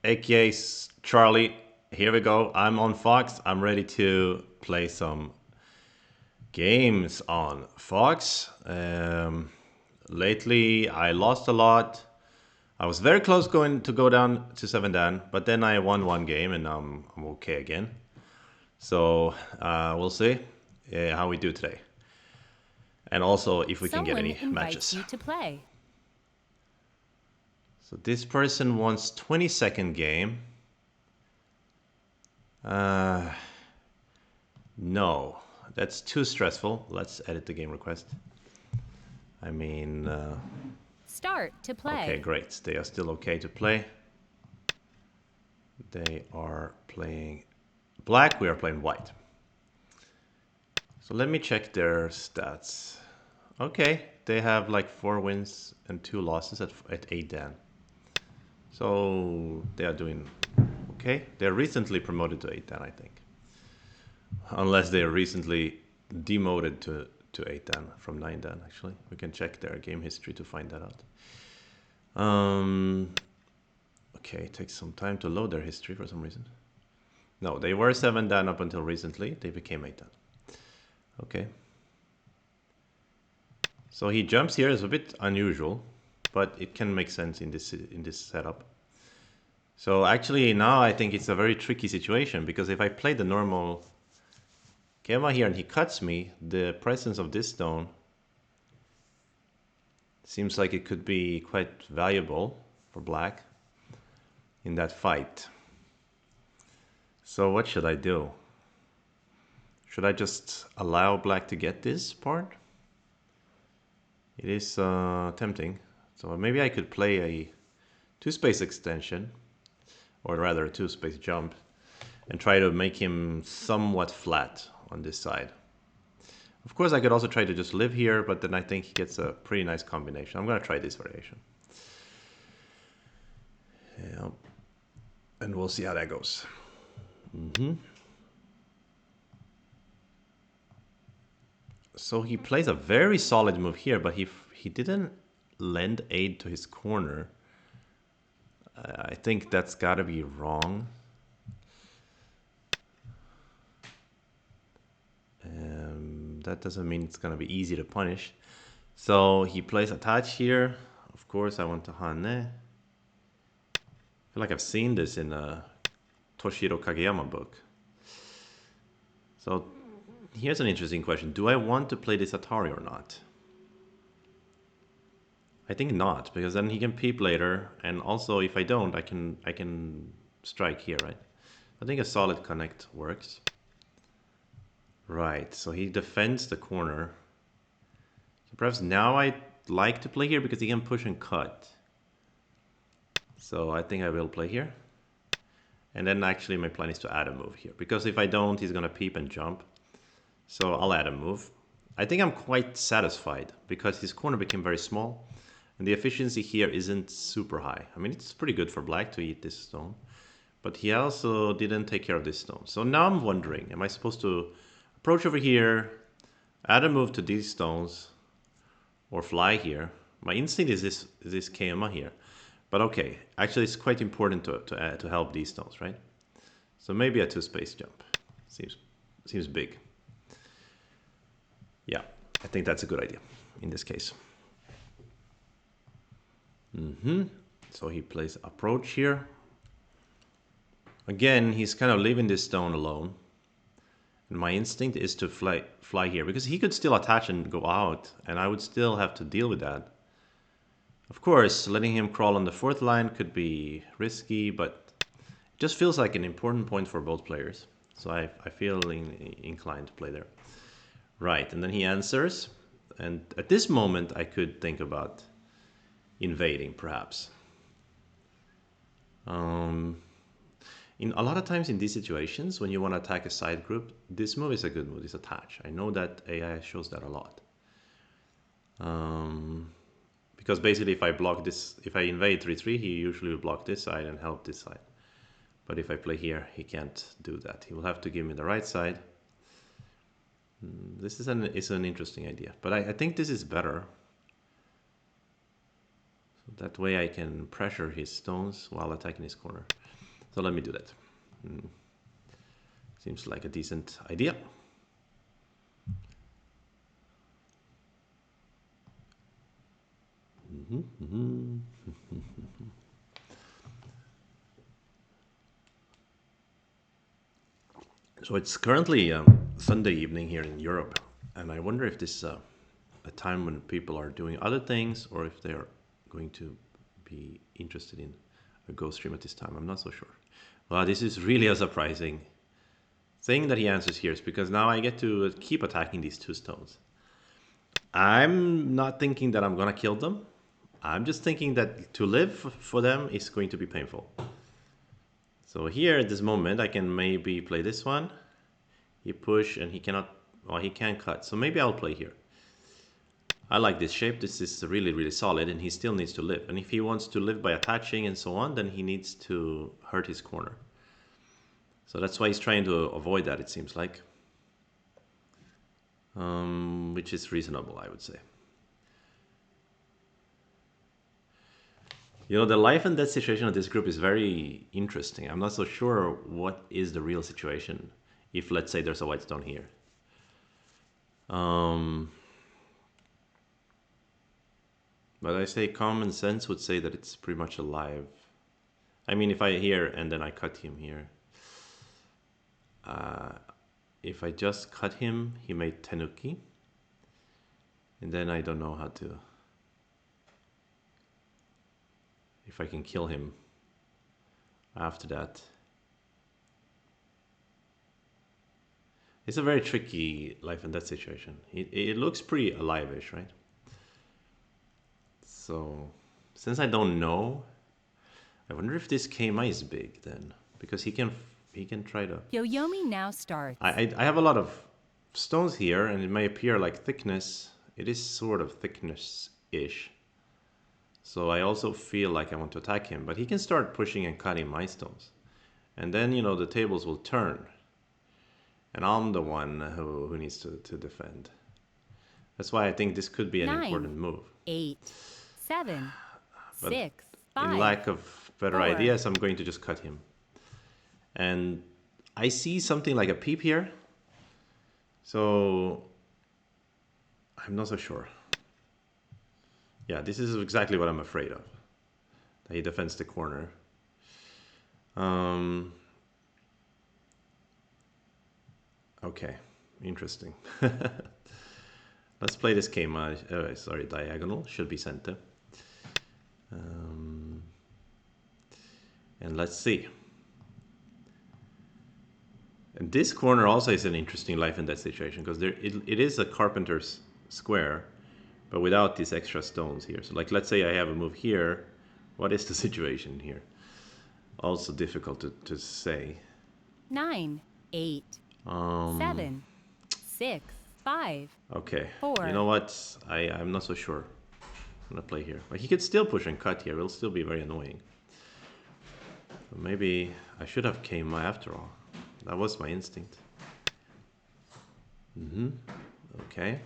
aka Charlie. Here we go. I'm on Fox. I'm ready to play some games on Fox. Lately, I lost a lot. I was very close going to go down to 7 Dan, but then I won one game and I'm okay again. So we'll see how we do today. And also if we can get Someone any invites matches. you to play. So this person wants 20-second game. Uh, no, that's too stressful. Let's edit the game request. I mean, Start to okay, play. great. They are still okay to play. They are playing black. We are playing white. So let me check their stats. Okay, they have like 4 wins and 2 losses at 8 Dan. So they are doing okay. They're recently promoted to 8 Dan, I think. Unless they are recently demoted to 8 Dan from 9 Dan, actually. We can check their game history to find that out. Okay, it takes some time to load their history for some reason. No, they were 7 Dan up until recently. They became 8 Dan. Okay. So he jumps here is a bit unusual, but it can make sense in this setup. So actually now I think it's a very tricky situation because if I play the normal Kema here and he cuts me, the presence of this stone seems like it could be quite valuable for black in that fight. So what should I do? Should I just allow black to get this part? It is tempting. So maybe I could play a 2-space extension, or rather a 2-space jump, and try to make him somewhat flat on this side. Of course, I could also try to just live here, but then I think he gets a pretty nice combination. I'm going to try this variation. Yeah. And we'll see how that goes. So he plays a very solid move here, but he didn't lend aid to his corner. I think that's got to be wrong. That doesn't mean it's going to be easy to punish. So he plays attach here. Of course, I want to Hane. I feel like I've seen this in a Toshiro Kageyama book. So here's an interesting question. Do I want to play this Atari or not? I think not, because then he can peep later, and also if I don't, I can strike here, right? I think a solid connect works. Right, so he defends the corner. So perhaps now I'd like to play here because he can push and cut. So I think I will play here. And then actually my plan is to add a move here, because if I don't, he's gonna peep and jump. So I'll add a move. I think I'm quite satisfied because his corner became very small and the efficiency here isn't super high. I mean, it's pretty good for black to eat this stone, but he also didn't take care of this stone. So now I'm wondering, am I supposed to approach over here, add a move to these stones, or fly here? My instinct is this Kema here. But okay, actually it's quite important to help these stones, right? So maybe a 2-space jump. Seems big. Yeah, I think that's a good idea in this case. So he plays approach here. Again, he's kind of leaving this stone alone. And my instinct is to fly here, because he could still attach and go out, and I would still have to deal with that. Of course, letting him crawl on the 4th line could be risky, but it just feels like an important point for both players. So I feel inclined to play there. Right, and then he answers. And at this moment, I could think about invading, perhaps. In a lot of times in these situations, when you want to attack a side group, this move is a good move, this attach. I know that AI shows that a lot. Because basically if I block this, if I invade 3-3, he usually will block this side and help this side. But if I play here, he can't do that. He will have to give me the right side. This is an interesting idea, but I think this is better. That way I can pressure his stones while attacking his corner. So let me do that. Seems like a decent idea. So it's currently Sunday evening here in Europe, and I wonder if this is a time when people are doing other things or if they're going to be interested in a Go stream at this time. I'm not so sure. Well, this is really a surprising thing that he answers here, is because now I get to keep attacking these two stones. I'm not thinking that I'm gonna kill them. I'm just thinking that to live for them is going to be painful. So here at this moment, I can maybe play this one. He push and he cannot, well, he can cut. So maybe I'll play here. I like this shape. This is really, really solid, and he still needs to live. And if he wants to live by attaching and so on, then he needs to hurt his corner. So that's why he's trying to avoid that, it seems like. Which is reasonable, I would say. You know, the life and death situation of this group is very interesting. I'm not so sure what is the real situation if, let's say, there's a white stone here. But I say common sense would say that it's pretty much alive. I mean, if I here and then I cut him here. If I just cut him, he made Tenuki. And then I don't know how to... if I can kill him after that. It's a very tricky life and death situation. It looks pretty alive-ish, right? So, since I don't know, I wonder if this KMI is big then, because he can try to. Yoyomi now starts. I have a lot of stones here, and it may appear like thickness. It is sort of thickness-ish. So I also feel like I want to attack him, but he can start pushing and cutting my stones, and then you know the tables will turn, and I'm the one who needs to defend. That's why I think this could be an 9, important move. 8, 7, But 6, in 5. lack of better 4. ideas, I'm going to just cut him. And I see something like a peep here. So I'm not so sure. Yeah, this is exactly what I'm afraid of. That he defends the corner. Okay, interesting. Let's play this game. Sorry, diagonal. Should be center. And let's see. And this corner also is an interesting life and death situation, because it is a carpenter's square, but without these extra stones here. So like, let's say I have a move here. What is the situation here? Also difficult to say. 9, 8, 7, 6, 5. Okay. 4. You know what? I'm not so sure. I'm gonna play here. But he could still push and cut here. It'll still be very annoying. So maybe I should have came after all. That was my instinct. Okay.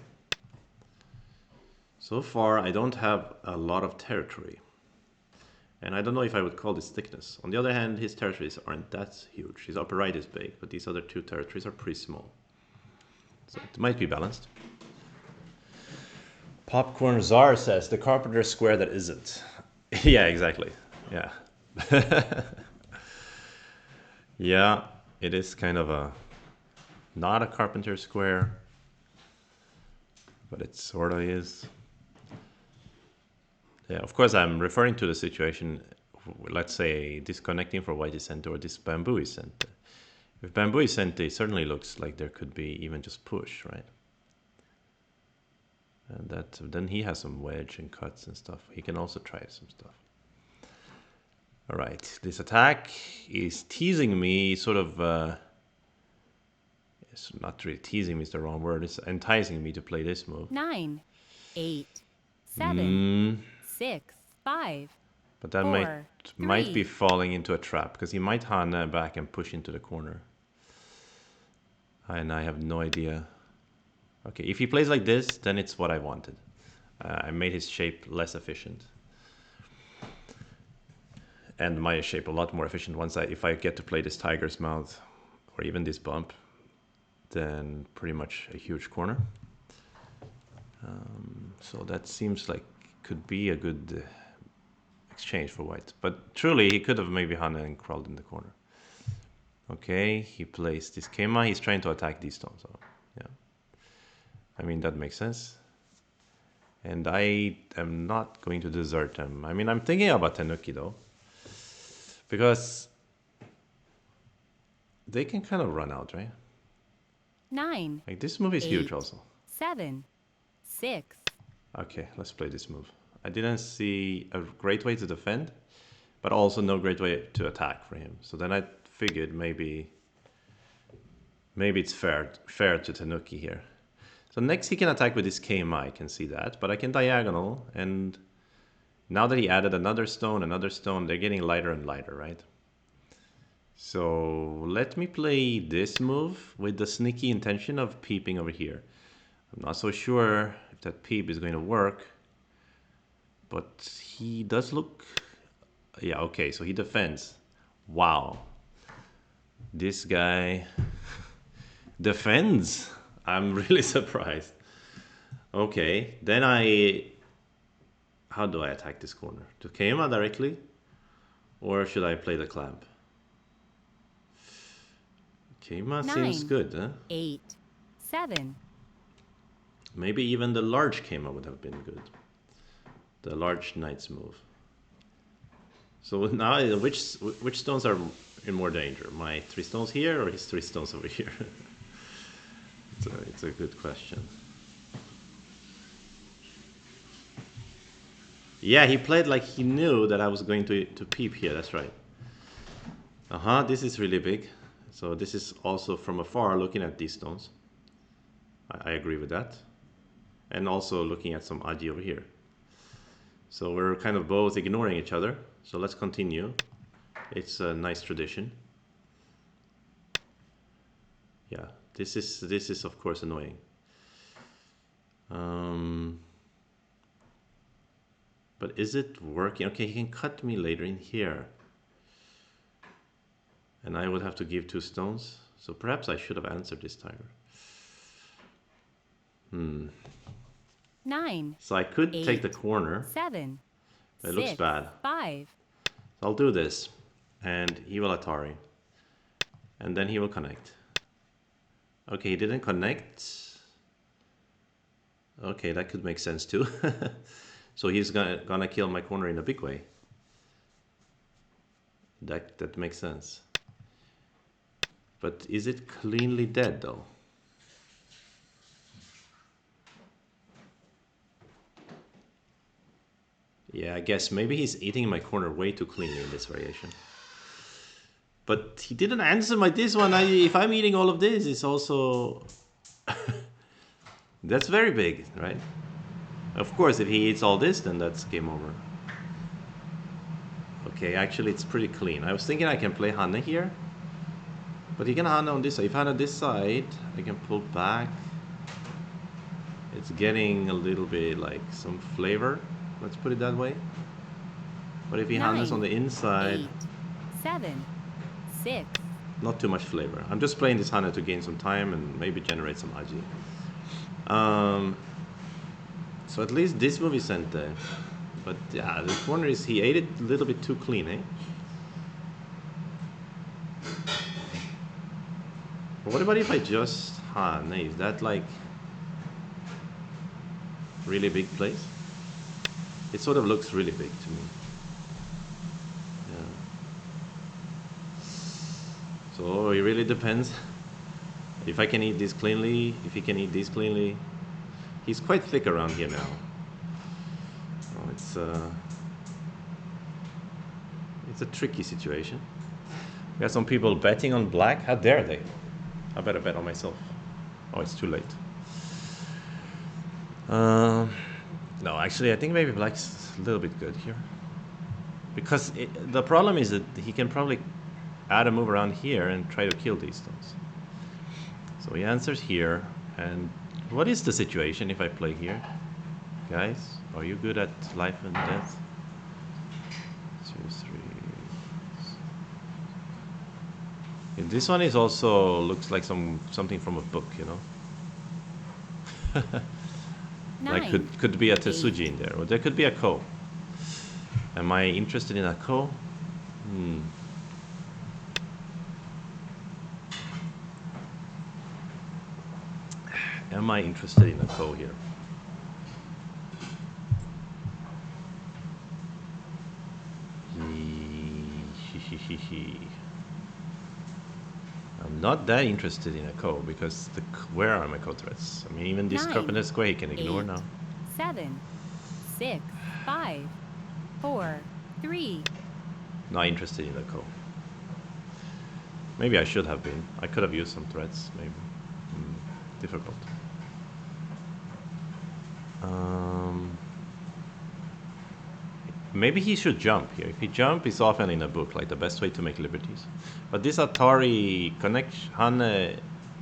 So far, I don't have a lot of territory. And I don't know if I would call this thickness. On the other hand, his territories aren't that huge. His upper right is big, but these other two territories are pretty small. So it might be balanced. Popcorn Czar says, the carpenter square that isn't. Yeah, exactly. Yeah. Yeah, it is kind of a... not a carpenter square, but it sort of is. Yeah, of course, I'm referring to the situation, let's say, disconnecting for white is center or this bamboo is center. If bamboo is center, it certainly looks like there could be even just push, right? And that then he has some wedge and cuts and stuff. He can also try some stuff. All right, this attack is teasing me, sort of... it's not really teasing me, is the wrong word. It's enticing me to play this move. 9, 8, 7, 6, 5. But that 4, might 3. be falling into a trap, because he might Hana back and push into the corner. And I have no idea. Okay, if he plays like this, then it's what I wanted. I made his shape less efficient. and my shape a lot more efficient if I get to play this tiger's mouth or even this bump, then pretty much a huge corner. So that seems like could be a good exchange for white. But truly, he could have maybe Hana and crawled in the corner. Okay, he plays this Kema. He's trying to attack these stones. So, yeah. I mean, that makes sense. And I am not going to desert them. I mean, I'm thinking about Tenuki, though. Because they can kind of run out, right? 9. Like, this move is huge also. 7. 6. Okay, let's play this move. I didn't see a great way to defend, but also no great way to attack for him. So then I figured maybe it's fair to Tanuki here. So next he can attack with his Keima, I can see that. But I can diagonal, and now that he added another stone, they're getting lighter and lighter, right? So let me play this move with the sneaky intention of peeping over here. I'm not so sure if that peep is going to work, but he does look... Yeah, okay, so he defends. Wow. This guy defends. I'm really surprised. Okay, then how do I attack this corner? To Keima directly? Or should I play the clamp? Keima 9, seems good, huh? 8. 7. Maybe even the large Keima would have been good. The large knight's move. So now, which stones are in more danger? My 3 stones here or his 3 stones over here? It's a good question. Yeah, he played like he knew that I was going to peep here. That's right. This is really big. So this is also from afar looking at these stones. I agree with that. And also looking at some aji over here. So we're kind of both ignoring each other. So let's continue. It's a nice tradition. Yeah, this is of course annoying. But is it working? Okay, he can cut me later in here. And I would have to give 2 stones. So perhaps I should have answered this tiger. 9. So I could 8, take the corner. 7. It looks bad. 5. So I'll do this. And he will Atari. And then he will connect. Okay, he didn't connect. Okay, that could make sense too. So he's gonna kill my corner in a big way. That makes sense. But is it cleanly dead though? Yeah, I guess maybe he's eating my corner way too cleanly in this variation. But he didn't answer my this one. If I'm eating all of this, it's also... That's very big, right? Of course, if he eats all this, then that's game over. Okay, actually it's pretty clean. I was thinking I can play Hana here. But he can Hana on this side. If Hana this side, I can pull back. It's getting a little bit like some flavor. Let's put it that way. But if he Hana's on the inside... 8, 7, 6. Not too much flavor. I'm just playing this Hana to gain some time and maybe generate some aji. So at least this move is sent there. But yeah, the corner is... He ate it a little bit too clean, eh? But what about if I just Hana? Is that like... really big place? It sort of looks really big to me. Yeah. So it really depends. If I can eat this cleanly, if he can eat this cleanly. He's quite thick around here now. Oh, it's a tricky situation. We have some people betting on black. How dare they? I better bet on myself. Oh, it's too late. No, actually, I think maybe black's a little bit good here. Because the problem is that he can probably add a move around here and try to kill these stones. So he answers here. And what is the situation if I play here? Guys, are you good at life and death? 2, 3, And this one is also looks like something from a book, you know. Like 9, could be a 8, Tesuji in there, or there could be a ko. Am I interested in a ko? Am I interested in a ko here? I'm not that interested in a ko because where are my ko threats? I mean, even this 9, carpenter square he can ignore 8, now. 7, 6, 5, 4, 3. Not interested in a ko. Maybe I should have been. I could have used some threats, maybe. Difficult. Maybe he should jump here. If he jump, it's often in a book, like the best way to make liberties. But this Atari connection,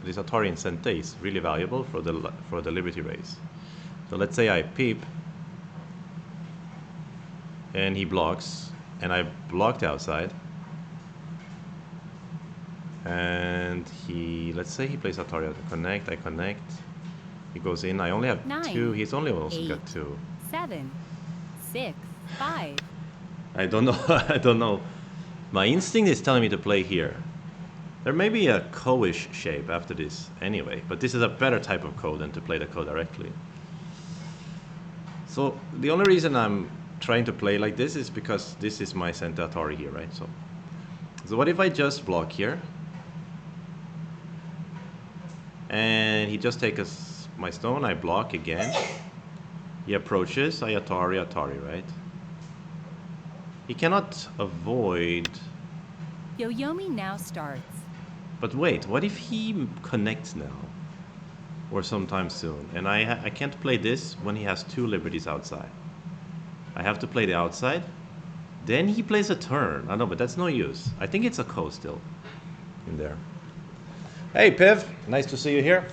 this Atari in Sente is really valuable for the liberty race. So let's say I peep, and he blocks, and I block the outside. And let's say he plays Atari to connect, I connect. He goes in, I only have 9, 2, he's only also 8, got 2. 7, 6, 5. I don't know, I don't know. My instinct is telling me to play here. There may be a ko-ish shape after this anyway, but this is a better type of ko than to play the ko directly. So the only reason I'm trying to play like this is because this is my center Atari here, right? So what if I just block here? And he just takes my stone, I block again. He approaches, I Atari, right? He cannot avoid... Yoyomi now starts. But wait, what if he connects now? Or sometime soon. And I can't play this when he has 2 liberties outside. I have to play the outside. Then he plays a turn. I know, but that's no use. I think it's a ko still in there. Hey, Piv. Nice to see you here.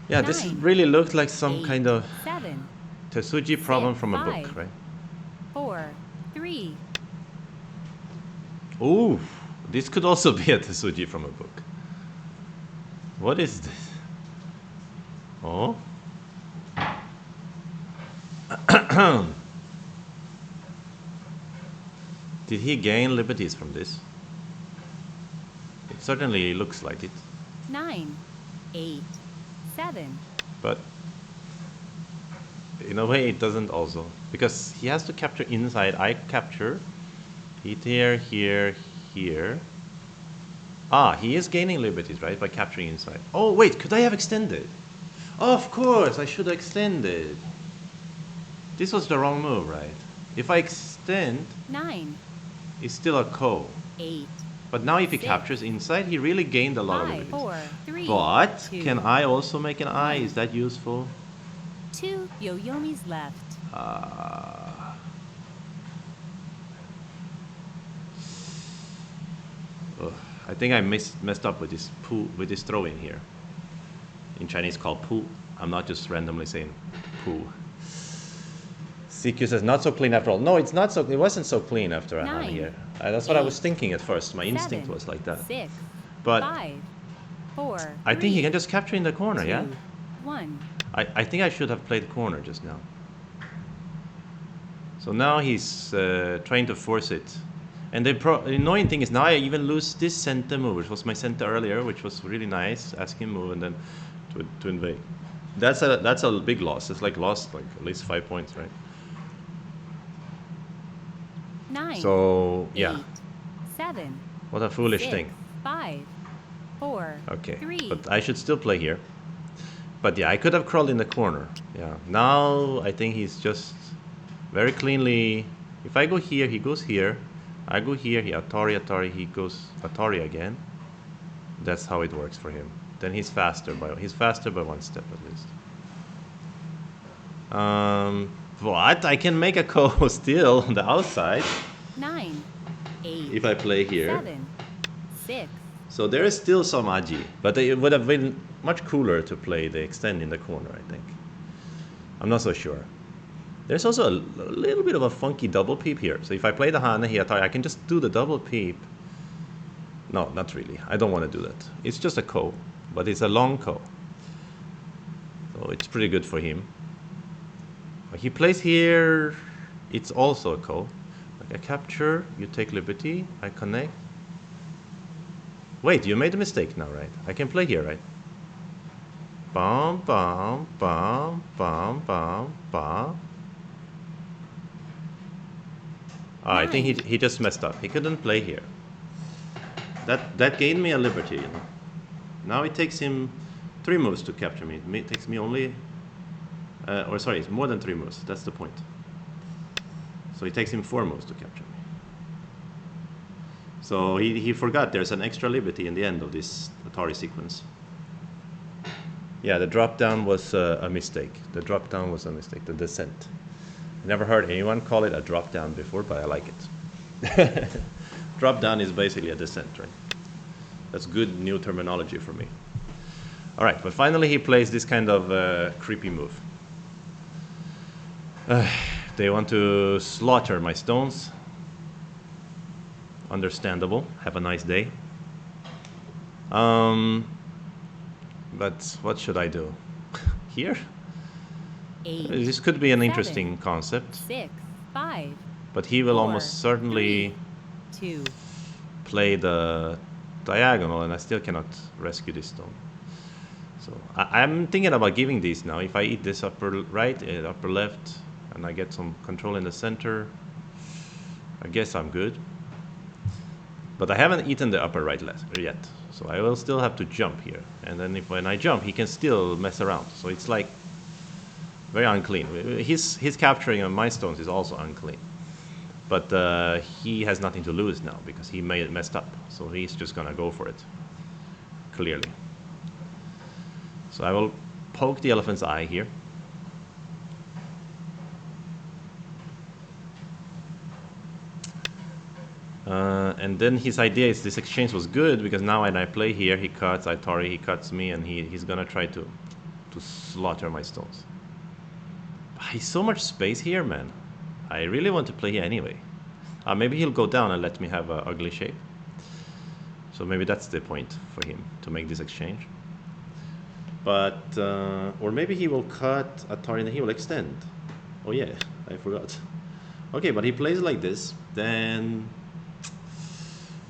Yeah, this 9, really looked like some 8, kind of 7, Tesuji problem 6, from a 5, book, right? 4, 3. Ooh, this could also be a Tesuji from a book. What is this? Oh? Did he gain liberties from this? It certainly looks like it. 9, 8, 7. But in a way it doesn't also. Because he has to capture inside. I capture. Here, here, here. Ah, he is gaining liberties, right? By capturing inside. Oh, wait, could I have extended? Oh, of course, I should have extended. This was the wrong move, right? If I extend, 9, it's still a ko. 8, But now if he 6, captures inside, he really gained a lot of 5, liberties. 4, 3. But 2, can I also make an eye? Is that useful? 2 Yoyomis left. I think I messed up with this throw-in here. In Chinese called pu. I'm not just randomly saying pu. CQ says not so clean after all. No, it's not so. It wasn't so clean after a hand 9, here. That's what I was 8, thinking at first. My instinct 7, was like that. 6, But 5, 4, I think he 3, can just capture in the corner, 2, yeah? 1. I think I should have played corner just now. So now he's trying to force it. And the annoying thing is now I even lose this center move, which was my center earlier, which was really nice. Ask him move and then to invade. That's a big loss. It's like lost like at least 5 points, right? 9, So yeah, 8, 7, what a foolish 6, thing. 5, 4, Okay, 3. but I should still play here. But yeah, I could have crawled in the corner. Yeah, now I think he's just very cleanly. If I go here, he goes here. I go here, he Atari, he goes Atari again. That's how it works for him. Then he's faster by 1 step at least. What? I can make a ko still on the outside 9, 8, if I play here. 7, 6. So there is still some aji, but it would have been much cooler to play the extend in the corner, I think. I'm not so sure. There's also a little bit of a funky double peep here. So if I play the Hana here, I can just do the double peep. No, not really. I don't want to do that. It's just a ko, but it's a long ko. So it's pretty good for him. He plays here, it's also a ko. Like I capture, you take liberty, I connect. Wait, you made a mistake now, right? I can play here, right? Bam, bam, bam, bam, bam, bam. I think he just messed up. He couldn't play here. That gained me a liberty, you know. Now it takes him 3 moves to capture me. It takes me only, or sorry, it's more than 3 moves. That's the point. So it takes him 4 moves to capture me. So he forgot there's an extra liberty in the end of this Atari sequence. Yeah, the drop down was a mistake. The drop down was a mistake. The descent. I never heard anyone call it a drop down before, but I like it. Drop down is basically a descent, right? That's good new terminology for me. All right, but finally he plays this kind of creepy move. They want to slaughter my stones. Understandable. Have a nice day. But what should I do? Here? 8, This could be an 7, interesting concept. 6, 5, But he will 4, almost certainly 3, 2. play the diagonal, and I still cannot rescue this stone. So I'm thinking about giving these now. If I eat this upper right, upper left, and I get some control in the center, I guess I'm good. But I haven't eaten the upper right yet, so I will still have to jump here. And then when I jump, he can still mess around. So it's like very unclean. His capturing of my stones is also unclean. But he has nothing to lose now because he messed up. So he's just gonna go for it, clearly. So I will poke the elephant's eye here. And then his idea is this exchange was good because now when I play here, he cuts, Atari, he cuts me, and he's gonna try to slaughter my stones. He's so much space here, man. I really want to play here anyway. Maybe he'll go down and let me have an ugly shape. So maybe that's the point for him, to make this exchange. But, or maybe he will cut Atari and he will extend. Oh yeah, I forgot. Okay, but he plays like this, then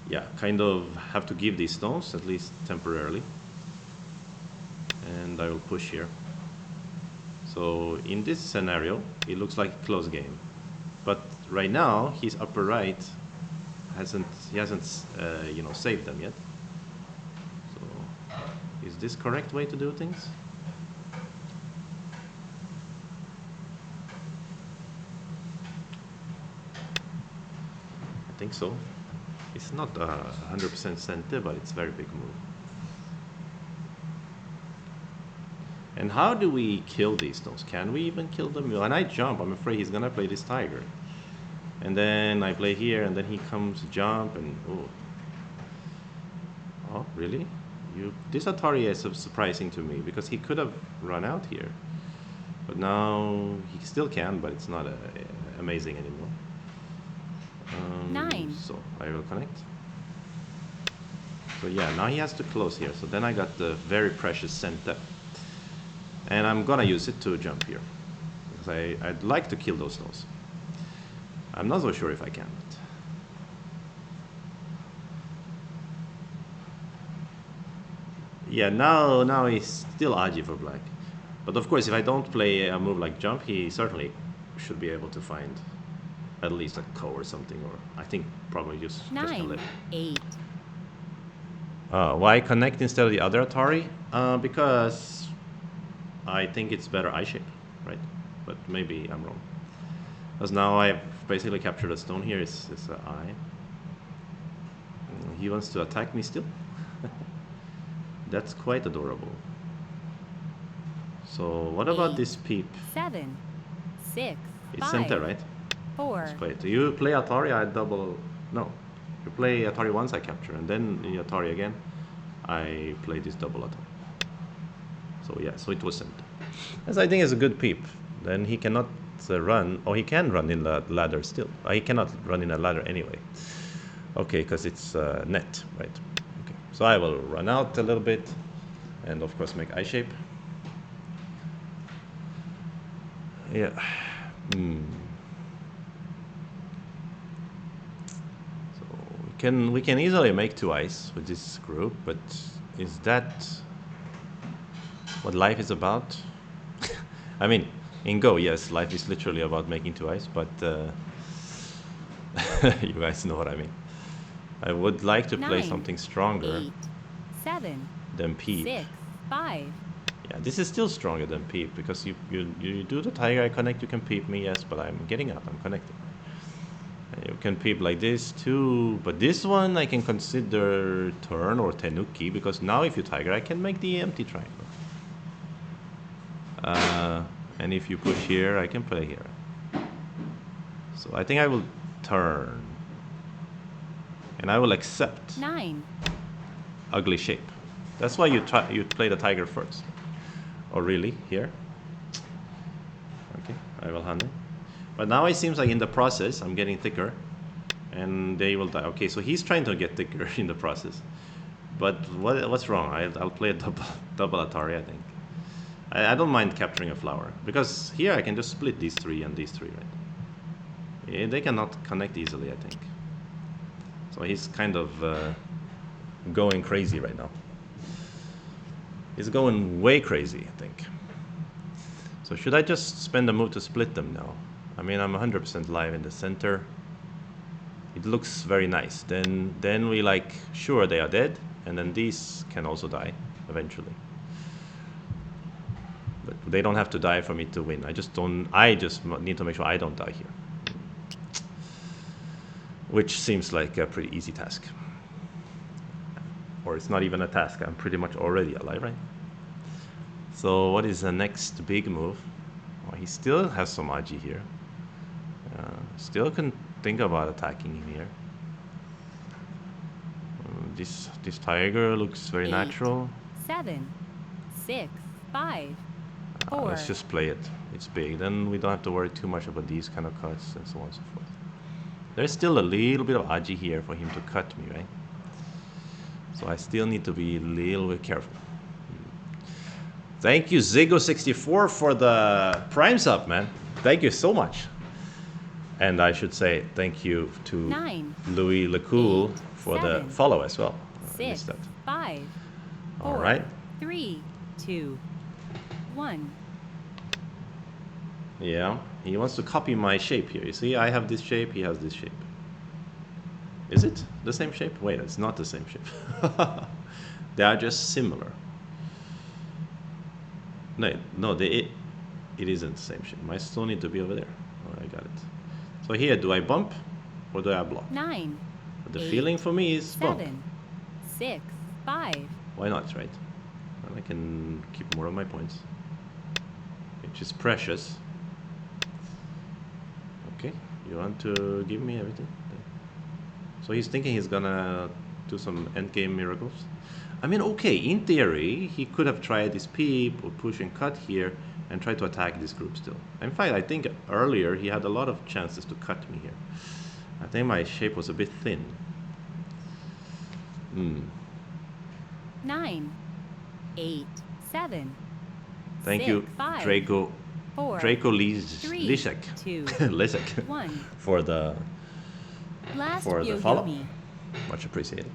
yeah, kind of have to give these stones, at least temporarily. And I will push here. So in this scenario, it looks like a close game. But right now, his upper right hasn't you know, saved them yet. So is this correct way to do things? I think so. It's not 100% center, but it's a very big move. And how do we kill these stones? Can we even kill them? When I jump, I'm afraid he's gonna play this tiger. And then I play here, and then he comes jump, and oh. Oh, really? This Atari is surprising to me, because he could have run out here. But now, he still can, but it's not amazing anymore. 9. So, I will connect. So yeah, now he has to close here. So then I got the very precious center. And I'm gonna use it to jump here. Because I'd like to kill those stones. I'm not so sure if I can. But yeah, now he's still Aji for black. But of course, if I don't play a move like jump, he certainly should be able to find at least a ko or something. Or I think probably just 9, 8. Why connect instead of the other Atari? Because I think it's better eye shape, right? But maybe I'm wrong. Because now I've basically captured a stone here. It's an eye. He wants to attack me still. That's quite adorable. So what about 8, this peep? 7, 6, It's 5, center, right? 4. Let's play it. You play Atari, I double... No. You play Atari once, I capture. And then in Atari again, I play this double Atari. So yeah, so it was center. As I think it's a good peep. Then he cannot run. Oh, he can run in the ladder still. He cannot run in a ladder anyway. Okay, because it's net, right? Okay, so I will run out a little bit, and of course make eye shape. Yeah. So we can easily make 2 ice with this group, but is that what life is about? I mean, in Go, yes, life is literally about making 2 ice, but you guys know what I mean. I would like to play 9, something stronger 8, 7, than Peep. 6, 5. Yeah, this is still stronger than Peep because you do the Tiger I connect, you can Peep me, yes, but I'm getting out, I'm connecting. You can Peep like this too, but this one I can consider turn or Tenuki because now if you Tiger I can make the empty triangle. And if you push here, I can play here. So I think I will turn. And I will accept 9, ugly shape. That's why you play the tiger first. Oh really? Here? Okay, I will handle. But now it seems like in the process I'm getting thicker. And they will die. Okay, so he's trying to get thicker in the process. But what's wrong? I'll play a double Atari, I think. I don't mind capturing a flower. Because here I can just split these 3 and these 3, right? Yeah, they cannot connect easily, I think. So he's kind of going crazy right now. He's going way crazy, I think. So should I just spend a move to split them now? I mean, I'm 100% live in the center. It looks very nice. Then we like, sure, they are dead. And then these can also die, eventually. But they don't have to die for me to win. I just need to make sure I don't die here. Which seems like a pretty easy task. Or it's not even a task. I'm pretty much already alive, right? So what is the next big move? Well, he still has some Aji here. Still can think about attacking him here. This tiger looks very 8, natural. 7, 6, 5, 4. Let's just play it. It's big. Then we don't have to worry too much about these kind of cuts and so on and so forth. There's still a little bit of Aji here for him to cut me, right? So I still need to be a little bit careful. Thank you, Zigo64, for the Prime sub, man. Thank you so much. And I should say thank you to 9, Louis Lecoul 8, for 7, the follow as well. I 6, missed that. 5, 4, All right. 3, 2, 1. Yeah, he wants to copy my shape here. You see, I have this shape, he has this shape. Is it the same shape? Wait, it's not the same shape. They are just similar. No, it isn't the same shape. My stone need to be over there. Oh, I got it. So here, do I bump or do I block? 9, But the 8, feeling for me is bump. 7, 6, 5. Why not, right? And I can keep more of my points, which is precious. Okay, you want to give me everything? So he's thinking he's gonna do some endgame miracles. I mean, okay, in theory, he could have tried this peep or push and cut here and try to attack this group still. In fact, I think earlier he had a lot of chances to cut me here. I think my shape was a bit thin. 9, 8, 7. Thank 6, you, 5, Draco 4, Three, Lishek, 2, Lishek 1. for the Last follow. Yoyomi. Much appreciated.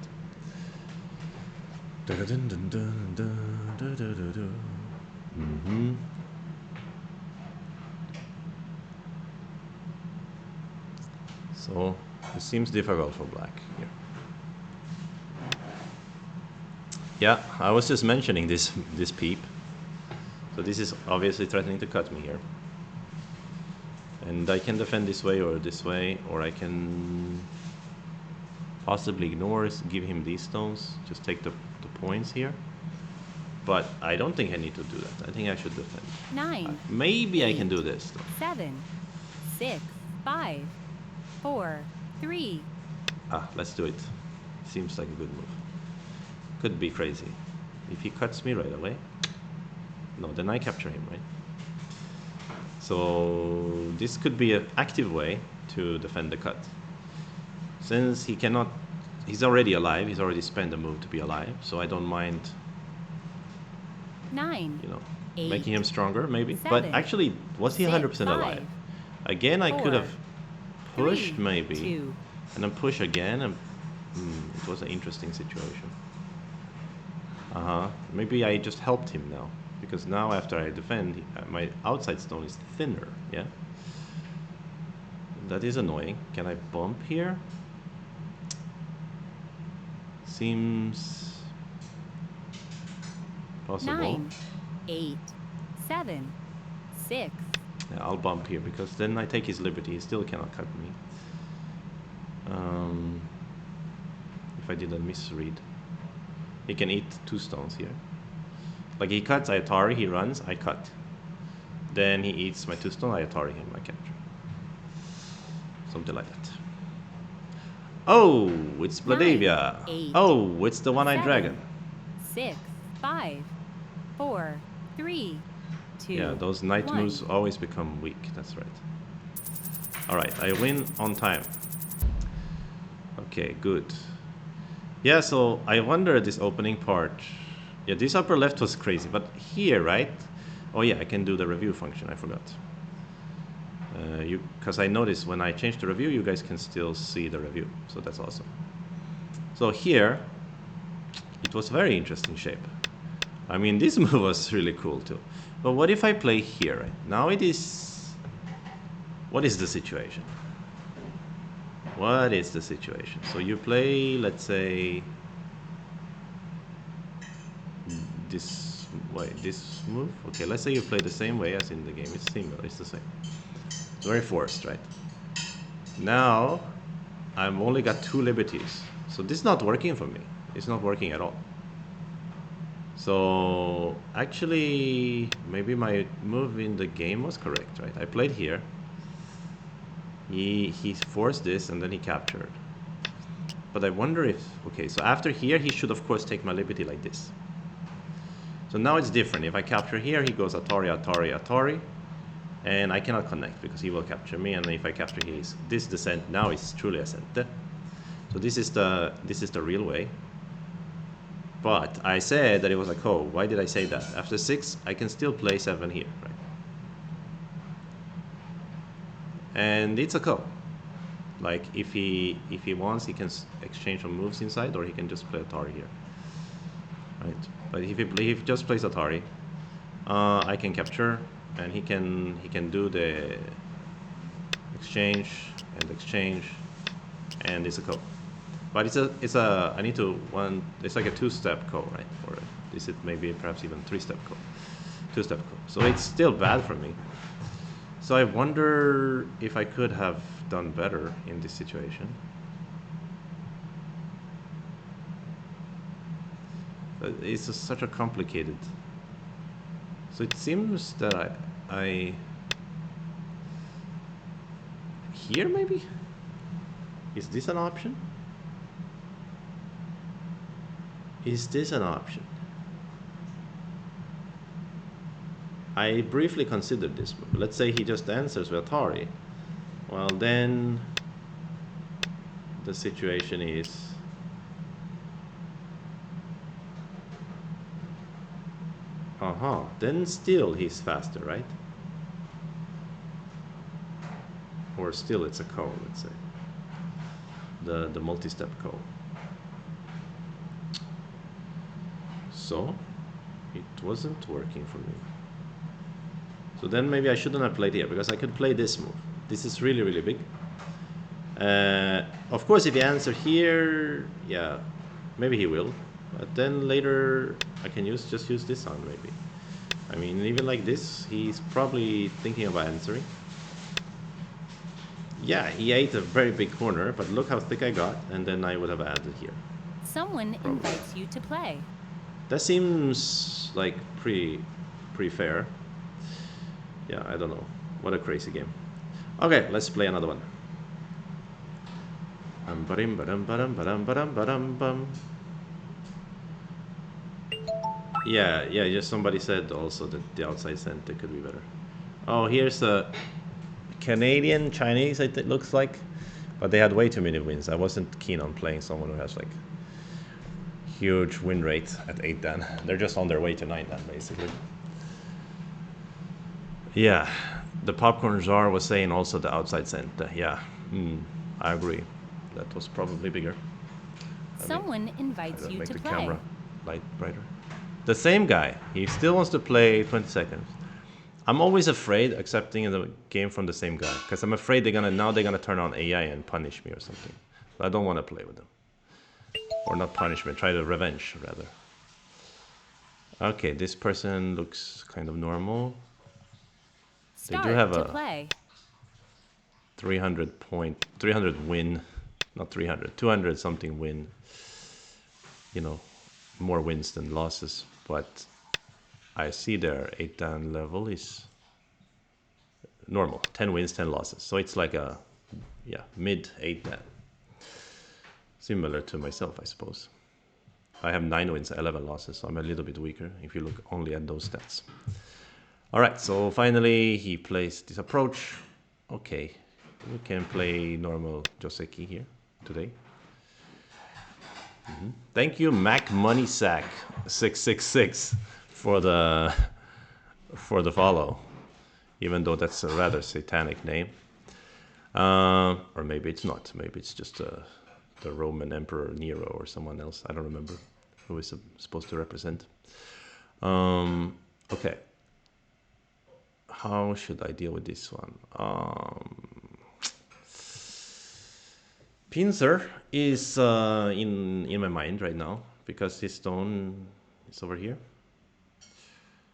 So it seems difficult for black here. Yeah, I was just mentioning this peep. So this is obviously threatening to cut me here. And I can defend this way, or I can possibly ignore, give him these stones, just take the points here. But I don't think I need to do that. I think I should defend. 9, Maybe 8, I can do this, though. 7, 6, 5, 4, 3. Let's do it. Seems like a good move. Could be crazy. If he cuts me right away. No, then I capture him, right? So this could be an active way to defend the cut. Since he cannot, he's already alive, he's already spent a move to be alive, so I don't mind, 9, you know, 8, making him stronger, maybe. But 7, actually, was he 6, 100% alive? 5, Again, I could 4, have pushed, 3, maybe, 2. and then push again, and it was an interesting situation. Maybe I just helped him now, because now after I defend, my outside stone is thinner, yeah? That is annoying. Can I bump here? Seems possible. 9, 8, 7, 6. Yeah, I'll bump here because then I take his liberty. He still cannot cut me. If I did a misread, he can eat 2 stones here. Like he cuts, I Atari, he runs, I cut. Then he eats my 2 stone, I Atari him, I capture. Something like that. Oh, it's 9, Bladavia. 8, Oh, it's the one-eyed 7, dragon. 6, 5, 4, 3, 2. Yeah, those night 1. moves always become weak. That's right. Alright, I win on time. Okay, good. Yeah, so I wonder this opening part. Yeah, this upper left was crazy, but here, right? Oh yeah, I can do the review function, I forgot. Because I noticed when I change the review, you guys can still see the review, so that's awesome. So here, it was very interesting shape. I mean, this move was really cool too. But what if I play here, right? Now it is... What is the situation? What is the situation? So you play, let's say... This way, this move? Okay, let's say you play the same way as in the game. It's similar, it's the same. Very forced, right? Now, I've only got 2 liberties. So this is not working for me. It's not working at all. So, actually, maybe my move in the game was correct, right? I played here. He forced this, and then he captured. But I wonder if... Okay, so after here, he should, of course, take my liberty like this. So now it's different. If I capture here, he goes Atari, Atari, Atari. And I cannot connect because he will capture me. And if I capture his this descent now is truly ascent. So this is the real way. But I said that it was a ko. Why did I say that? After 6, I can still play 7 here, right? And it's a ko. Like if he wants, he can exchange some moves inside, or he can just play Atari here, right? But if he just plays Atari, I can capture. And he can do the exchange, and it's a ko. But it's a I need to one. It's like a 2-step ko, right? Or is it maybe perhaps even 3-step ko? 2-step ko. So it's still bad for me. So I wonder if I could have done better in this situation. It's just such a complicated. So it seems that I here maybe? Is this an option? Is this an option? I briefly considered this. Let's say he just answers with Atari. Well, then the situation is then still he's faster, right? Or still it's a ko, let's say. The multi-step ko. So it wasn't working for me. So then maybe I shouldn't have played here, because I could play this move. This is really, really big. Of course, if he answers here, yeah, maybe he will. But then later I can just use this on maybe. I mean, even like this, he's probably thinking about answering. Yeah, he ate a very big corner, but look how thick I got, and then I would have added here. Someone Probably. invites you to play. That seems like pretty fair. Yeah, I don't know. What a crazy game. Okay, let's play another one. Yeah, just somebody said also that the outside center could be better. Oh, here's a Canadian Chinese. It looks like, but they had way too many wins. I wasn't keen on playing someone who has like huge win rate at 8 dan. They're just on their way to 9 dan basically. Yeah, the popcorn jar was saying also the outside center. Yeah, I agree. That was probably bigger. Let me Someone try invites to you make to the camera play. light brighter. The same guy. He still wants to play 20 seconds. I'm always afraid accepting the game from the same guy because I'm afraid they're gonna turn on AI and punish me or something. So I don't want to play with them, or not punish me. Try to revenge rather. Okay, this person looks kind of normal. They do Start have to a play. 300 win, not 300, 200 something win. You know, more wins than losses, but I see their 8 dan level is normal, 10 wins, 10 losses. So it's like a, yeah, mid 8 dan. Similar to myself, I suppose. I have 9 wins, 11 losses, so I'm a little bit weaker if you look only at those stats. All right, so finally he plays this approach. Okay, we can play normal Joseki here today. Thank you, Mac Money Sack 666 for the follow, even though that's a rather satanic name. Or maybe it's not. Maybe it's just the Roman Emperor Nero or someone else. I don't remember who is supposed to represent. Okay. How should I deal with this one? Pincer is in my mind right now because his stone is over here.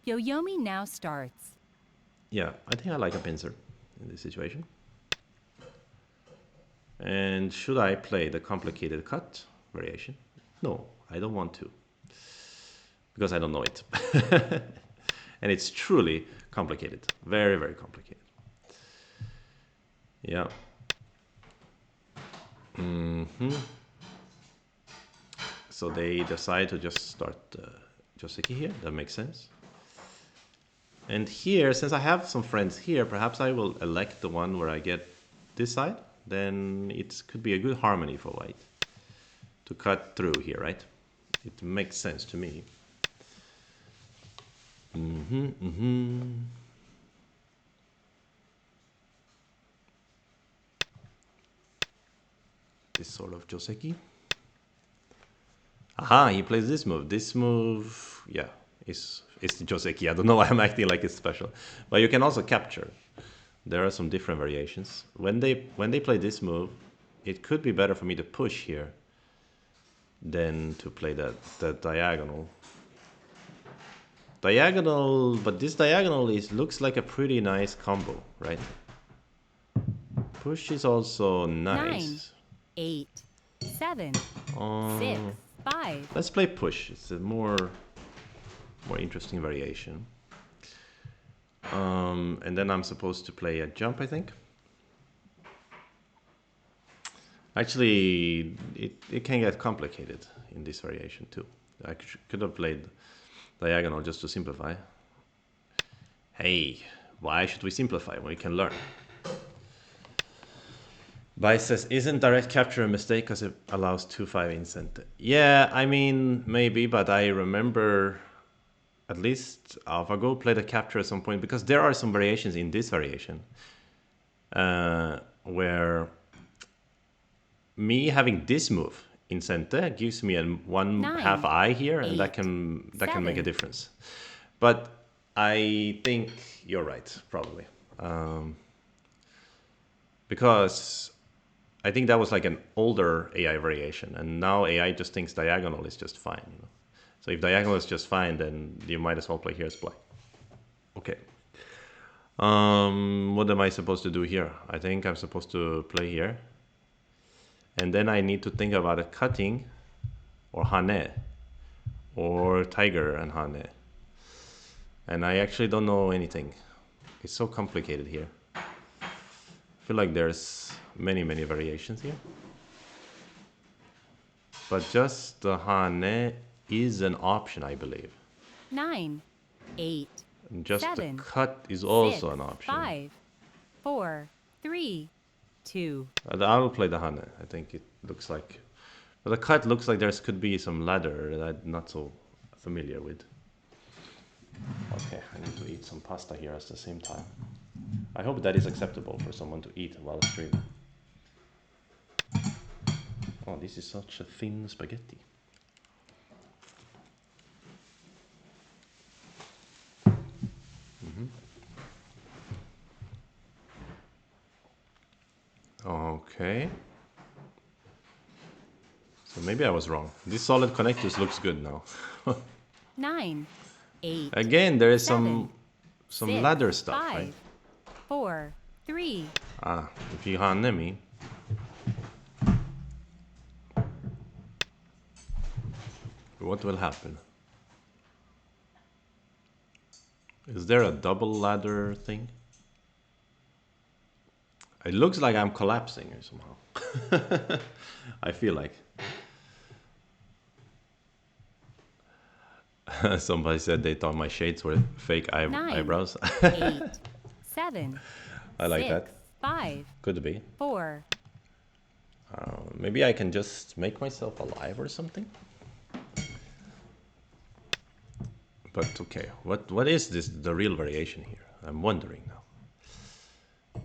Yoyomi now starts. Yeah, I think I like a pincer in this situation. And should I play the complicated cut variation? No, I don't want to because I don't know it. And it's truly complicated, very, very complicated. Yeah. So they decide to just start Joseki here. That makes sense. And here, since I have some friends here, perhaps I will elect the one where I get this side. Then it could be a good harmony for white to cut through here, right? It makes sense to me. This sort of Joseki. Aha, he plays this move. This move, yeah, is the Joseki. I don't know why I'm acting like it's special. But you can also capture. There are some different variations. When they play this move, it could be better for me to push here than to play that diagonal. Diagonal, but this diagonal looks like a pretty nice combo, right? Push is also 9, nice. 8, 7, 6, Uh, 5. let's play push. It's a more interesting variation. And then I'm supposed to play a jump, I think. Actually, it can get complicated in this variation too. I could have played diagonal just to simplify. Hey, why should we simplify when we can learn? Vice says, isn't direct capture a mistake because it allows 2-5 instant? Yeah, I mean, maybe, but I remember at least AlphaGo played a capture at some point because there are some variations in this variation where me having this move in center gives me a 1/2 9, eye here, and 8, that can make a 7. difference. But I think you're right, probably, because I think that was like an older AI variation, and now AI just thinks diagonal is just fine. You know? So if diagonal is just fine, then you might as well play here as black. Okay. What am I supposed to do here? I think I'm supposed to play here. And then I need to think about a cutting or hane or tiger and hane. And I actually don't know anything. It's so complicated here. I feel like there's many variations here. But just the hane is an option, I believe. 9, 8, And just the 7, cut is 6, also an option. 5, 4, 3, 2. I will play the Hane. I think it looks like... But the cut looks like there could be some ladder that I'm not so familiar with. Okay, I need to eat some pasta here at the same time. I hope that is acceptable for someone to eat while streaming. Oh, this is such a thin spaghetti. Okay. So maybe I was wrong. This solid connectors looks good now. 9, 8, Again, there is 7, some 6, ladder stuff, 5, right? 4, 3. Ah, if you hand me. What will happen? Is there a double ladder thing? It looks like I'm collapsing somehow. I feel like. Somebody said they thought my shades were fake 9, eyebrows. 8, 7, I like 6, that. 5, Could be. 4. Maybe I can just make myself alive or something. But okay, what is this? The real variation here? I'm wondering now.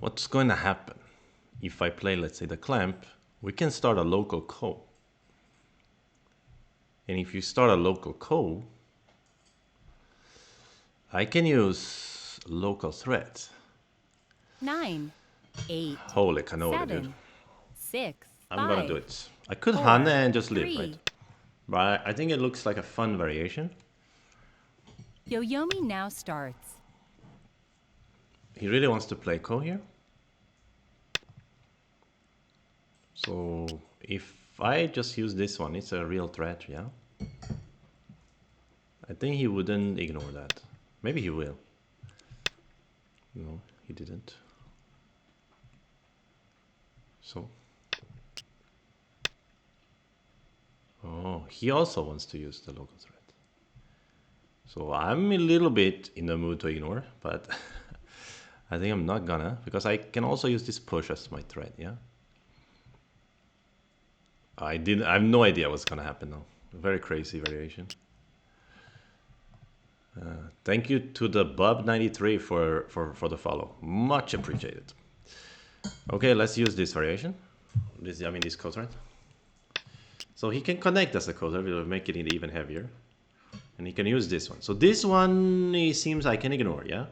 What's going to happen if I play, let's say, the clamp? We can start a local co. And if you start a local co, I can use local threads. 9, 8, Holy cannoli, dude. 7, 6, I'm gonna 5, do it. I could 4, Hana and just live, 3. right? But I think it looks like a fun variation. Yoyomi now starts. He really wants to play Ko here. So if I just use this one, it's a real threat, yeah? I think he wouldn't ignore that. Maybe he will. No, he didn't. So. Oh, he also wants to use the local threat. So I'm a little bit in the mood to ignore, but I think I'm not gonna, because I can also use this push as my threat, yeah? I have no idea what's gonna happen now. Very crazy variation. Thank you to the Bub93 for the follow. Much appreciated. Okay, let's use this variation. This code, right? So he can connect as a code, we'll make it even heavier. And he can use this one. So this one, it seems I can ignore, yeah?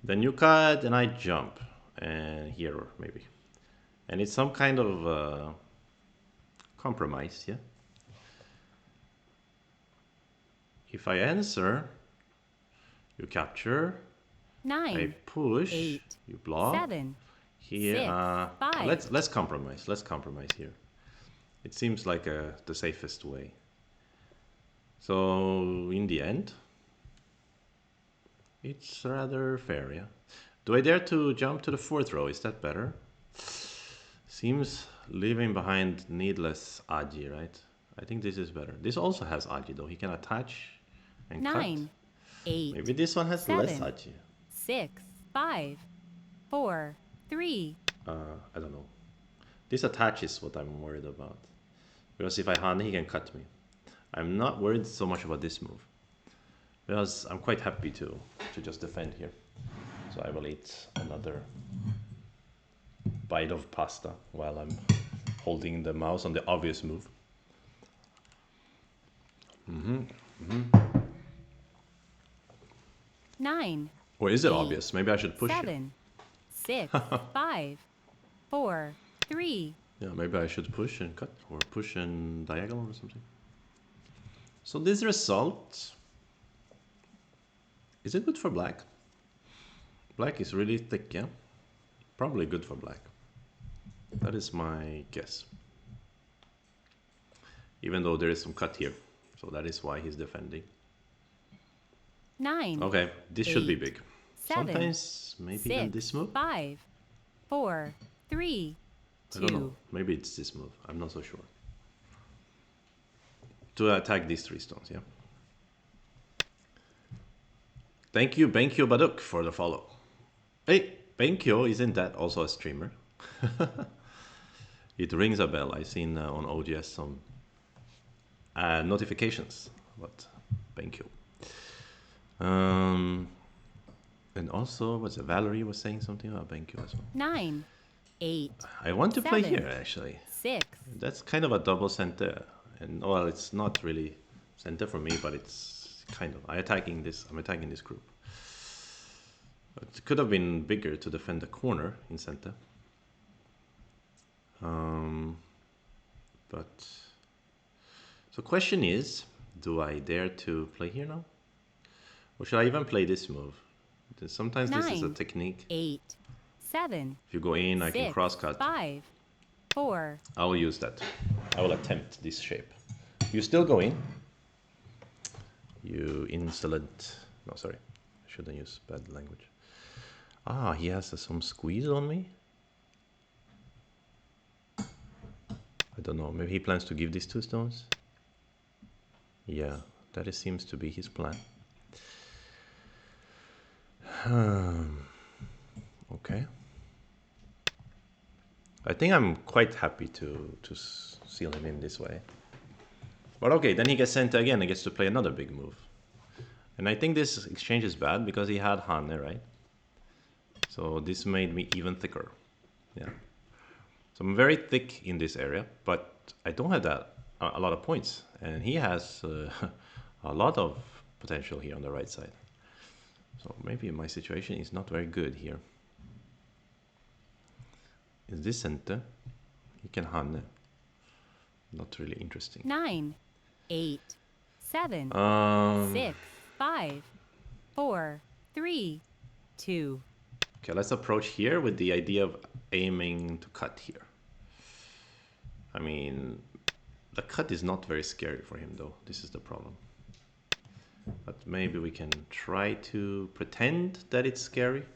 Then you cut and I jump. And here, maybe. And it's some kind of compromise, yeah? If I answer, you capture. 9, I push. 8, You block. 7, Here, 6, 5. let's compromise. Let's compromise here. It seems like the safest way. So in the end, it's rather fair, yeah. Do I dare to jump to the fourth row? Is that better? Seems leaving behind needless Aji, right? I think this is better. This also has Aji though. He can attach and 9, cut. 8, Maybe this one has less 7, Aji. 6, 5, 4, 3. I don't know. This attach is what I'm worried about. Because if I hand, he can cut me. I'm not worried so much about this move. Because I'm quite happy to just defend here. So I will eat another bite of pasta while I'm holding the mouse on the obvious move. 9, Or is it 8, obvious? Maybe I should push it. 7, 6, 5, 4, 3. Yeah, maybe I should push and cut, or push and diagonal or something. So this result, is it good for black? Black is really thick, yeah? Probably good for black. That is my guess. Even though there is some cut here. So that is why he's defending. 9. Okay, this should be 8, big. 7, Sometimes maybe 6, even this move? 5, 4, 3, I don't know. 2. Maybe it's this move. I'm not so sure. To attack these three stones, yeah? Thank you, Benkyo Baduk, for the follow. Hey, Benkyo, isn't that also a streamer? It rings a bell. I've seen on OGS some notifications about Benkyo. Um, and also, what's it? Valerie was saying something about Benkyo as well. 9, 8, I want to play here 7, actually. 6, That's kind of a double center, and well, it's not really center for me, but it's kind of. I'm attacking this group. It could have been bigger to defend the corner in center. But so question is, do I dare to play here now? Or should I even play this move? Sometimes this is a 9, technique. 8, 7, If you go in, I can 6, cross cut. 5, 4. I will use that. I will attempt this shape. You still go in. You insolent. No, sorry. I shouldn't use bad language. Ah, he has some squeeze on me. I don't know. Maybe he plans to give these 2 stones. Yeah, that seems to be his plan. Okay. I think I'm quite happy to seal him in this way. But okay, then he gets sent again and gets to play another big move. And I think this exchange is bad because he had Hane, right? So this made me even thicker. Yeah. So I'm very thick in this area, but I don't have a lot of points. And he has a lot of potential here on the right side. So maybe my situation is not very good here. Is this center? He can Hane. Not really interesting. 9, 8, 7, Um, 6, 5, 4, 3, 2. Okay, let's approach here with the idea of aiming to cut here. I mean, the cut is not very scary for him though. This is the problem. But maybe we can try to pretend that it's scary.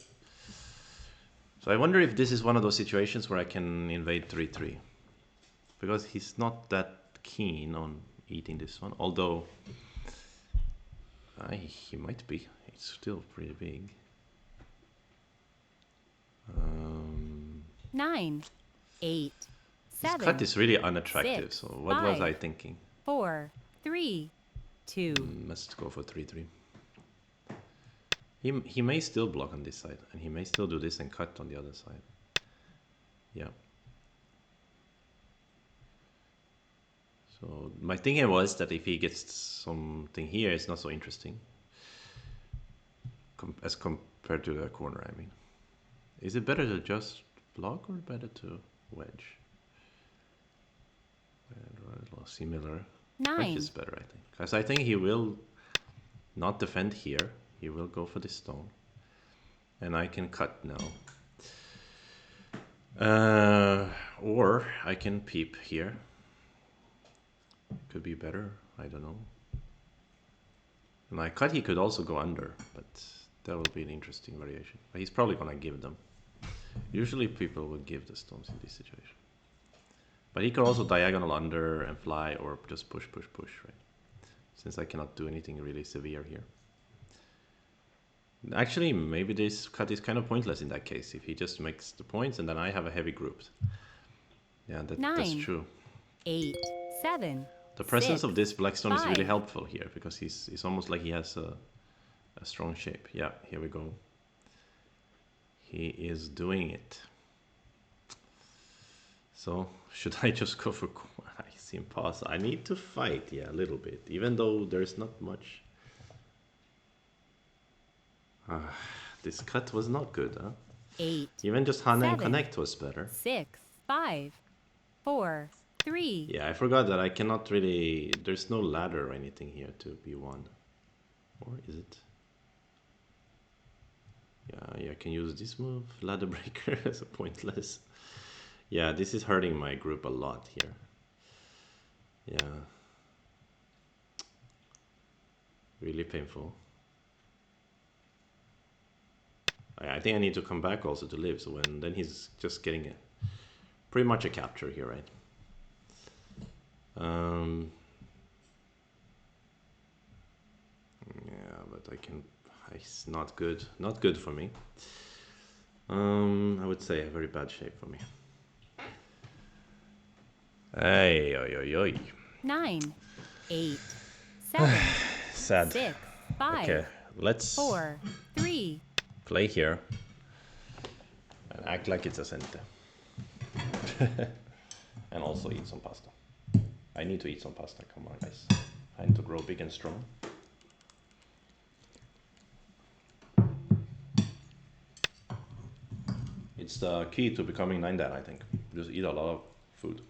So I wonder if this is one of those situations where I can invade 3-3. Because he's not that keen on eating this one. Although, he might be. It's still pretty big. 9, 8, This 7. cut is really unattractive. 6, So what was 5, I thinking? 4, 3, 2. Let's go for 3-3. He may still block on this side, and he may still do this and cut on the other side. Yeah. So my thinking was that if he gets something here, it's not so interesting. As compared to the corner, I mean. Is it better to just block or better to wedge? Similar. Wedge 9, is better, I think. Because I think he will not defend here. He will go for this stone. And I can cut now. Or I can peep here. Could be better. I don't know. And I cut, he could also go under, but that will be an interesting variation. But he's probably going to give them. Usually people would give the stones in this situation. But he could also diagonal under and fly, or just push, push, push, right? Since I cannot do anything really severe here. Actually, maybe this cut is kind of pointless in that case, if he just makes the points and then I have a heavy group. Yeah, that's 9, true. 8, 7. The presence 6, of this blackstone is really 5. helpful here, because he's almost like he has a strong shape. Yeah, here we go. He is doing it. So, should I just go for... I see him pass. I need to fight, yeah, a little bit, even though there's not much. This cut was not good, huh? 8, Even just Hana and 7, Connect was better. 6, 5, 4, 3. Yeah, I forgot that I cannot really... There's no ladder or anything here to be won. Or is it? Yeah, I can use this move. Ladder breaker is pointless. Yeah, this is hurting my group a lot here. Yeah. Really painful. I think I need to come back also to live, so then he's just getting pretty much a capture here, right? Yeah, but I It's not good. Not good for me. I would say a very bad shape for me. Hey, oi, oi, oi. 9, 8, 7, Sad. 6, Okay, 5, let's 4, 3, play here and act like it's a cente. And also eat some pasta. I need to eat some pasta. Come on, guys. I need to grow big and strong. It's the key to becoming 9Dan, I think. Just eat a lot of food.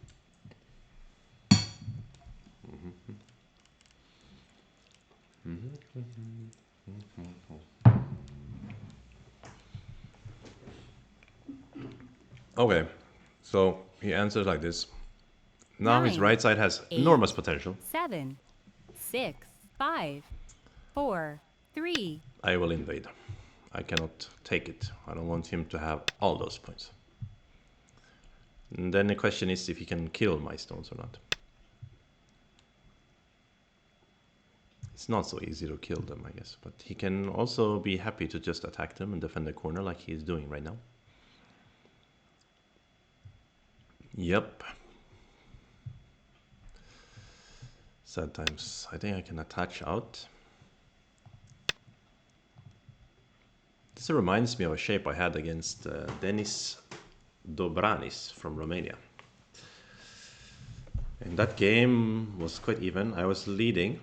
Okay, so he answers like this. Now his 9, right side has 8, enormous potential. 7, 6, 5, 4, 3, I will invade. I cannot take it. I don't want him to have all those points. And then the question is if he can kill my stones or not. It's not so easy to kill them, I guess. But he can also be happy to just attack them and defend the corner like he's doing right now. Yep. Sad times. I think I can attach out. This reminds me of a shape I had against Denis Dobranis from Romania. And that game was quite even. I was leading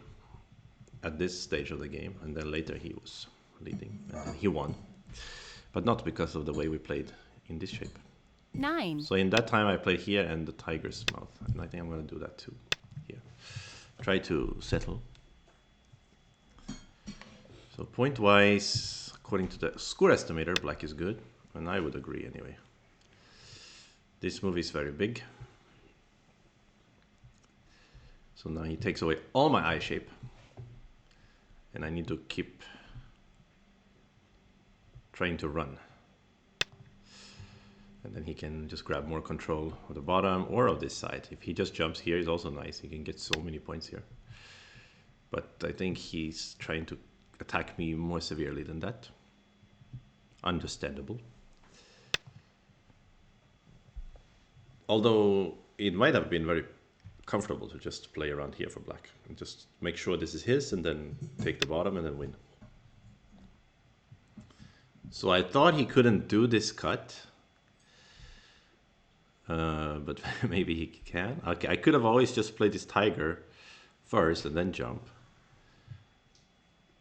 at this stage of the game, and then later he was leading, and then he won. But not because of the way we played in this shape. 9, So in that time I played here and the tiger's mouth, and I think I'm going to do that too here. Try to settle. So point-wise, according to the score estimator, black is good, and I would agree anyway. This move is very big. So now he takes away all my eye shape, and I need to keep trying to run. And then he can just grab more control of the bottom or of this side. If he just jumps here, it's also nice. He can get so many points here. But I think he's trying to attack me more severely than that. Understandable. Although it might have been very comfortable to just play around here for black. And just make sure this is his and then take the bottom and then win. So I thought he couldn't do this cut. But maybe he can. Okay, I could have always just played this tiger first and then jump.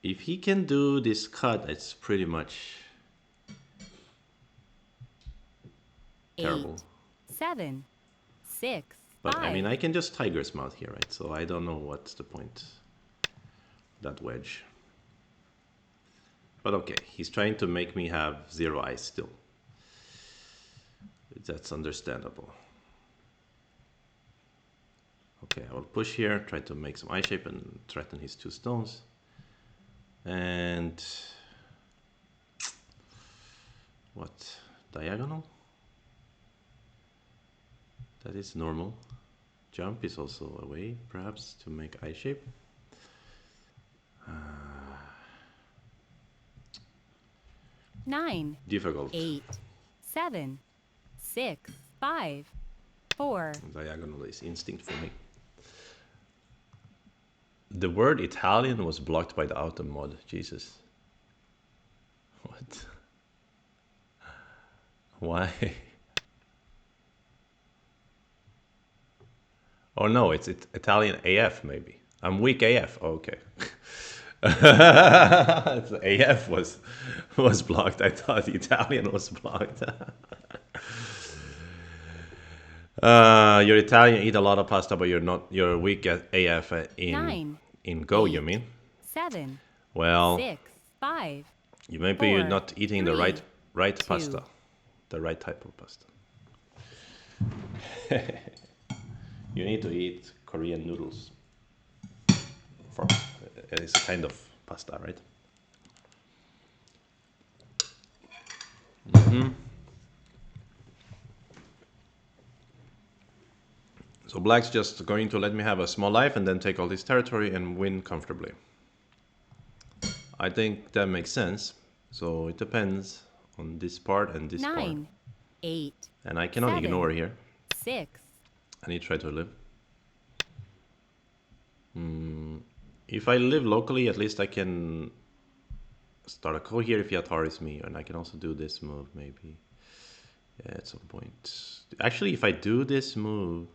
If he can do this cut, it's pretty much 8, terrible. 7, 6, But I 5, mean, I can just tiger's mouth here, right? So I don't know what's the point. That wedge. But okay, he's trying to make me have 0 eyes still. That's understandable. Okay, I will push here, try to make some eye shape and threaten his 2 stones. And what? Diagonal? That is normal. Jump is also a way, perhaps, to make eye shape. Nine, Difficult. 8, 7, 6, 5, 4. Diagonal is instinct for me. The word Italian was blocked by the auto mod. Jesus. What? Why? Oh no, it's Italian AF maybe. I'm weak AF. Oh, okay. AF was blocked. I thought Italian was blocked. You're Italian, eat a lot of pasta, but you're weak at AF in 9, Go, you 8, mean? 7, Well, 6, 5, maybe you're 4, not eating the 3, right 2. pasta. The right type of pasta. You need to eat Korean noodles. It's a kind of pasta, right? So black's just going to let me have a small life and then take all this territory and win comfortably. I think that makes sense. So it depends on this part and this part. 9, 8, And I cannot ignore 7, here. 6, I need to try to live. If I live locally, at least I can start a call here if he Ataris me. And I can also do this move maybe. Yeah, at some point. Actually, if I do this move,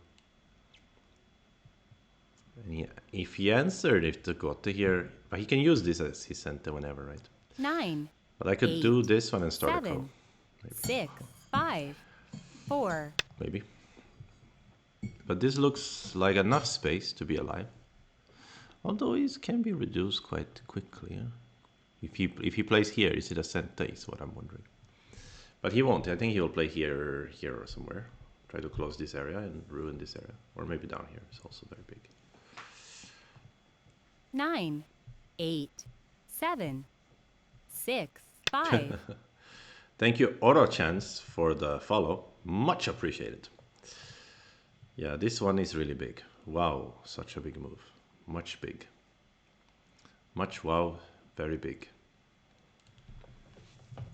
and if he answered, if the Gotte here, but he can use this as his center whenever, right? 9, But I could 8, do this one and start a call. 7, 6, 5, 4, Maybe. But this looks like enough space to be alive. Although it can be reduced quite quickly. Yeah? If he plays here, is it a center? Is what I'm wondering. But he won't. I think he will play here or somewhere. Try to close this area and ruin this area. Or maybe down here. It's also very big. 9, 8, 7, 6, 5. Thank you, Oro Chance, for the follow. Much appreciated. Yeah, this one is really big. Wow, such a big move. Much big. Much wow, very big.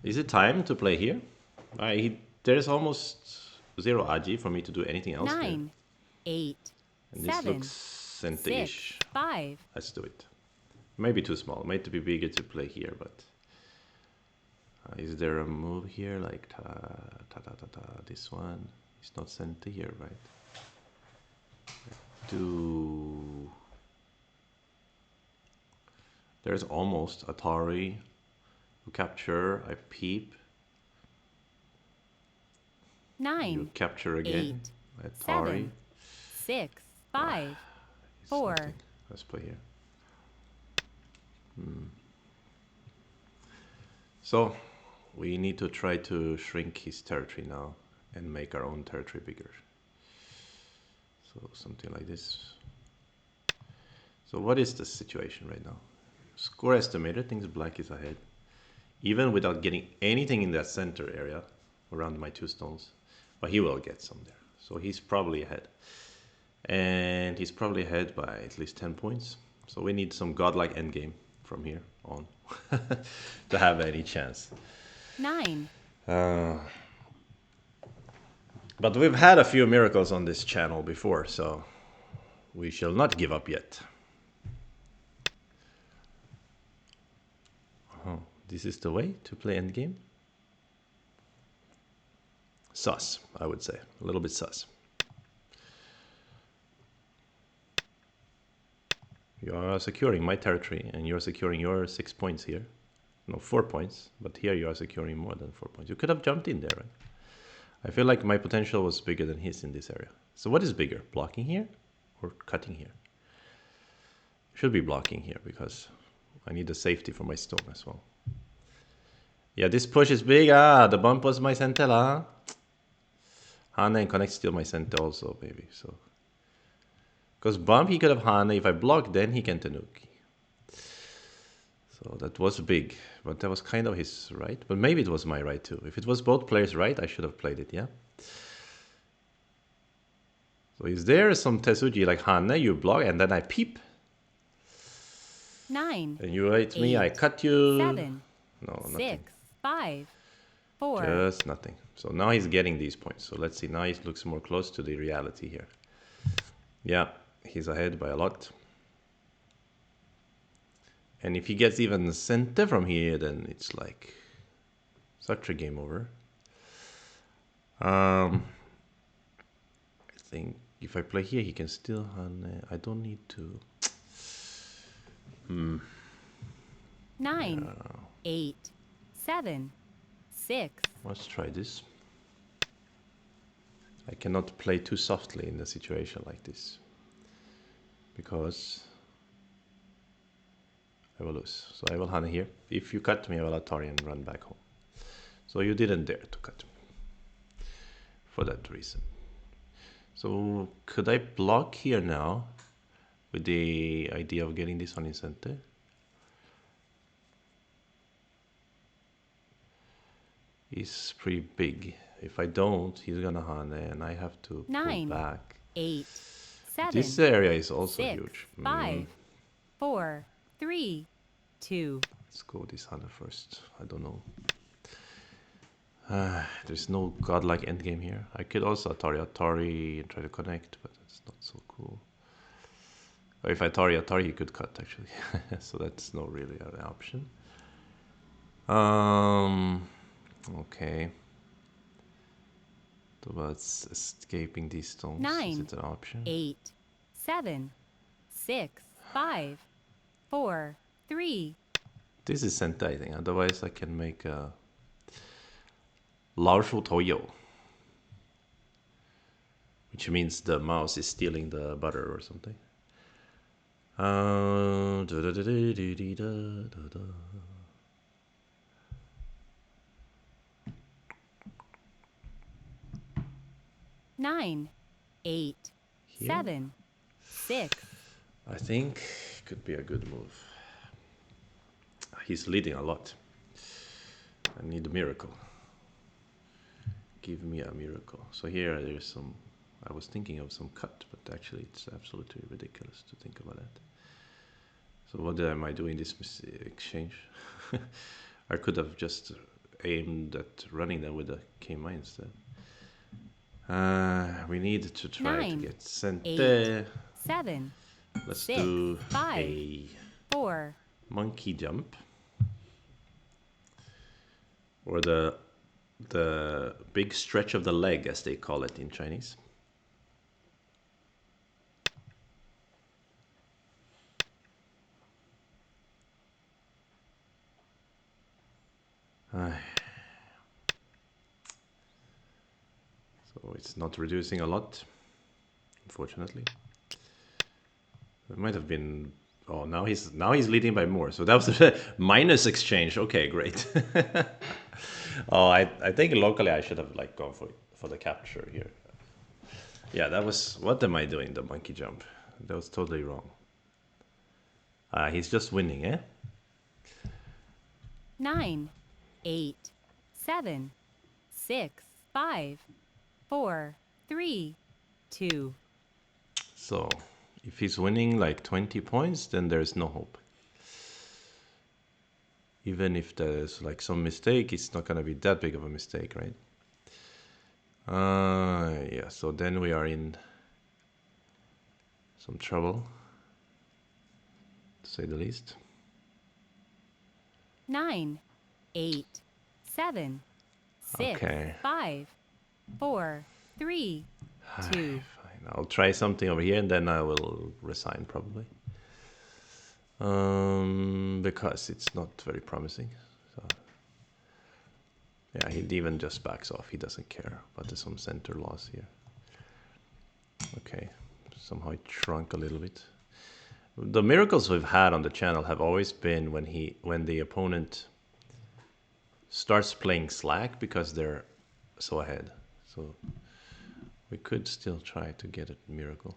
Is it time to play here? There's almost zero Aji for me to do anything else here. 9, 8, And this 7, looks 6, center-ish. 5. Let's do it. Maybe too small. Maybe be bigger to play here, but... is there a move here? Like, this one? It's not center here, right? Do... There's almost Atari. You capture, I peep. 9, You capture again. 8, Atari. 7, 6, 5, 4. Nothing. Let's play here. So, we need to try to shrink his territory now and make our own territory bigger. So, something like this. So, what is the situation right now? Score estimated thinks black is ahead. Even without getting anything in that center area around my 2 stones. But he will get some there. So, he's probably ahead. And he's probably ahead by at least 10 points. So, we need some godlike endgame from here on to have any chance. 9, But we've had a few miracles on this channel before, so we shall not give up yet. Oh, this is the way to play endgame? Sus, I would say. A little bit sus. You are securing my territory, and you're securing your 6 points here. No, 4 points, but here you are securing more than 4 points. You could have jumped in there, right? I feel like my potential was bigger than his in this area. So what is bigger, blocking here or cutting here? Should be blocking here because I need the safety for my stone as well. Yeah, this push is big. Ah, the bump was my centella. Hana and connect steal my center also, maybe. So, because bump he could have Hana. If I block, then he can Tanuki. So that was big, but that was kind of his right. But maybe it was my right too. If it was both players' right, I should have played it, yeah? So is there some Tetsuji like Hana, you block, and then I peep? 9, And you hit me, 8, I cut you. 7, No, 6, nothing. 5, 4. Just nothing. So now he's getting these points. So let's see, now he looks more close to the reality here. Yeah, he's ahead by a lot. And if he gets even center from here, then it's like such a game over. I think if I play here, he can still. I don't need to. 9, 8, 7, 6. Let's try this. I cannot play too softly in a situation like this because I will lose. So I will Hana here. If you cut me, I will Atari and run back home. So you didn't dare to cut me for that reason. So could I block here now with the idea of getting this one in center? It's pretty big. If I don't, he's gonna Hana and I have to pull 9, back. 8, 7. This area is also 6, huge. 5, 4, 3, 2. Let's go this hunter first. I don't know. There's no godlike endgame here. I could also Atari and try to connect, but it's not so cool. Or if I Atari, he could cut actually. So that's not really an option. Okay. So about escaping these stones. Is 9, it an option? 8, 7, 6, 5, 4, 3. This is Sentai, otherwise I can make a 老鼠头友, which means the mouse is stealing the butter or something. Nine, 8, Here? 7, 6. I think could be a good move. He's leading a lot. I need a miracle. Give me a miracle. So here there's some. I was thinking of some cut, but actually it's absolutely ridiculous to think about that. So what am I doing this exchange? I could have just aimed at running them with a K-mine instead. We need to try 9, to get sent 8, there. 7, Let's 6, do 5, a 4. monkey jump, or the big stretch of the leg, as they call it in Chinese. So it's not reducing a lot, unfortunately. It might have been. Oh, now he's leading by more. So that was a minus exchange. Okay, great. Oh, I think locally I should have like gone for the capture here. Yeah, that was. What am I doing? The monkey jump. That was totally wrong. He's just winning, eh? 9, 8, 7, 6, 5, 4, 3, 2. So if he's winning like 20 points, then there's no hope. Even if there's like some mistake, it's not gonna be that big of a mistake, right? Yeah, so then we are in some trouble, to say the least. 9, 8, 7, 6, Okay. 5, 4, 3, 2. Fine. I'll try something over here and then I will resign probably. Because it's not very promising. So yeah, he even just backs off. He doesn't care about some center loss here. Okay, somehow it shrunk a little bit. The miracles we've had on the channel have always been when the opponent starts playing slack because they're so ahead. So we could still try to get a miracle.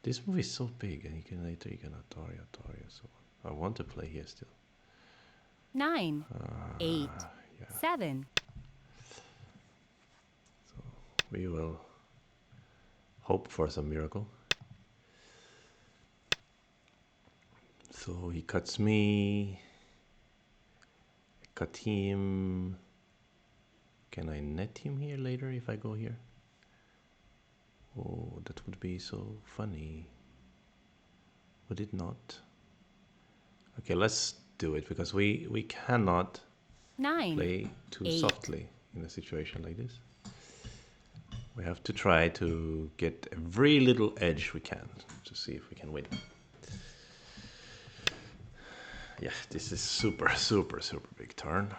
This movie is so big, and later you can Atari. So I want to play here still. 9, 8, 7. So we will hope for some miracle. So he cuts me. I cut him. Can I net him here later if I go here? Oh, that would be so funny. Would it not? Okay, let's do it because we cannot 9, play too 8. softly in a situation like this. We have to try to get every little edge we can to see if we can win. Yeah, this is super big turn.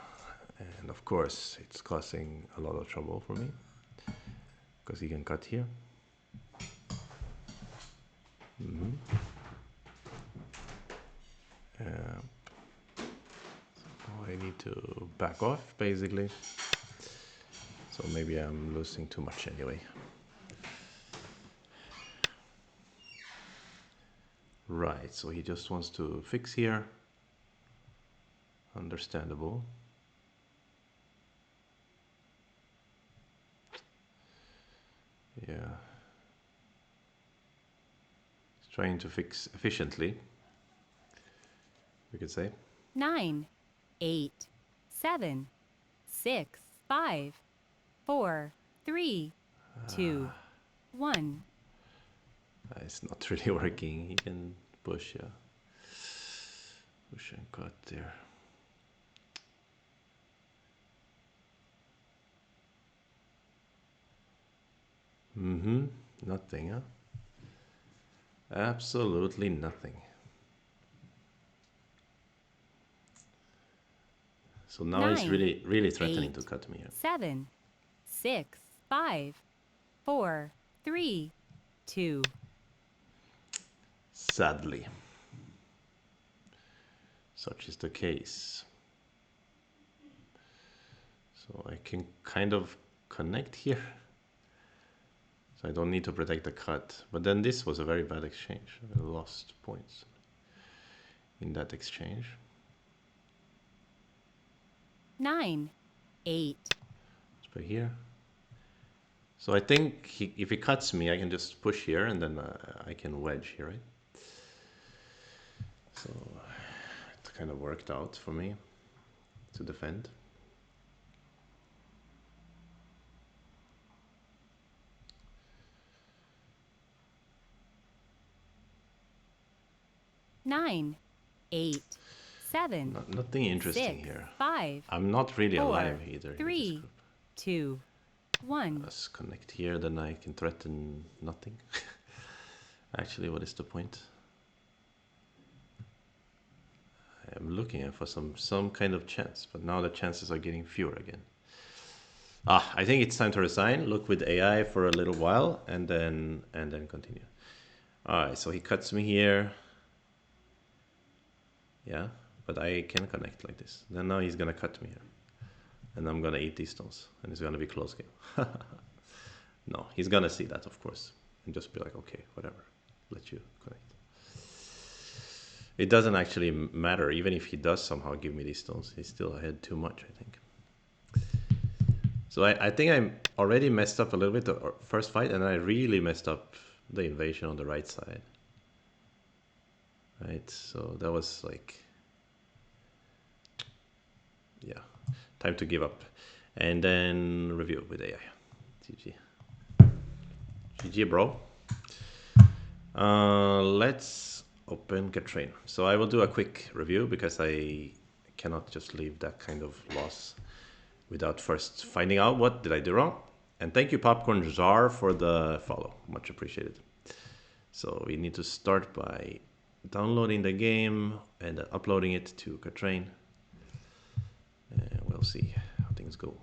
And of course, it's causing a lot of trouble for me because he can cut here. So I need to back off, basically. So maybe I'm losing too much anyway. Right, so he just wants to fix here. Understandable. Yeah. He's trying to fix efficiently, we could say. 9, 8, 7, 6, 5, 4, 3, 2, 1. It's not really working. He can push, yeah. Push and cut there. Nothing, huh? Absolutely nothing. So now he's 9, really threatening 8, to cut me here. 7, 6, 5, 4, 3, 2. Sadly, such is the case. So I can kind of connect here. So I don't need to protect the cut. But then this was a very bad exchange. I lost points in that exchange. 9, 8. Let's put here. So I think if he cuts me, I can just push here and then I can wedge here, right? So it kind of worked out for me to defend. Nine, 8, 7, Nothing interesting 6, here. 5, I'm not really 4, alive either. 3, 2, 1. Let's connect here, then I can threaten nothing. Actually, what is the point? I'm looking for some kind of chance, but now the chances are getting fewer again. I think it's time to resign. Look with AI for a little while, and then continue. All right, so he cuts me here. Yeah, but I can connect like this. Then now he's gonna cut me here, and I'm gonna eat these stones, and it's gonna be close game. No, he's gonna see that, of course, and just be like, okay, whatever, let you connect. It doesn't actually matter. Even if he does somehow give me these stones, he's still ahead too much, I think. So I think I already messed up a little bit the first fight, and I really messed up the invasion on the right side. Right, so that was like, yeah, time to give up. And then review with AI. GG. GG, bro. Let's open Katrain. So I will do a quick review because I cannot just leave that kind of loss without first finding out what did I do wrong. And thank you, Popcorn Jar, for the follow. Much appreciated. So we need to start by downloading the game and uploading it to Katrain. And we'll see how things go.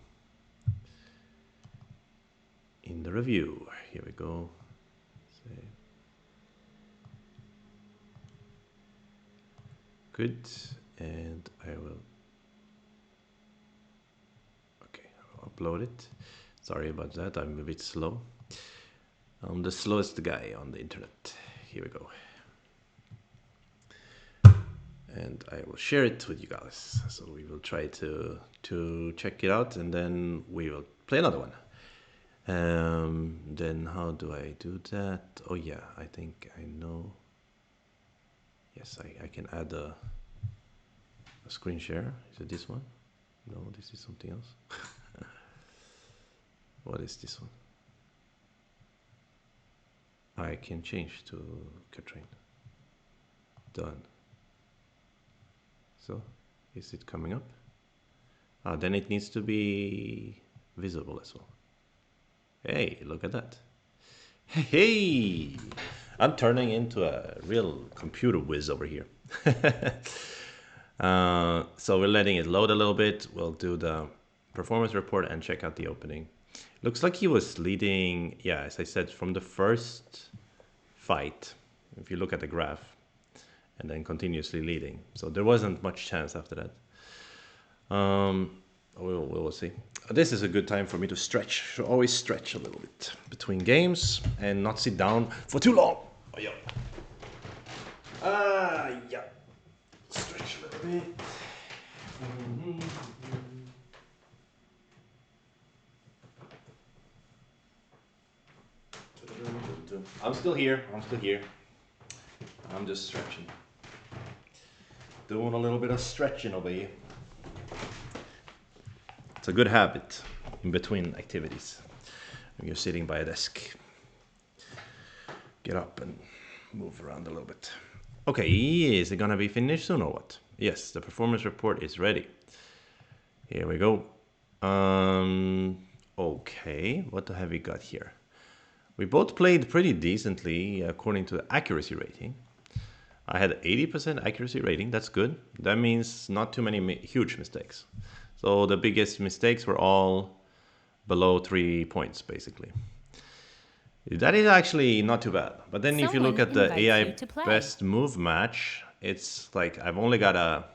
In the review, here we go. Save. Good, and I will. Okay, I will upload it. Sorry about that, I'm a bit slow. I'm the slowest guy on the internet. Here we go. And I will share it with you guys. So we will try to check it out, and then we will play another one. Then how do I do that? Oh yeah, I think I know. Yes, I can add a screen share. Is it this one? No, this is something else. What is this one? I can change to Katrain. Done. So, is it coming up? Then it needs to be visible as well. Hey, look at that. Hey! I'm turning into a real computer whiz over here. So we're letting it load a little bit. We'll do the performance report and check out the opening. Looks like he was leading, yeah, as I said, from the first fight, if you look at the graph, and then continuously leading. So there wasn't much chance after that. We'll see. This is a good time for me to stretch. Should always stretch a little bit between games and not sit down for too long. Oh, yeah. Yeah. Stretch a little bit. I'm still here. I'm just stretching. doing a little bit of stretching over here. It's a good habit in between activities. When you're sitting by a desk, get up and move around a little bit. Okay, is it gonna be finished soon or what? Yes, the performance report is ready. Here we go. Okay, what have we got here? We both played pretty decently according to the accuracy rating. I had 80% accuracy rating, that's good. That means not too many huge mistakes. So the biggest mistakes were all below 3 points, basically. That is actually not too bad. But then if you look Someone at the invites you AI to play. best move match, it's like I've only got a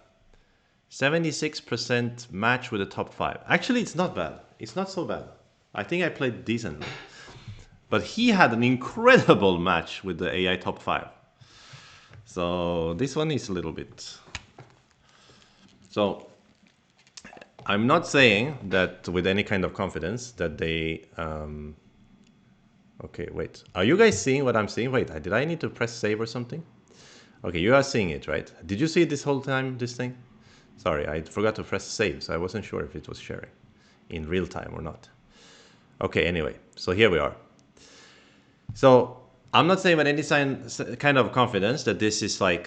76% match with the top 5. Actually, it's not bad. It's not so bad. I think I played decently. But he had an incredible match with the AI top 5. So this one is a little bit... So I'm not saying that with any kind of confidence that they... Okay, wait. Are you guys seeing what I'm seeing? Wait, did I need to press save or something? Okay, you are seeing it, right? Did you see it this whole time, this thing? Sorry, I forgot to press save, so I wasn't sure if it was sharing in real time or not. Okay, anyway, so here we are. So I'm not saying with any kind of confidence that this is like...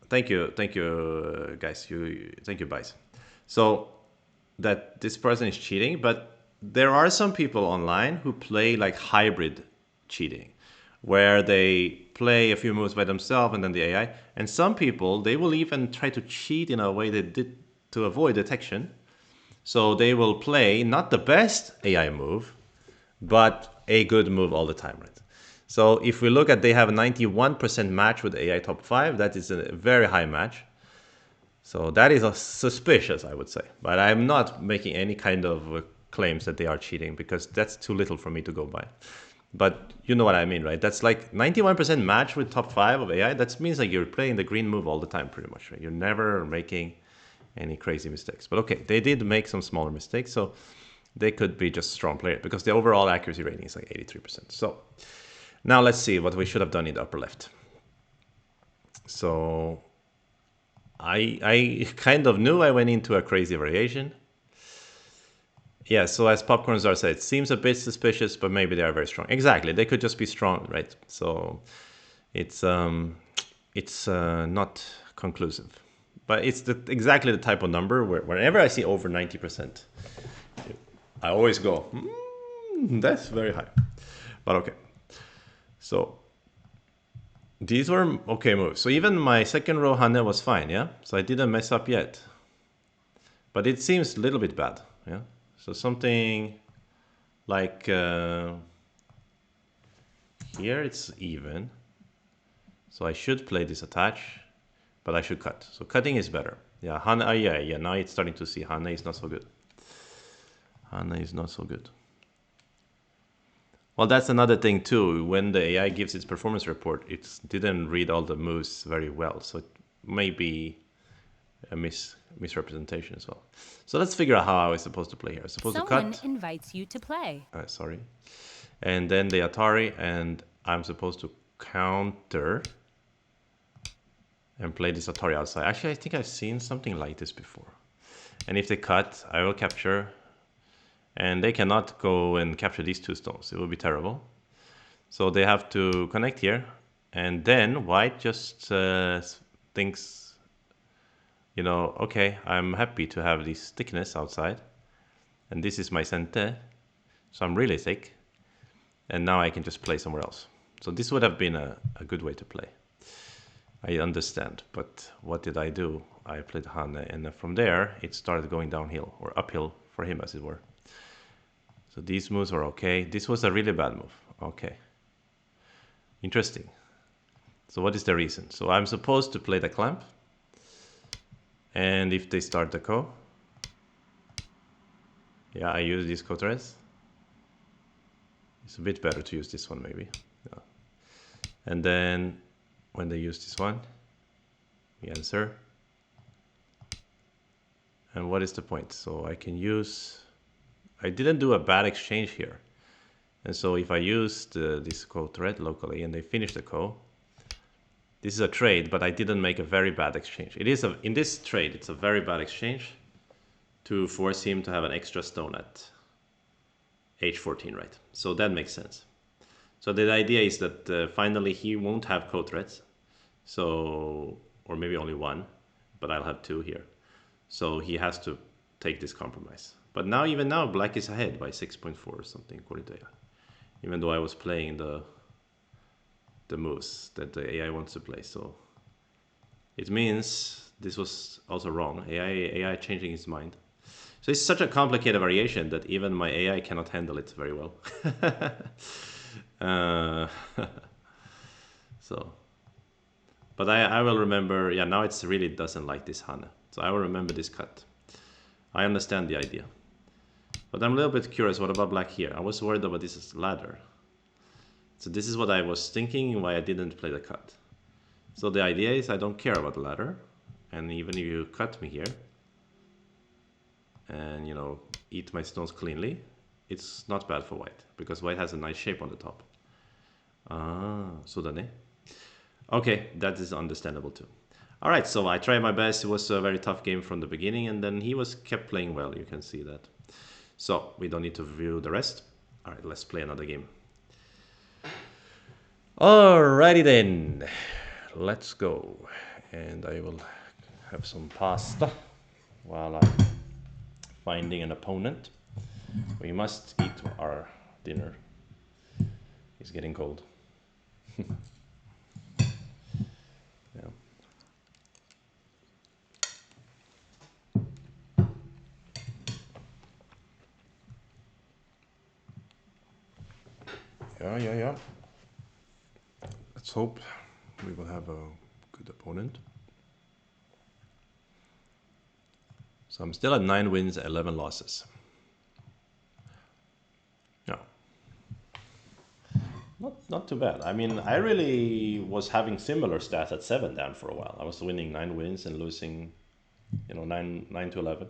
thank you, guys. Thank you, guys. So that this person is cheating, but there are some people online who play like hybrid cheating, where they play a few moves by themselves and then the AI. And some people, they will even try to cheat in a way they did to avoid detection. So they will play not the best AI move, but a good move all the time, right? So if we look at, they have a 91% match with AI top 5. That is a very high match. So that is suspicious, I would say. But I'm not making any kind of claims that they are cheating because that's too little for me to go by. But you know what I mean, right? That's like 91% match with top 5 of AI. That means like you're playing the green move all the time, pretty much, right? You're never making any crazy mistakes. But okay, they did make some smaller mistakes, so they could be just strong players because the overall accuracy rating is like 83%. So now let's see what we should have done in the upper left. So I kind of knew I went into a crazy variation. Yeah, so as Popcorn Czar said, it seems a bit suspicious, but maybe they are very strong. Exactly, they could just be strong, right? So it's not conclusive. But it's exactly the type of number where whenever I see over 90%, I always go, that's very high. But okay. So these were okay moves. So even my second row Hane was fine, yeah? So I didn't mess up yet. But it seems a little bit bad, yeah? So something like here it's even. So I should play this attach, but I should cut. So cutting is better. Yeah, Hane, yeah, now it's starting to see Hane is not so good. Hane is not so good. Well, that's another thing too. When the AI gives its performance report, it didn't read all the moves very well. So it may be a misrepresentation as well. So let's figure out how I was supposed to play here. I was supposed Someone to cut. invites you to play. Sorry. And then the Atari, and I'm supposed to counter and play this Atari outside. Actually, I think I've seen something like this before. And if they cut, I will capture. And they cannot go and capture these 2 stones. It will be terrible. So they have to connect here. And then white just thinks, you know, okay, I'm happy to have this thickness outside. And this is my center. So I'm really thick. And now I can just play somewhere else. So this would have been a good way to play. I understand. But what did I do? I played Hane. And from there, it started going downhill, or uphill for him, as it were. So these moves are okay. This was a really bad move. Okay. Interesting. So what is the reason? So I'm supposed to play the clamp. And if they start the ko, yeah, I use these co-threads. It's a bit better to use this one maybe. Yeah. And then when they use this one, we answer. And what is the point? So I can use... I didn't do a bad exchange here. And so if I use this co thread locally and they finish the ko, This is a trade, but I didn't make a very bad exchange. It is in this trade, it's a very bad exchange to force him to have an extra stone at h14, right? So that makes sense. So the idea is that finally he won't have code threats. So, or maybe only one, but I'll have two here. So he has to take this compromise. But now, even now, black is ahead by 6.4 or something, according to AI. Even though I was playing the moves that the AI wants to play. So it means this was also wrong. AI changing his mind. So it's such a complicated variation that even my AI cannot handle it very well. uh, so, but I will remember. Yeah, now it's really doesn't like this Hana. So I will remember this cut. I understand the idea. But I'm a little bit curious, what about black here? I was worried about this ladder. So this is what I was thinking why I didn't play the cut. So the idea is I don't care about the ladder. And even if you cut me here, and you know, eat my stones cleanly, it's not bad for white, because white has a nice shape on the top. Ah, so dane. Okay, that is understandable too. All right, so I tried my best. It was a very tough game from the beginning, and then he was kept playing well. You can see that. So we don't need to review the rest. All right, let's play another game. Alrighty then, let's go. And I will have some pasta while I'm finding an opponent. We must eat our dinner. It's getting cold. Yeah. Yeah. Let's hope we will have a good opponent. So I'm still at 9 wins, 11 losses. No. Not too bad. I mean, I really was having similar stats at 7 Dan for a while. I was winning 9 wins and losing, 9 to 11.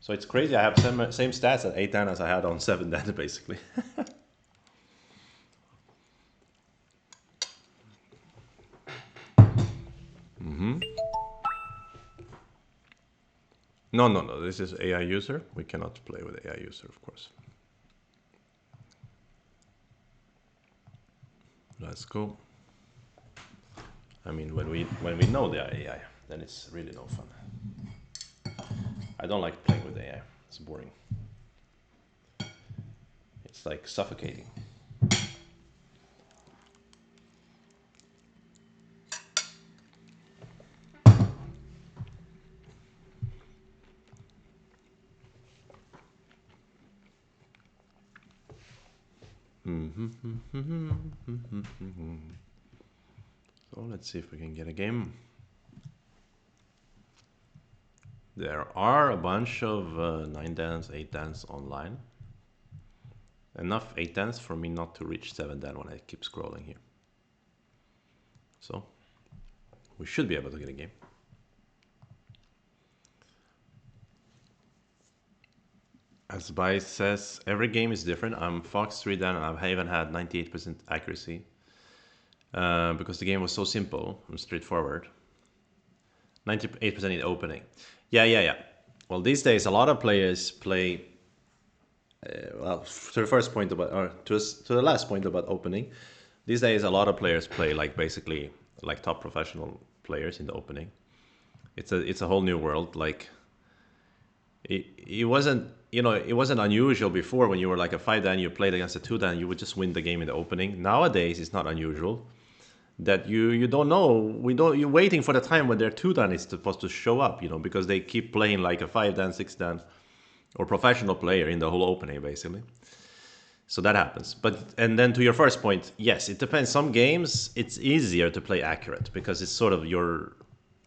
So it's crazy. I have same stats at 8 Dan as I had on 7 Dan, basically. No. This is AI user. We cannot play with AI user, of course. Let's go. I mean, when we know the AI, then it's really no fun. I don't like playing with AI. It's boring. It's like suffocating. So let's see if we can get a game. There are a bunch of 9 dans, 8 dans online. Enough 8 dans for me not to reach 7 dan when I keep scrolling here. So we should be able to get a game. As Bai says, every game is different. I'm Fox 3 dan and I even had 98% accuracy because the game was so simple and straightforward. 98% in the opening. Yeah. Well, these days a lot of players play. Well, to the first point about, or to the last point about opening, these days a lot of players play like basically like top professional players in the opening. It's a whole new world. Like it wasn't it wasn't unusual before when you were like a 5 dan, you played against a 2 dan, you would just win the game in the opening. Nowadays it's not unusual that you don't know, you're waiting for the time when their 2 dan is supposed to show up, because they keep playing like a 5 dan, 6 dan, or professional player in the whole opening basically. So that happens. And then to your first point, yes, it depends. Some games it's easier to play accurate because it's sort of your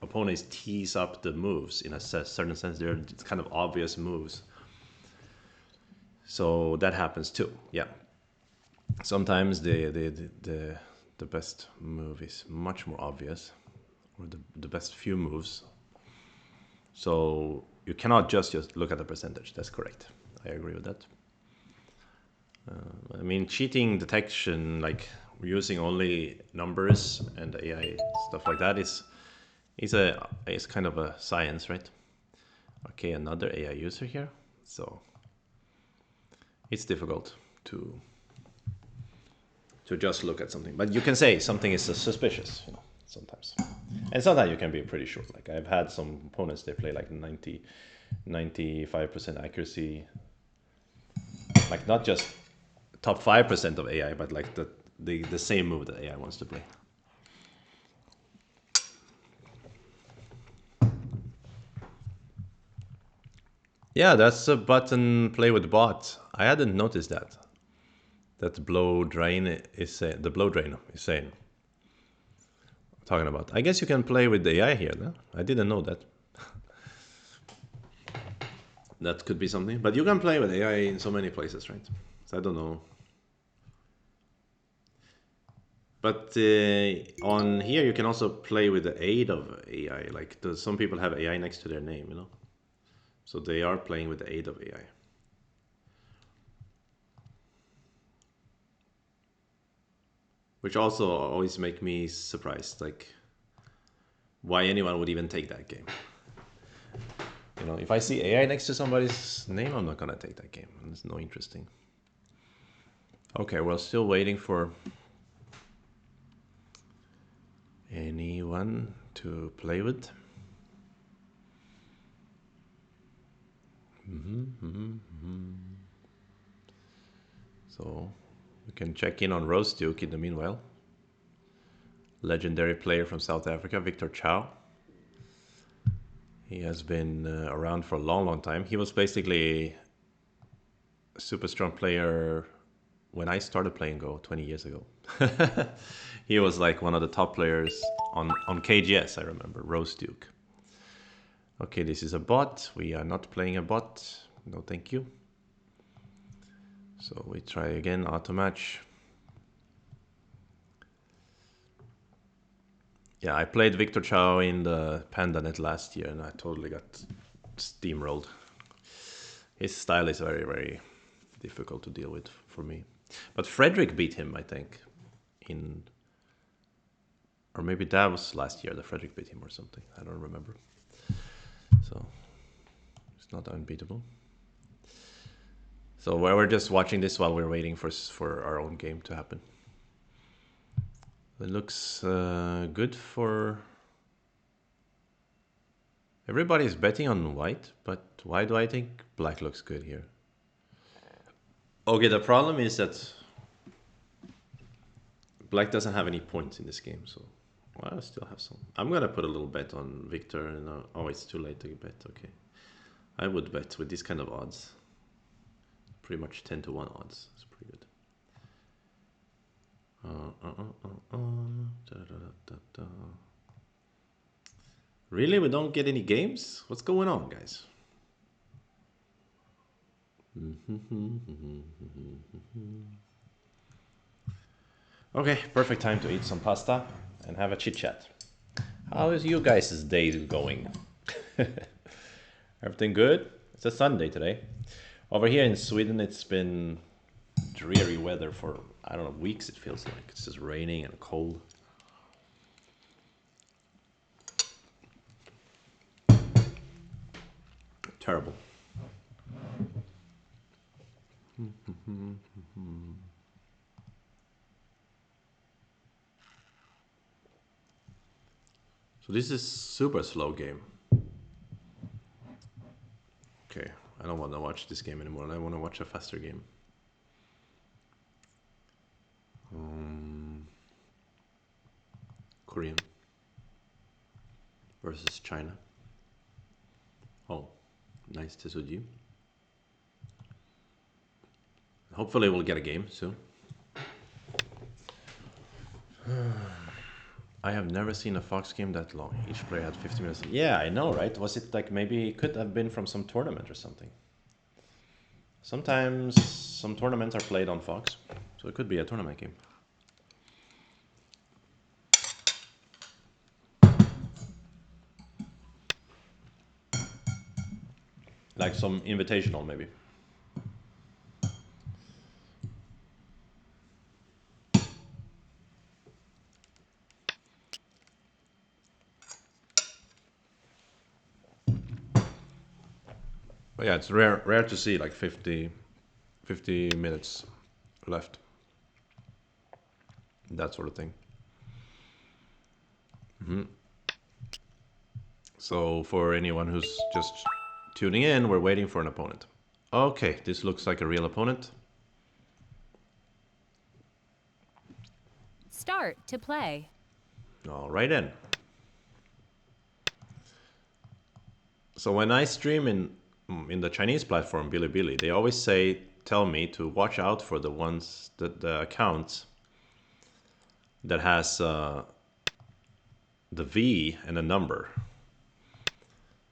opponents tease up the moves in a certain sense. They're kind of obvious moves. So that happens too. Yeah. Sometimes the best move is much more obvious, or the best few moves. So you cannot just look at the percentage. That's correct. I agree with that. I mean, cheating detection, like using only numbers and AI stuff like that is kind of a science, right? Okay, another AI user here, so it's difficult to just look at something. But you can say something is suspicious, you know, sometimes. And sometimes you can be pretty sure. Like I've had some opponents, they play like 95% accuracy. Like not just top 5% of AI, but like the same move that AI wants to play. Yeah, that's a button play with bot. I hadn't noticed that. That blow drain is the blow drain is saying. Talking about. I guess you can play with the AI here. No? I didn't know that. That could be something. But you can play with AI in so many places, right? So I don't know. But on here, you can also play with the aid of AI. Like some people have AI next to their name, you know. So they are playing with the aid of AI. Which also always make me surprised, like why anyone would even take that game. You know, if I see AI next to somebody's name, I'm not gonna take that game. It's no interesting. Okay, we're still waiting for anyone to play with. So we can check in on Rose Duke in the meanwhile. Legendary player from South Africa, Victor Chow. He has been around for a long, long time. He was basically a super strong player when I started playing Go 20 years ago. He was like one of the top players on KGS, I remember, Rose Duke. Okay, this is a bot. We are not playing a bot. No, thank you. So we try again, auto match. Yeah, I played Victor Chow in the PandaNet last year and I totally got steamrolled. His style is very, very difficult to deal with for me. But Frederick beat him, I think, in... Or maybe that was last year that Frederick beat him or something. I don't remember. So, it's not unbeatable. So we're just watching this while we're waiting for our own game to happen. It looks good for... Everybody's betting on white, but why do I think black looks good here? Okay, the problem is that black doesn't have any points in this game, so well, I still have some. I'm gonna put a little bet on Victor. And oh, it's too late to bet. Okay, I would bet with these kind of odds. Pretty much 10-1 odds. It's pretty good. Really? We don't get any games? What's going on, guys? Okay, perfect time to eat some pasta and have a chit chat. How is you guys' day going? Everything good? It's a Sunday today. Over here in Sweden, it's been dreary weather for, I don't know, weeks it feels like. It's just raining and cold. Terrible. So this is super slow game. Okay, I don't want to watch this game anymore. I want to watch a faster game. Korean versus China. Oh, nice Tetsuji. Hopefully we'll get a game soon. I have never seen a Fox game that long. Each player had 50 minutes. Yeah, I know, right? Was it like maybe it could have been from some tournament or something? Sometimes some tournaments are played on Fox, so it could be a tournament game. Like some invitational, maybe. Yeah, it's rare to see like 50 minutes left. That sort of thing. So for anyone who's just tuning in, we're waiting for an opponent. Okay, this looks like a real opponent. Start to play. All right then. So when I stream in the Chinese platform Bilibili, they always tell me to watch out for the accounts that has the V and a number.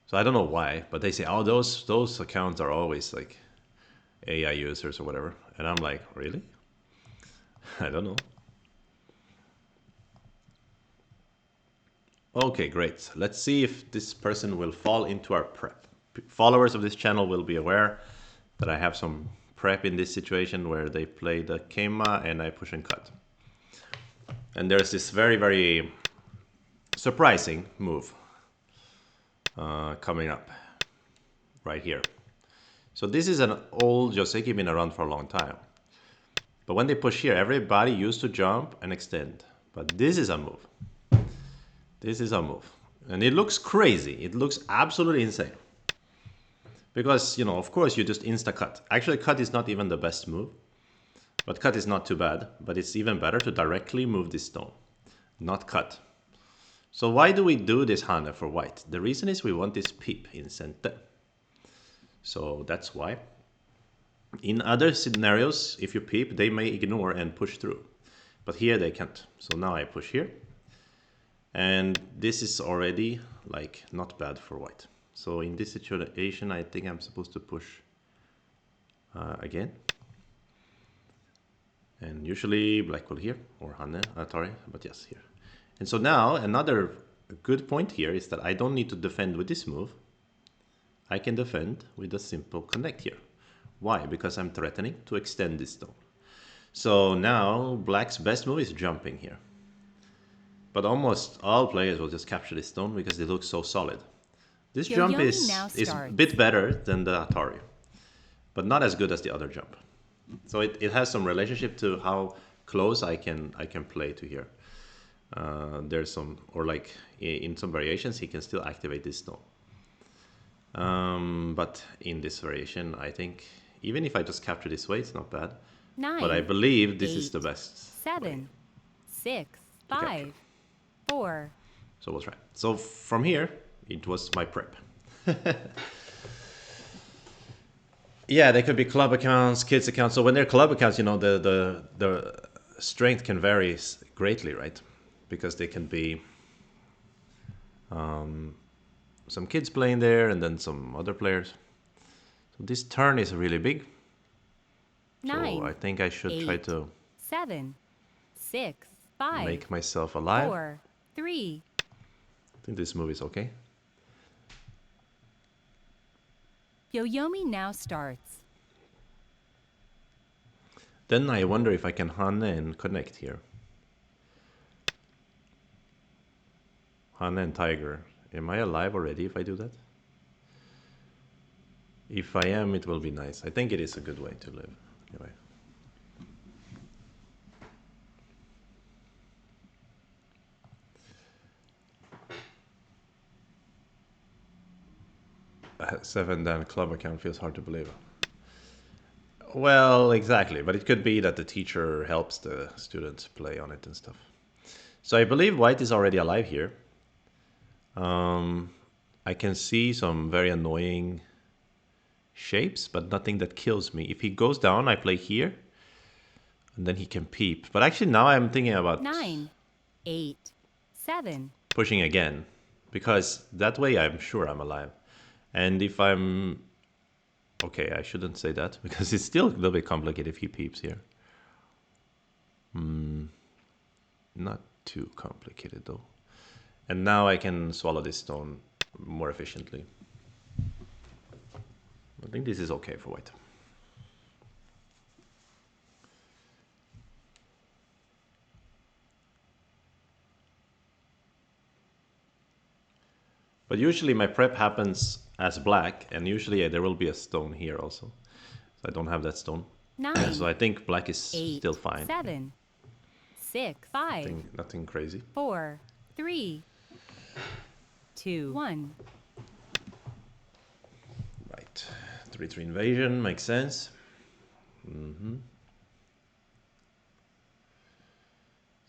So I don't know why, but they say, oh, those accounts are always like AI users or whatever, and I'm like, really? I don't know. Okay, great. Let's see if this person will fall into our prep. Followers of this channel will be aware that I have some prep in this situation where they play the Keima and I push and cut. And there's this very, very surprising move coming up right here. So this is an old Joseki, been around for a long time. But when they push here, everybody used to jump and extend. But this is a move. This is a move. And it looks crazy. It looks absolutely insane. Because, you know, of course, you just insta-cut. Actually, cut is not even the best move. But cut is not too bad. But it's even better to directly move this stone. Not cut. So why do we do this Hane for white? The reason is we want this peep in center. So that's why. In other scenarios, if you peep, they may ignore and push through. But here they can't. So now I push here. And this is already like not bad for white. So in this situation, I think I'm supposed to push again. And usually black will here, or Hane, Atari, but yes, here. And so now another good point here is that I don't need to defend with this move. I can defend with a simple connect here. Why? Because I'm threatening to extend this stone. So now black's best move is jumping here. But almost all players will just capture this stone because they look so solid. This jump is a bit better than the Atari, but not as good as the other jump. So it has some relationship to how close I can play to here. There's some, or like in some variations, he can still activate this stone. But in this variation, I think even if I just capture this way, it's not bad. 9, but I believe this 8, is the best 7, way 6, to capture. 5, 4. So we'll try. So from here, it was my prep. Yeah, they could be club accounts, kids accounts. So when they're club accounts, you know, the strength can vary greatly, right? Because they can be some kids playing there and then some other players. So this turn is really big. 9, so I think I should 8, try to 7, 6, 5, make myself alive. 4, 3. I think this move is okay. Yoyomi now starts. Then I wonder if I can Hane and connect here. Hane and Tiger. Am I alive already if I do that? If I am, it will be nice. I think it is a good way to live. Anyway. A 7 dan club account feels hard to believe. Well, exactly. But it could be that the teacher helps the students play on it and stuff. So I believe white is already alive here. I can see some very annoying shapes, but nothing that kills me. If he goes down, I play here. And then he can peep. But actually now I'm thinking about 9, 8, 7. pushing again. Because that way I'm sure I'm alive. And if I'm... Okay, I shouldn't say that. Because it's still a little bit complicated if he peeps here. Not too complicated though. And now I can swallow this stone more efficiently. I think this is okay for white. But usually my prep happens as black, and usually there will be a stone here also. So I don't have that stone. So 9, I think black is still 8, fine. 7, 6, 5, Nothing crazy. 4, 3, 2, 1. Right. 3-3 invasion makes sense.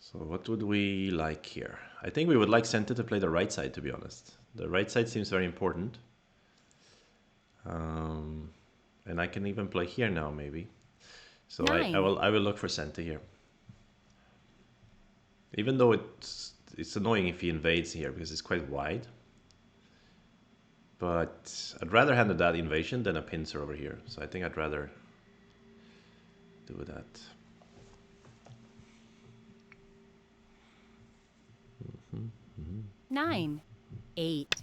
So what would we like here? I think we would like center to play the right side, to be honest. The right side seems very important. And I can even play here now, maybe. So I 9, will look for center here. Even though it's annoying if he invades here because it's quite wide. But I'd rather handle that invasion than a pincer over here. So I think I'd rather do that. 9, 8.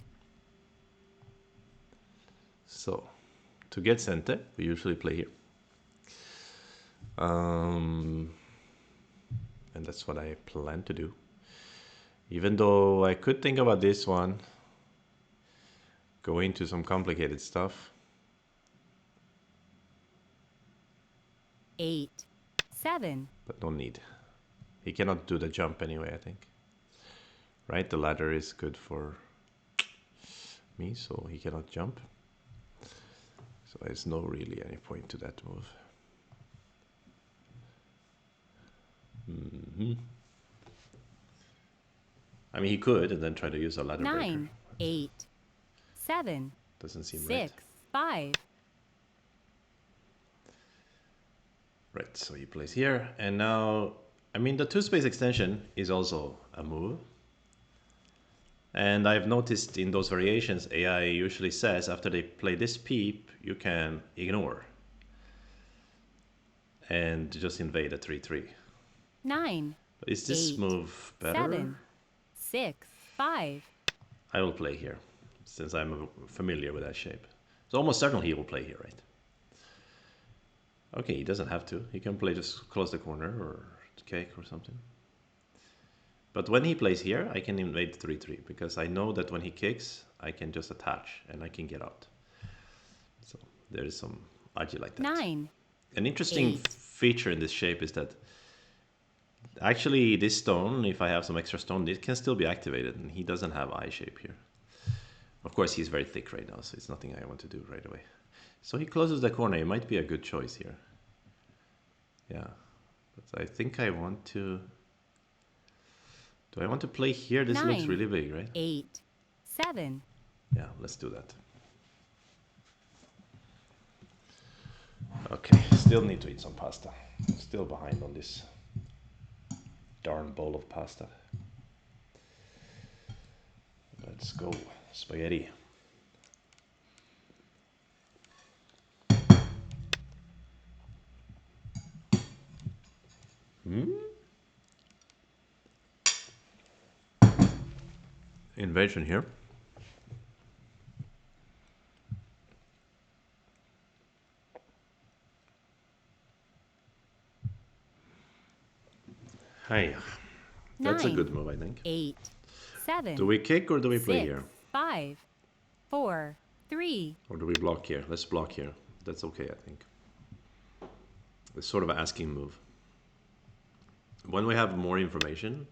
So to get center, we usually play here. And that's what I plan to do. Even though I could think about this one, go into some complicated stuff. 8, 7. But no need. He cannot do the jump anyway, I think. Right, the ladder is good for me, so he cannot jump. So there's no really any point to that move. I mean, he could and then try to use a ladder 9, breaker. 8, 7, Doesn't seem 6, right. 5. Right, so he plays here, and now, I mean, the 2-space extension is also a move. And I've noticed in those variations, AI usually says after they play this peep, you can ignore and just invade a 3-3. 9, Is this 8, move better? 7, 6, 5. I will play here, since I'm familiar with that shape. So almost certainly he will play here, right? Okay, he doesn't have to. He can play just close the corner or cake or something. But when he plays here, I can invade 3-3 because I know that when he kicks, I can just attach and I can get out. So there is some agi like that. 9, An interesting 8. feature in this shape is that actually this stone, if I have some extra stone, it can still be activated, and he doesn't have eye shape here. Of course, he's very thick right now, so it's nothing I want to do right away. So he closes the corner. It might be a good choice here. Yeah, but I think I want to... Do I want to play here? This 9, looks really big, right? 8, 7. Yeah, let's do that. Okay, still need to eat some pasta. Still behind on this darn bowl of pasta. Let's go. Spaghetti. Invasion here. Hey, that's a 9, good move, I think. 8, 7. Do we kick or do we play 6, here? 5, 4, 3. Or do we block here? Let's block here. That's okay, I think. It's sort of an asking move. When we have more information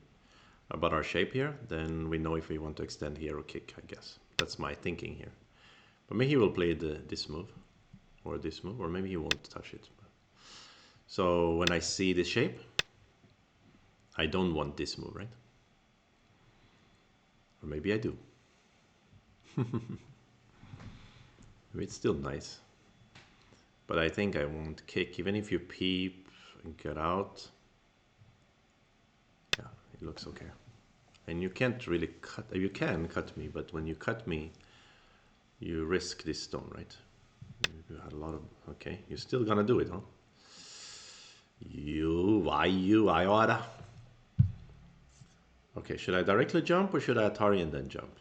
about our shape here, then we know if we want to extend here or kick, I guess. That's my thinking here. But maybe he will play this move, or this move, or maybe he won't touch it. So when I see this shape, I don't want this move, right? Or maybe I do. It's still nice. But I think I won't kick, even if you peep and get out. Yeah, it looks okay. And you can't really cut, you can cut me, but when you cut me, you risk this stone, right? You had a lot of, okay, you're still gonna do it, huh? Why oughta? Okay, should I directly jump or should I Atari and then jump?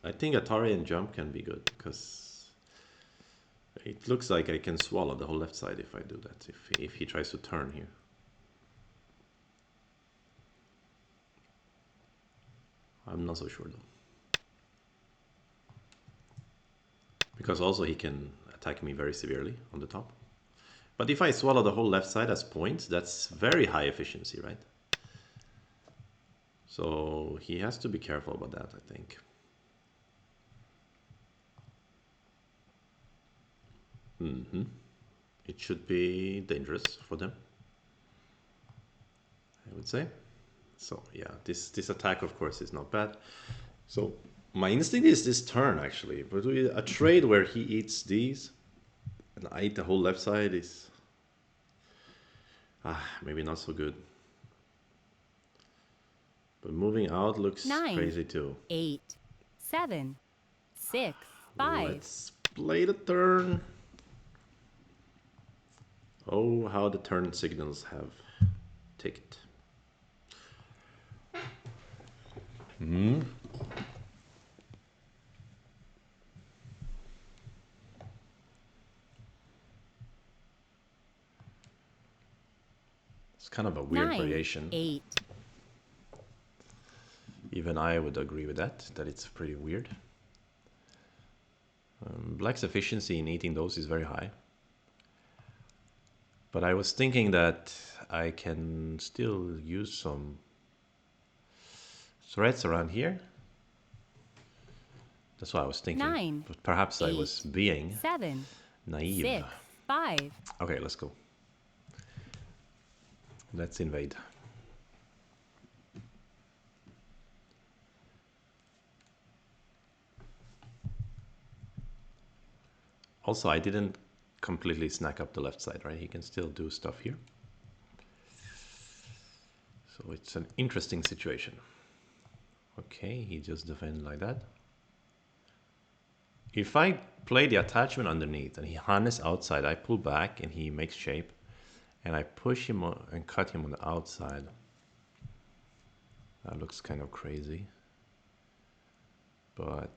I think Atari and jump can be good because it looks like I can swallow the whole left side if I do that, if he tries to turn here. I'm not so sure though. Because also he can attack me very severely on the top. But if I swallow the whole left side as points, that's very high efficiency, right? So he has to be careful about that, I think. It should be dangerous for them, I would say. So yeah, this attack, of course, is not bad. So my instinct is this turn, actually. But a trade where he eats these and I eat the whole left side is maybe not so good. But moving out looks 9, crazy too. 8, 7, 6, 5. Let's play the turn. Oh, how the turn signals have ticked. It's kind of a weird 9, variation. 8. Even I would agree with that it's pretty weird. Black's efficiency in eating those is very high. But I was thinking that I can still use some threats around here. That's what I was thinking. 9, But perhaps I was 8, being 7, naive. 6, 5. Okay, let's go. Let's invade. Also, I didn't completely snack up the left side, right? He can still do stuff here. So it's an interesting situation. Okay, he just defends like that. If I play the attachment underneath and he harness outside, I pull back and he makes shape. And I push him and cut him on the outside. That looks kind of crazy. But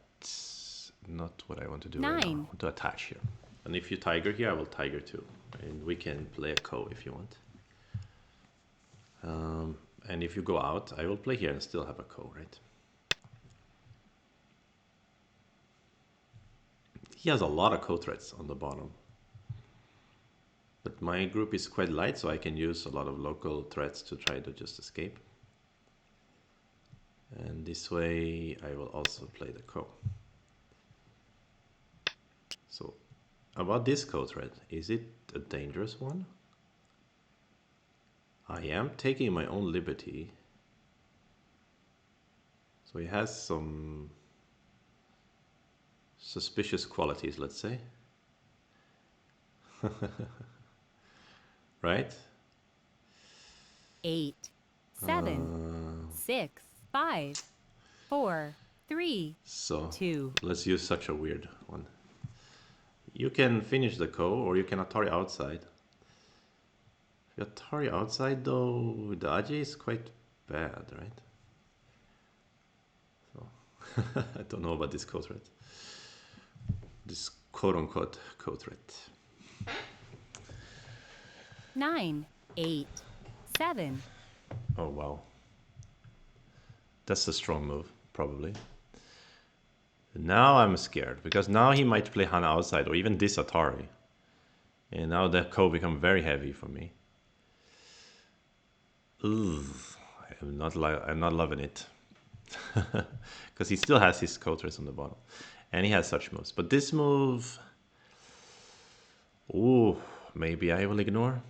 not what I want to do right now. I 9, want to attach here. And if you tiger here, I will tiger too. And we can play a ko if you want. And if you go out, I will play here and still have a ko, right? He has a lot of ko threats on the bottom. But my group is quite light, so I can use a lot of local threats to try to just escape. And this way, I will also play the ko. So, about this ko threat, is it a dangerous one? I am taking my own liberty. So he has some suspicious qualities, let's say. Right? 8, 7, 6, 5, 4, 3, So 2. let's use such a weird one. You can finish the ko, or you can Atari outside. If you Atari outside, though, the AJ is quite bad, right? So I don't know about this ko threat. This quote-unquote ko threat. 9, 8, 7. Oh, wow. That's a strong move, probably. Now I'm scared, because now he might play Hana outside, or even this Atari. And now the ko become very heavy for me. Ugh, I'm not loving it. Because he still has his ko threats on the bottom. And he has such moves. But this move... Ooh, maybe I will ignore.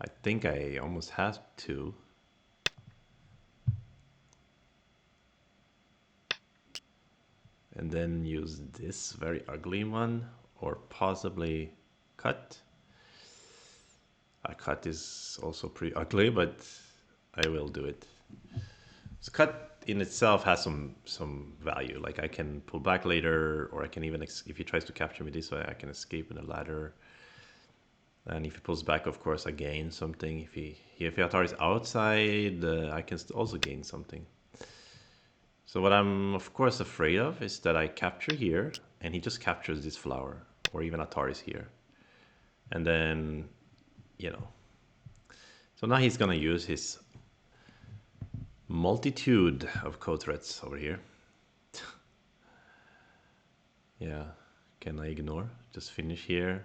I think I almost have to. And then use this very ugly one, or possibly cut. A cut is also pretty ugly, but I will do it. So cut in itself has some value. Like I can pull back later, or I can even, if he tries to capture me this way, I can escape in a ladder. And if he pulls back, of course, I gain something. If Yatar is outside, I can also gain something. So what I'm, of course, afraid of is that I capture here, and he just captures this flower, or even Atari's here. And then you know. So now he's gonna use his multitude of code threats over here. Yeah, can I ignore? Just finish here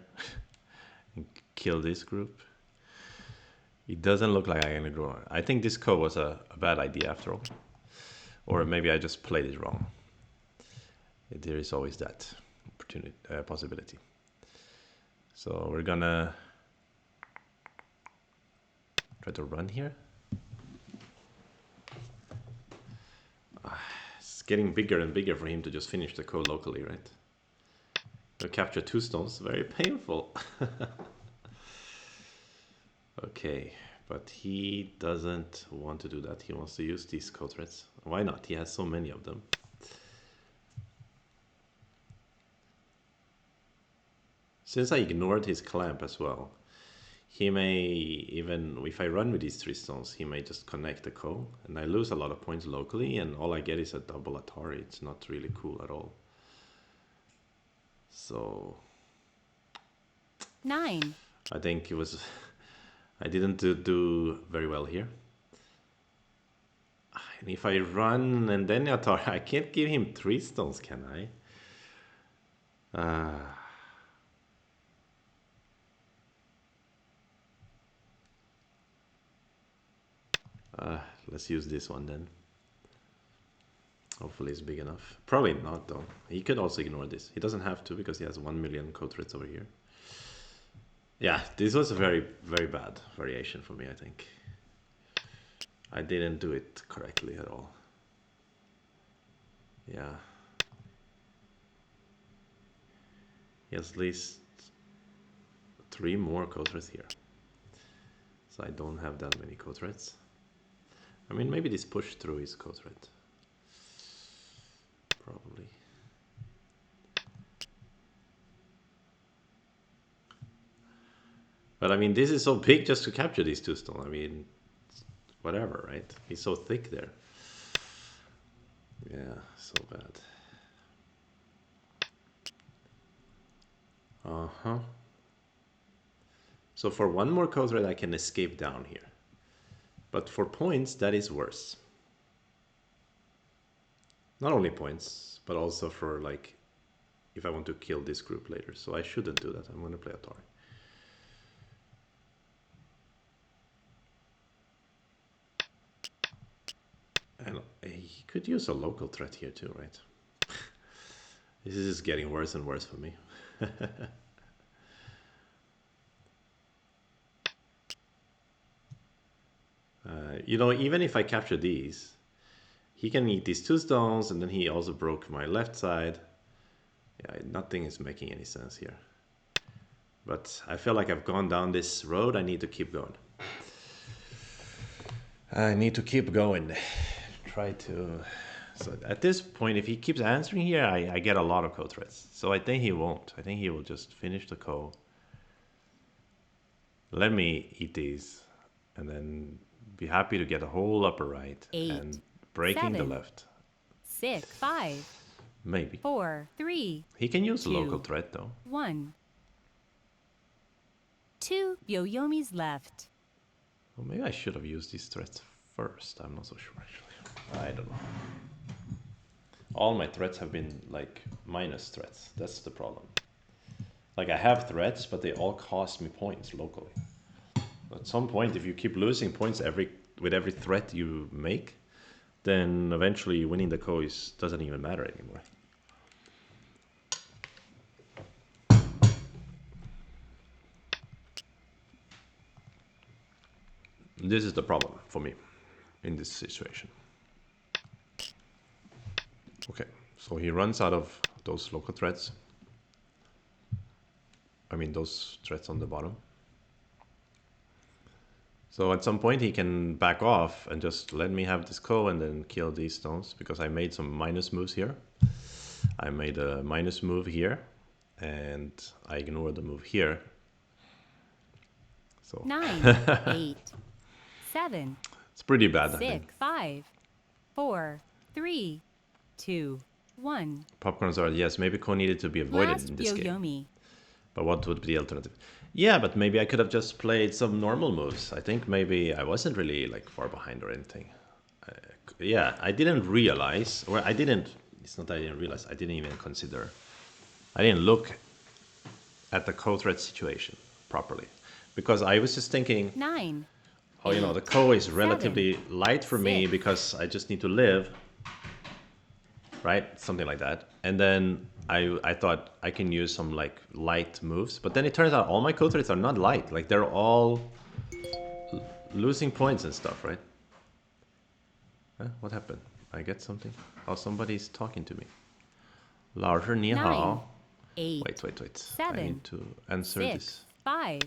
and kill this group. It doesn't look like I can ignore. I think this code was a bad idea after all. Or maybe I just played it wrong. There is always that opportunity, possibility. So we're gonna try to run here. It's getting bigger and bigger for him to just finish the code locally, right? To capture 2 stones, very painful. Okay, but he doesn't want to do that. He wants to use these code threads. Why not? He has so many of them. Since I ignored his clamp as well, he may, even if I run with these 3 stones, he may just connect the co, and I lose a lot of points locally, and all I get is a double Atari. It's not really cool at all. So 9. I think it was, I didn't do very well here. And if I run and then Atari, I can't give him 3 stones, can I? Let's use this one then. Hopefully it's big enough. Probably not though. He could also ignore this. He doesn't have to because he has 1 million code threads over here. Yeah, this was a very, very bad variation for me, I think. I didn't do it correctly at all. Yeah. He has at least 3 more code threads here. So I don't have that many code threads. I mean, maybe this push through his code thread. Probably. But I mean, this is so big just to capture these 2 stones. I mean, whatever, right? He's so thick there. Yeah, so bad. Uh-huh. So for 1 more code thread, I can escape down here. But for points, that is worse. Not only points, but also for like, if I want to kill this group later. So I shouldn't do that. I'm going to play Atari. And he could use a local threat here too, right? This is just getting worse and worse for me. You know, even if I capture these, he can eat these 2 stones, and then he also broke my left side. Yeah, nothing is making any sense here. But I feel like I've gone down this road. I need to keep going. I need to keep going. Try to... So at this point, if he keeps answering here, I get a lot of code threads. So I think he won't. I think he will just finish the code. Let me eat these, and then be happy to get a whole upper right 8, and breaking 7, the left. 6, 5, Maybe. 4, 3, He can use a 2, local threat though. 1. 2 Yoyomis left. Well, maybe I should have used these threats first. I'm not so sure actually. I don't know. All my threats have been like minus threats. That's the problem. Like I have threats, but they all cost me points locally. At some point, if you keep losing points with every threat you make, then eventually winning the coins doesn't even matter anymore. This is the problem for me in this situation. Okay, so he runs out of those local threads. I mean, those threads on the bottom. So at some point he can back off and just let me have this co and then kill these stones, because I made some minus moves here. I made a minus move here and I ignored the move here. So 9, 8, 7, it's pretty bad, 6, 5, 4, 3, 2, 1. Popcorns are, yes, maybe co needed to be avoided Last in this game. Yoyomi. But what would be the alternative? Yeah, but maybe I could have just played some normal moves. I think maybe I wasn't really like far behind or anything. Yeah, I didn't realize, or I didn't. It's not that I didn't realize. I didn't even consider. I didn't look at the co-threat situation properly because I was just thinking, 9, oh, you know, the 8, co is 7, relatively light for me 6. because I just need to live, right? Something like that. And then I thought I can use some like light moves, but then it turns out all my co-threats are not light. Like they're all losing points and stuff, right? Huh? What happened? I get something? Oh, somebody's talking to me. 老师你 9, 好. Wait, 8, wait, wait. I 7, need to answer 6, this. 5.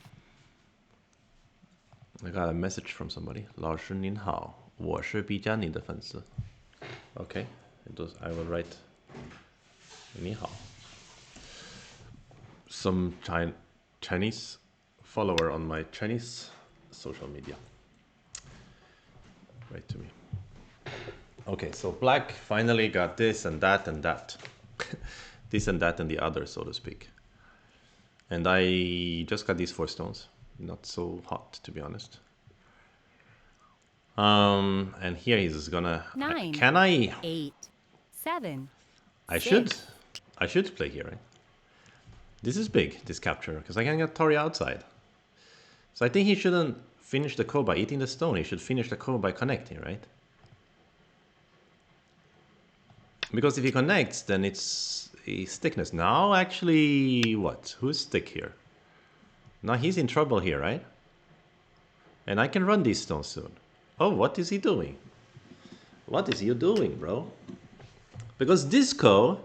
I got a message from somebody. 老师您好，我是 B 站你的粉丝. Okay, I will write 你好. Some Chinese follower on my Chinese social media. Write to me. Okay, so black finally got this and that and that. This and that and the other, so to speak. And I just got these 4 stones. Not so hot, to be honest. And here he's gonna. 9, Can I? 8, 7, I 6. should. I should play here, right? This is big, this capture, because I can get Tori outside. So I think he shouldn't finish the code by eating the stone. He should finish the code by connecting, right? Because if he connects, then it's thickness. Now, actually, what? Who's thick here? Now he's in trouble here, right? And I can run these stones soon. Oh, what is he doing? What is you doing, bro? Because disco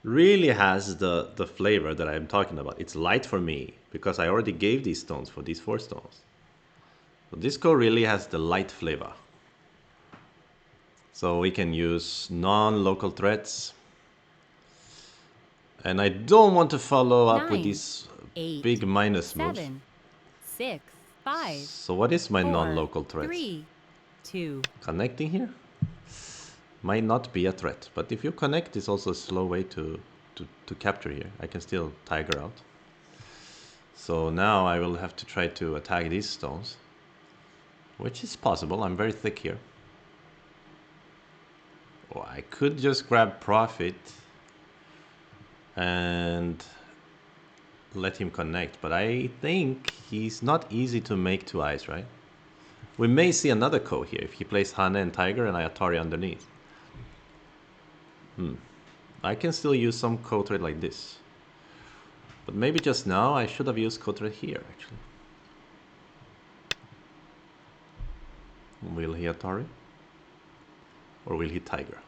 really has the flavor that I'm talking about. It's light for me because I already gave these stones for these 4 stones. So disco really has the light flavor. So we can use non-local threats. And I don't want to follow up with 9, these 8, big minus moves. 7, 6, 5, So what is my 4, non-local threat? 3, 2. Connecting here? Might not be a threat, but if you connect, it's also a slow way to capture here. I can still tiger out. So now I will have to try to attack these stones, which is possible. I'm very thick here. Or I could just grab profit and let him connect, but I think he's not easy to make 2 eyes, right? We may see another ko here if he plays Hana and Tiger and I Atari underneath. I can still use some code trade like this. But maybe just now I should have used code trade here, actually. Will he Atari? Or will he Tiger?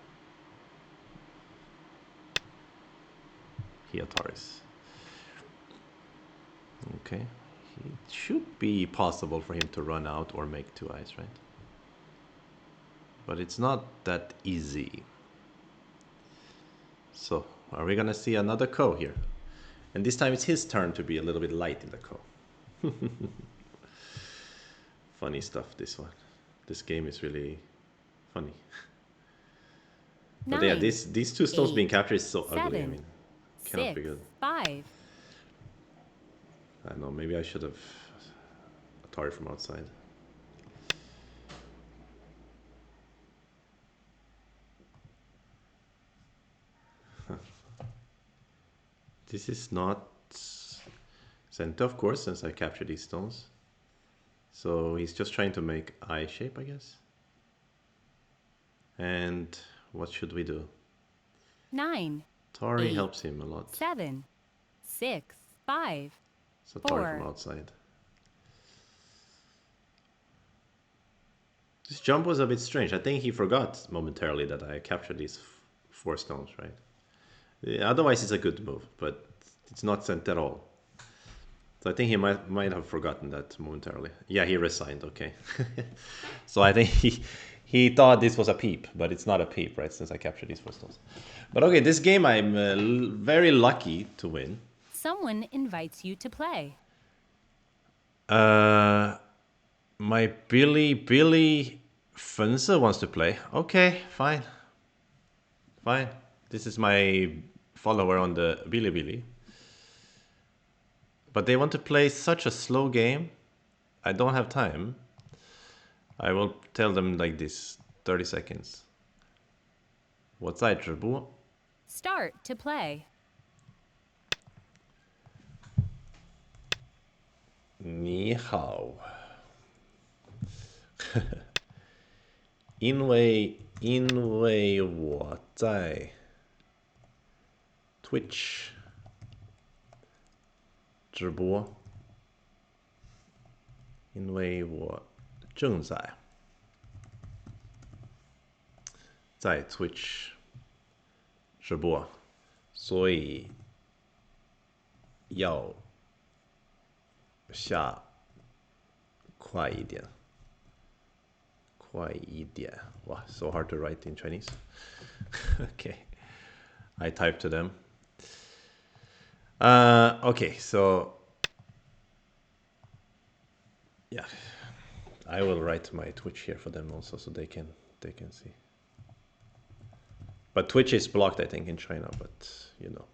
He Ataris. Okay. It should be possible for him to run out or make 2 eyes, right? But it's not that easy. So, are we gonna see another ko here? And this time it's his turn to be a little bit light in the ko. Funny stuff, this one. This game is really funny. But yeah, 9, these 2 stones being 8, captured is so ugly. I 7, mean, cannot 6, be good. 5. I don't know, maybe I should have Atari from outside. This is not center, of course, since I captured these stones. So he's just trying to make eye shape, I guess. And what should we do? 9, Tori 8, helps him a lot. 7, 6, 5. So Tori 4. from outside. This jump was a bit strange. I think he forgot momentarily that I captured these 4 stones, right? Yeah, otherwise, it's a good move, but it's not sent at all. So I think he might have forgotten that momentarily. Yeah, he resigned. Okay. So I think he thought this was a peep, but it's not a peep, right? Since I captured these 4 stones. But okay, this game I'm very lucky to win. Someone invites you to play. My Billy Fencer wants to play. Okay, fine. This is my follower on the Billy. But they want to play such a slow game. I don't have time. I will tell them like this, 30 seconds. 我在直播。Start to play. 你好。因为我在 Twitch 直播，因为我正在 Twitch 直播，所以要下快一点，快一点。哇 so hard to write in Chinese. Okay, I type to them. Okay, so yeah, I will write my Twitch here for them also, so they can see. But Twitch is blocked, I think, in China. But you know,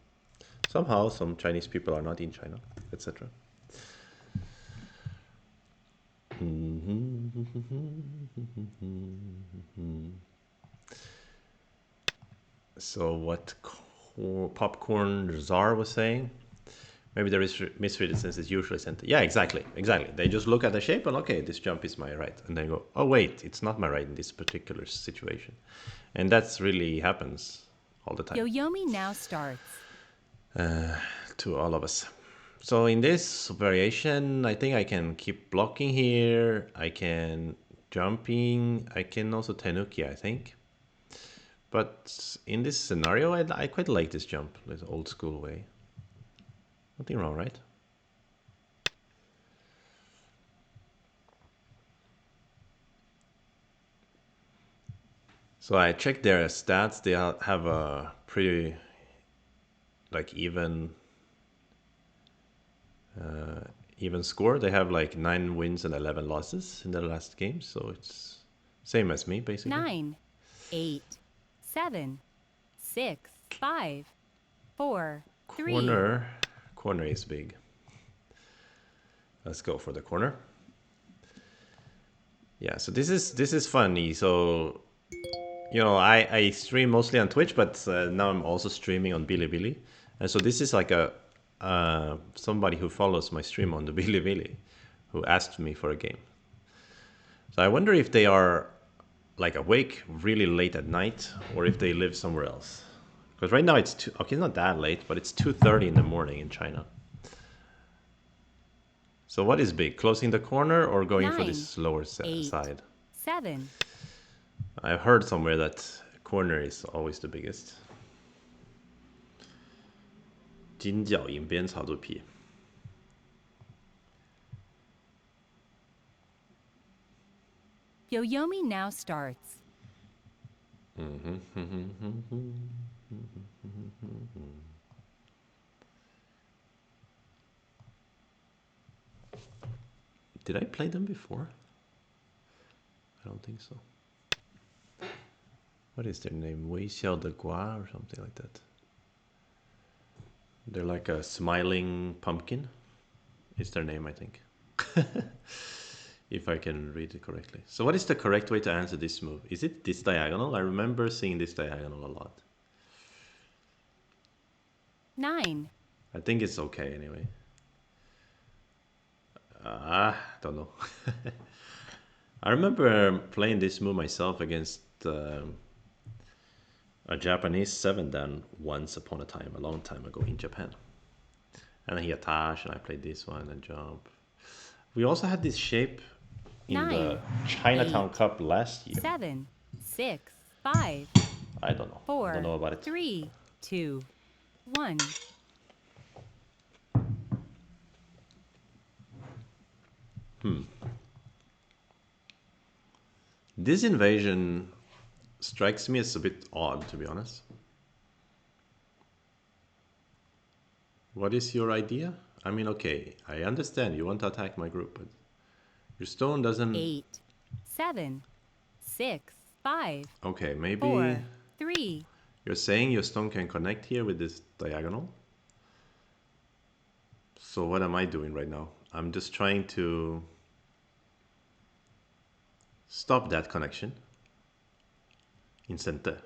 somehow some Chinese people are not in China, etc. So what Popcorn Czar was saying? Maybe there is misread since it's usually sent. Yeah, exactly. They just look at the shape and okay, this jump is my right, and then go, oh wait, it's not my right in this particular situation, and that's really happens all the time. Yoyomi now starts. To all of us. So in this variation, I think I can keep blocking here. I can jumping. I can also tenuki, I think. But in this scenario, I quite like this jump, this old school way. Nothing wrong, right? So I checked their stats. They have a pretty like even score. They have like 9 wins and 11 losses in their last game, so it's same as me basically. 9, 8, 7, 6, 5, 4, 3. Corner is big. Let's go for the corner. Yeah, so this is funny. So you know, I stream mostly on Twitch, but now I'm also streaming on Bilibili, and so this is like a somebody who follows my stream on the Bilibili, who asked me for a game. So I wonder if they are like awake really late at night, or if they live somewhere else. Because right now it's okay, it's not that late, but it's 2:30 in the morning in China. So what is big? Closing the corner or going 9, for this lower 8, side? 7. I've heard somewhere that corner is always the biggest. 金角银边草肚皮. Yoyomi now starts. Did I play them before? I don't think so. What is their name? Wei Xiao de Gua or something like that. They're like a smiling pumpkin. It's their name, I think. If I can read it correctly. So what is the correct way to answer this move? Is it this diagonal? I remember seeing this diagonal a lot. 9. I think it's okay anyway. Don't know. I remember playing this move myself against a Japanese 7-dan once upon a time, a long time ago in Japan. And he attached, and I played this one and jump. We also had this shape in 9, the Chinatown 8, Cup last year. 7, 6, 5, I don't know. 4, I don't know about it. 3, 2, 1. This invasion strikes me as a bit odd, to be honest. What is your idea? I mean, okay, I understand you want to attack my group, but your stone doesn't... 8, 7, 6, 5, Okay, maybe 4, 3. you're saying your stone can connect here with this diagonal? So what am I doing right now? I'm just trying to stop that connection in center,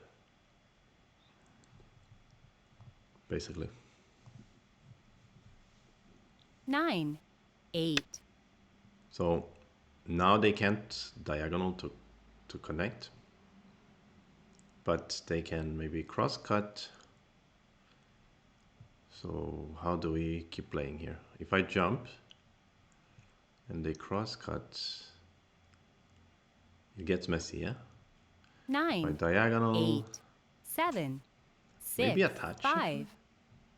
basically. 9, 8, So now they can't diagonal to connect, but they can maybe cross cut. So how do we keep playing here? If I jump and they cross cut, it gets messy, yeah? By 9, diagonal, 8, 7, maybe 6, attach actually. 5,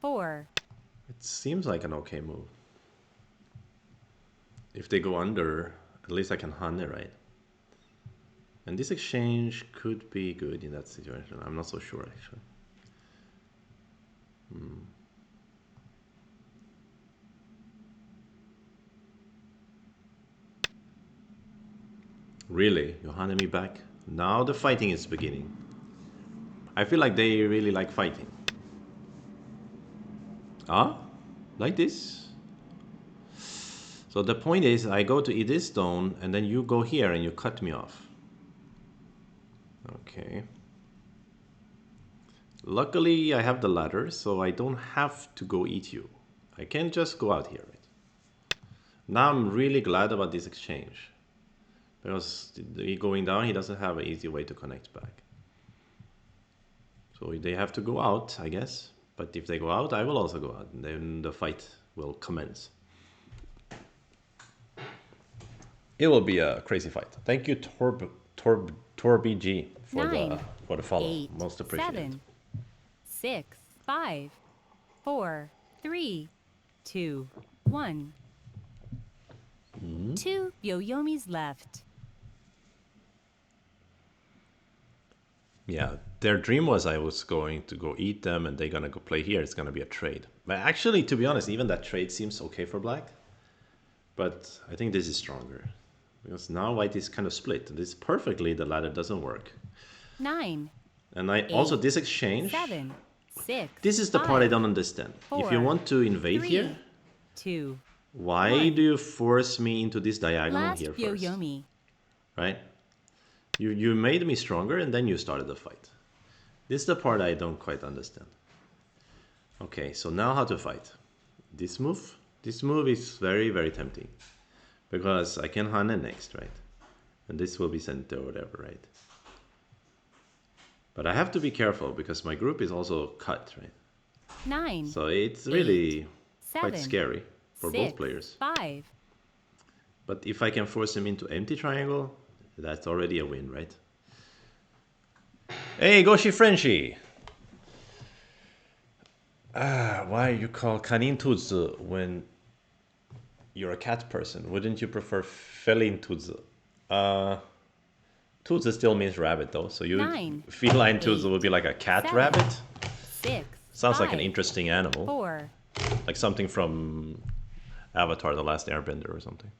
4, It seems like an okay move. If they go under, at least I can hunt it, right? And this exchange could be good in that situation. I'm not so sure actually. Really? You hunted me back? Now the fighting is beginning. I feel like they really like fighting. Ah? Like this? So the point is, I go to eat this stone, and then you go here and you cut me off. Okay. Luckily, I have the ladder, so I don't have to go eat you. I can just go out here. Right? Now I'm really glad about this exchange. Because he going down, he doesn't have an easy way to connect back. So they have to go out, I guess. But if they go out, I will also go out. And then the fight will commence. It will be a crazy fight. Thank you, Torby G, for 9, the follow. 8, Most appreciated. 7, 6, 5, 4, 3, 2, 1. 2 Yoyomis left. Yeah, their dream was I was going to go eat them and they're gonna go play here. It's gonna be a trade. But actually, to be honest, even that trade seems okay for black. But I think this is stronger. Because now white is kind of split. This perfectly, the ladder doesn't work. 9, And I also, 8, this exchange, 7, 6, this is the part I 5, don't understand. If you 4, want to invade here, 3, 2, why do 1. you force me into this diagonal Last here first? Yoyomi. Right? You made me stronger and then you started the fight. This is the part I don't quite understand. Okay, so now how to fight. This move? This move is very, very tempting. Because I can hunt it next, right? And this will be sent or whatever, right? But I have to be careful because my group is also cut, right? 9, So it's 8, really quite 7, scary for both 6, players. 5. But if I can force him into empty triangle, that's already a win, right? Hey, Goshi Frenchie! Why you call Kanin Tuzi when you're a cat person? Wouldn't you prefer Felin Tuzi? Tuzi still means rabbit though, so you 9, feline Tuzi 8, would be like a cat 7, rabbit. 6, Sounds like an 5, interesting animal, 4. like something from Avatar: The Last Airbender or something.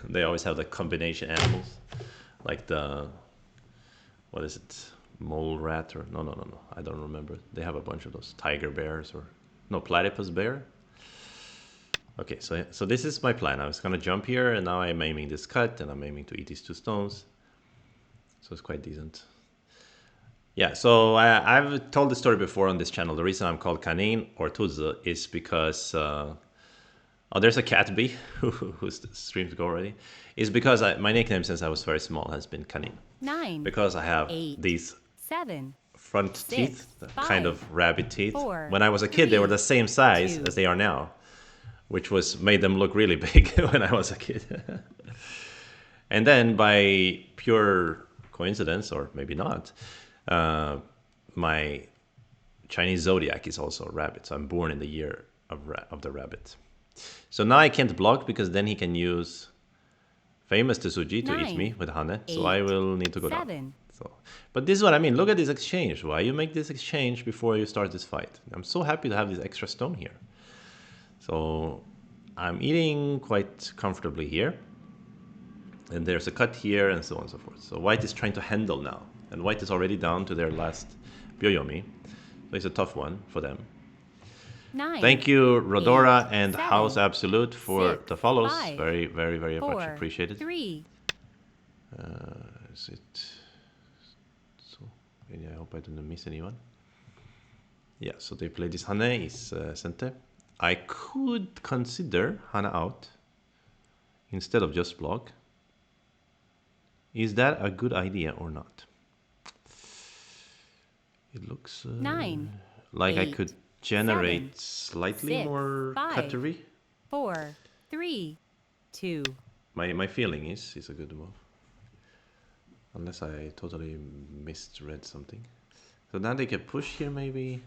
They always have the combination animals, like the what is it, mole rat or no, I don't remember. They have a bunch of those tiger bears or no platypus bear. Okay, so this is my plan. I was gonna jump here, and now I'm aiming this cut, and I'm aiming to eat these two stones. So it's quite decent. Yeah, so I've told the story before on this channel. The reason I'm called Kanin or Tuzi is because oh, there's a cat bee whose streams go already. Is because my nickname since I was very small has been Kanin. 9, Because I have 8, these 7, front 6, teeth, kind 5, of rabbit teeth. 4, When I was a kid, they were 3, the same size 2. as they are now, which was made them look really big when I was a kid. And then by pure coincidence, or maybe not, my Chinese zodiac is also a rabbit. So I'm born in the year of the rabbit. So now I can't block because then he can use famous Tsuji to eat 9, me with Hane. So 8, I will need to go down. 7. So, but this is what I mean. Look at this exchange. Why you make this exchange before you start this fight? I'm so happy to have this extra stone here. So I'm eating quite comfortably here. And there's a cut here and so on and so forth. So white is trying to handle now. And white is already down to their last Byoyomi. So it's a tough one for them. 9, Thank you, 8, Rodora and House 7, Absolute, for 6, the follows. 5, Very, very, very much 4, appreciated. 3. Is it so? Yeah, I hope I didn't miss anyone. Yeah, so they play this Hane is Sente. I could consider Hana out instead of just block. Is that a good idea or not? It looks 9, like I could 8, 7, generate slightly 6, more 5, cutlery. 4, 3, 2. My feeling is it's a good move. Unless I totally misread something. So now they can push here maybe.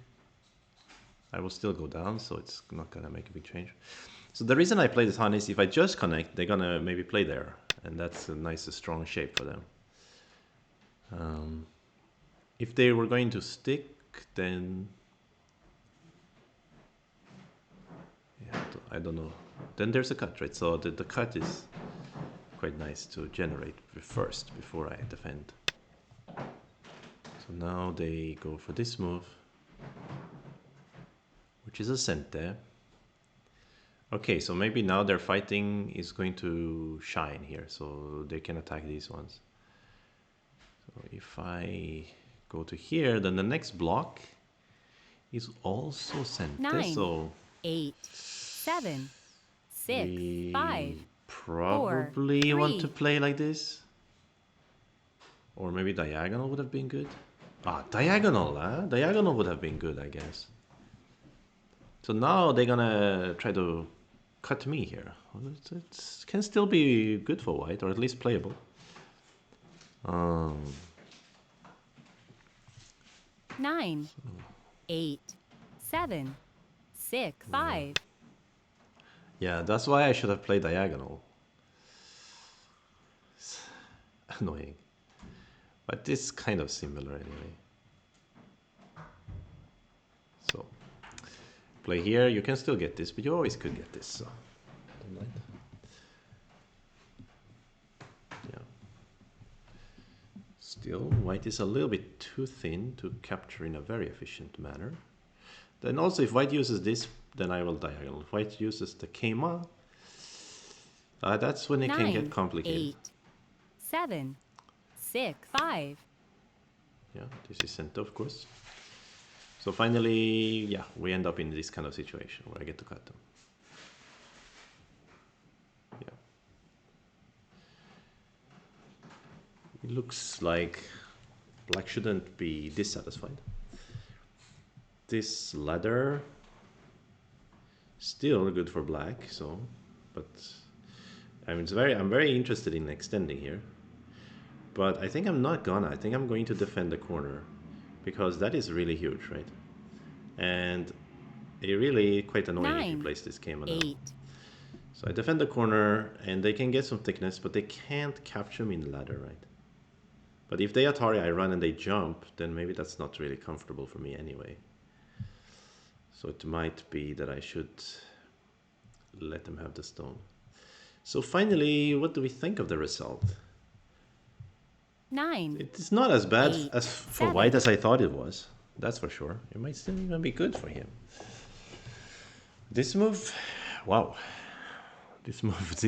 I will still go down, so it's not gonna make a big change. So the reason I play this Han is if I just connect, they're gonna maybe play there. And that's a nice strong shape for them. If they were going to stick, then yeah, I don't know. Then there's a cut, right? So the cut is quite nice to generate first before I defend. So now they go for this move, which is a center. Okay, so maybe now their fighting is going to shine here, so they can attack these ones. So if I go to here, then the next block is also center, 9, so 8, 7, 6, 5, we 4, probably want to 3. play like this. Or maybe diagonal would have been good. Ah, diagonal, huh? Diagonal would have been good, I guess. So now they're gonna try to cut me here. It can still be good for white, or at least playable. 9, 8, 7, 6, 5. Yeah, that's why I should have played diagonal. It's annoying. But it's kind of similar anyway. So, play here. You can still get this, but you always could get this, so don't mind. Yeah. Still, white is a little bit too thin to capture in a very efficient manner. Then also, if white uses this, then I will diagonal. If white uses the Keima, that's when it can get 9, complicated. 8, 7, 6, 5. Yeah, this is center, of course. So finally, yeah, we end up in this kind of situation where I get to cut them. Yeah. It looks like black shouldn't be dissatisfied. This ladder still good for black, so but I'm very interested in extending here. But I think I'm not gonna. I think I'm going to defend the corner because that is really huge, right? And it really quite annoying if you 9, place this Cayman now. 8. So I defend the corner and they can get some thickness, but they can't capture me in the ladder, right? But if they Atari, I run and they jump, then maybe that's not really comfortable for me anyway. So it might be that I should let them have the stone. So finally, what do we think of the result? 9, It's not as bad 8, as for 7. white as I thought it was. That's for sure. It might still even be good for him. This move, wow. This move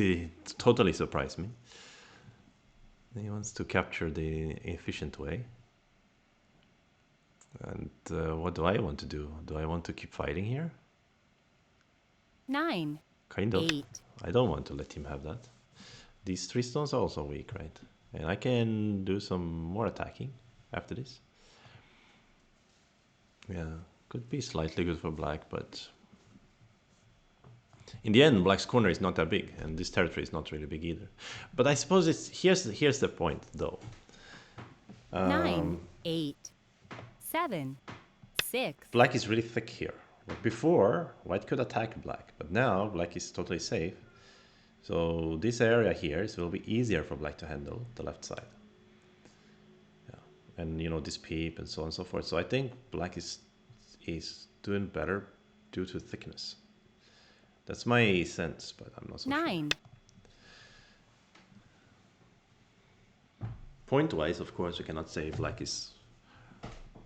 totally surprised me. He wants to capture the efficient way. And what do I want to do? Do I want to keep fighting here? 9, Kind of. 8. I don't want to let him have that. These three stones are also weak, right? And I can do some more attacking after this. Yeah, could be slightly good for black, but in the end, black's corner is not that big, and this territory is not really big either. But I suppose here's the point, though. 9, 8, 7, 6. Black is really thick here. Like before, white could attack black, but now black is totally safe. So this area here will be easier for black to handle, the left side. Yeah, and you know this peep and so on and so forth. So I think black is doing better due to thickness. That's my sense, but I'm not so 9, sure. Point-wise, of course, you cannot say black is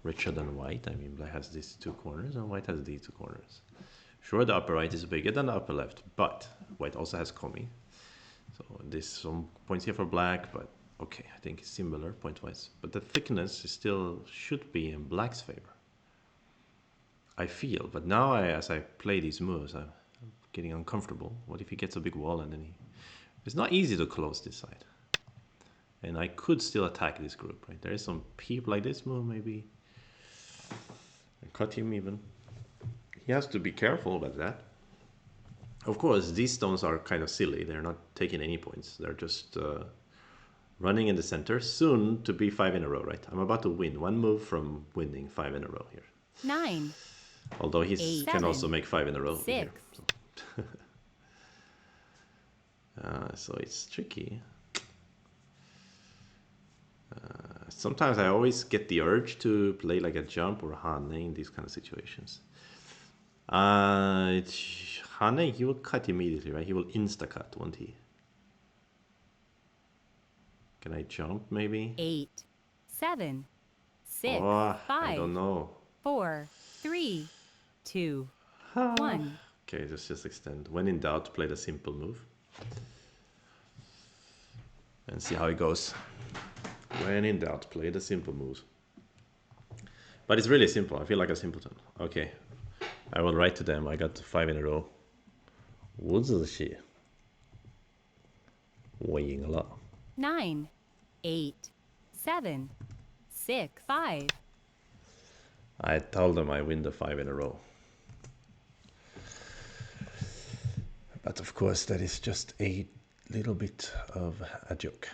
richer than white. I mean, black has these two corners and white has these two corners. Sure, the upper right is bigger than the upper left, but white also has Komi. So there's some points here for black, but okay, I think it's similar point-wise. But the thickness is still should be in black's favor, I feel. But now, as I play these moves, I'm getting uncomfortable. What if he gets a big wall and then he... It's not easy to close this side. And I could still attack this group, right? There is some peep like this move, maybe. And cut him even. He has to be careful about that. Of course, these stones are kind of silly. They're not taking any points. They're just running in the center. Soon to be 5 in a row, right? I'm about to win. One move from winning 5 in a row here. 9. Although he can also make 5 in a row 6. here. So it's tricky. Sometimes I always get the urge to play like a jump or a Hane in these kind of situations. Hane, he will cut immediately, right? He will insta-cut, won't he? Can I jump, maybe? 8, 7, 6, Oh, 5, I don't know. 4, 3, 2, 1. Okay, let's just extend. When in doubt, play the simple move. And see how it goes. When in doubt, play the simple moves. But it's really simple. I feel like a simpleton. Okay. I will write to them. I got 5 in a row. 五子棋 我赢了 9, 8, 7, 6, 5. I told them I win the 5 in a row. But of course, that is just a little bit of a joke.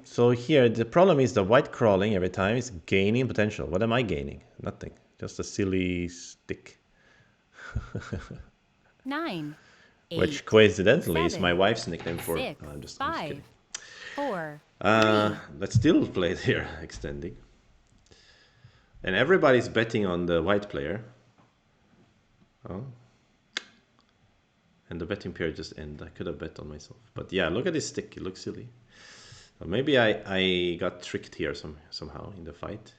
So here, the problem is the white crawling every time is gaining potential. What am I gaining? Nothing. Just a silly stick. 9, 8, Which coincidentally is 7, my wife's nickname for... 6, I'm just 5, kidding. 4, 3. Let's still play it here, extending. And everybody's betting on the white player. Oh. And the betting period just ended. I could have bet on myself. But yeah, look at this stick. It looks silly. So maybe I got tricked here somehow in the fight.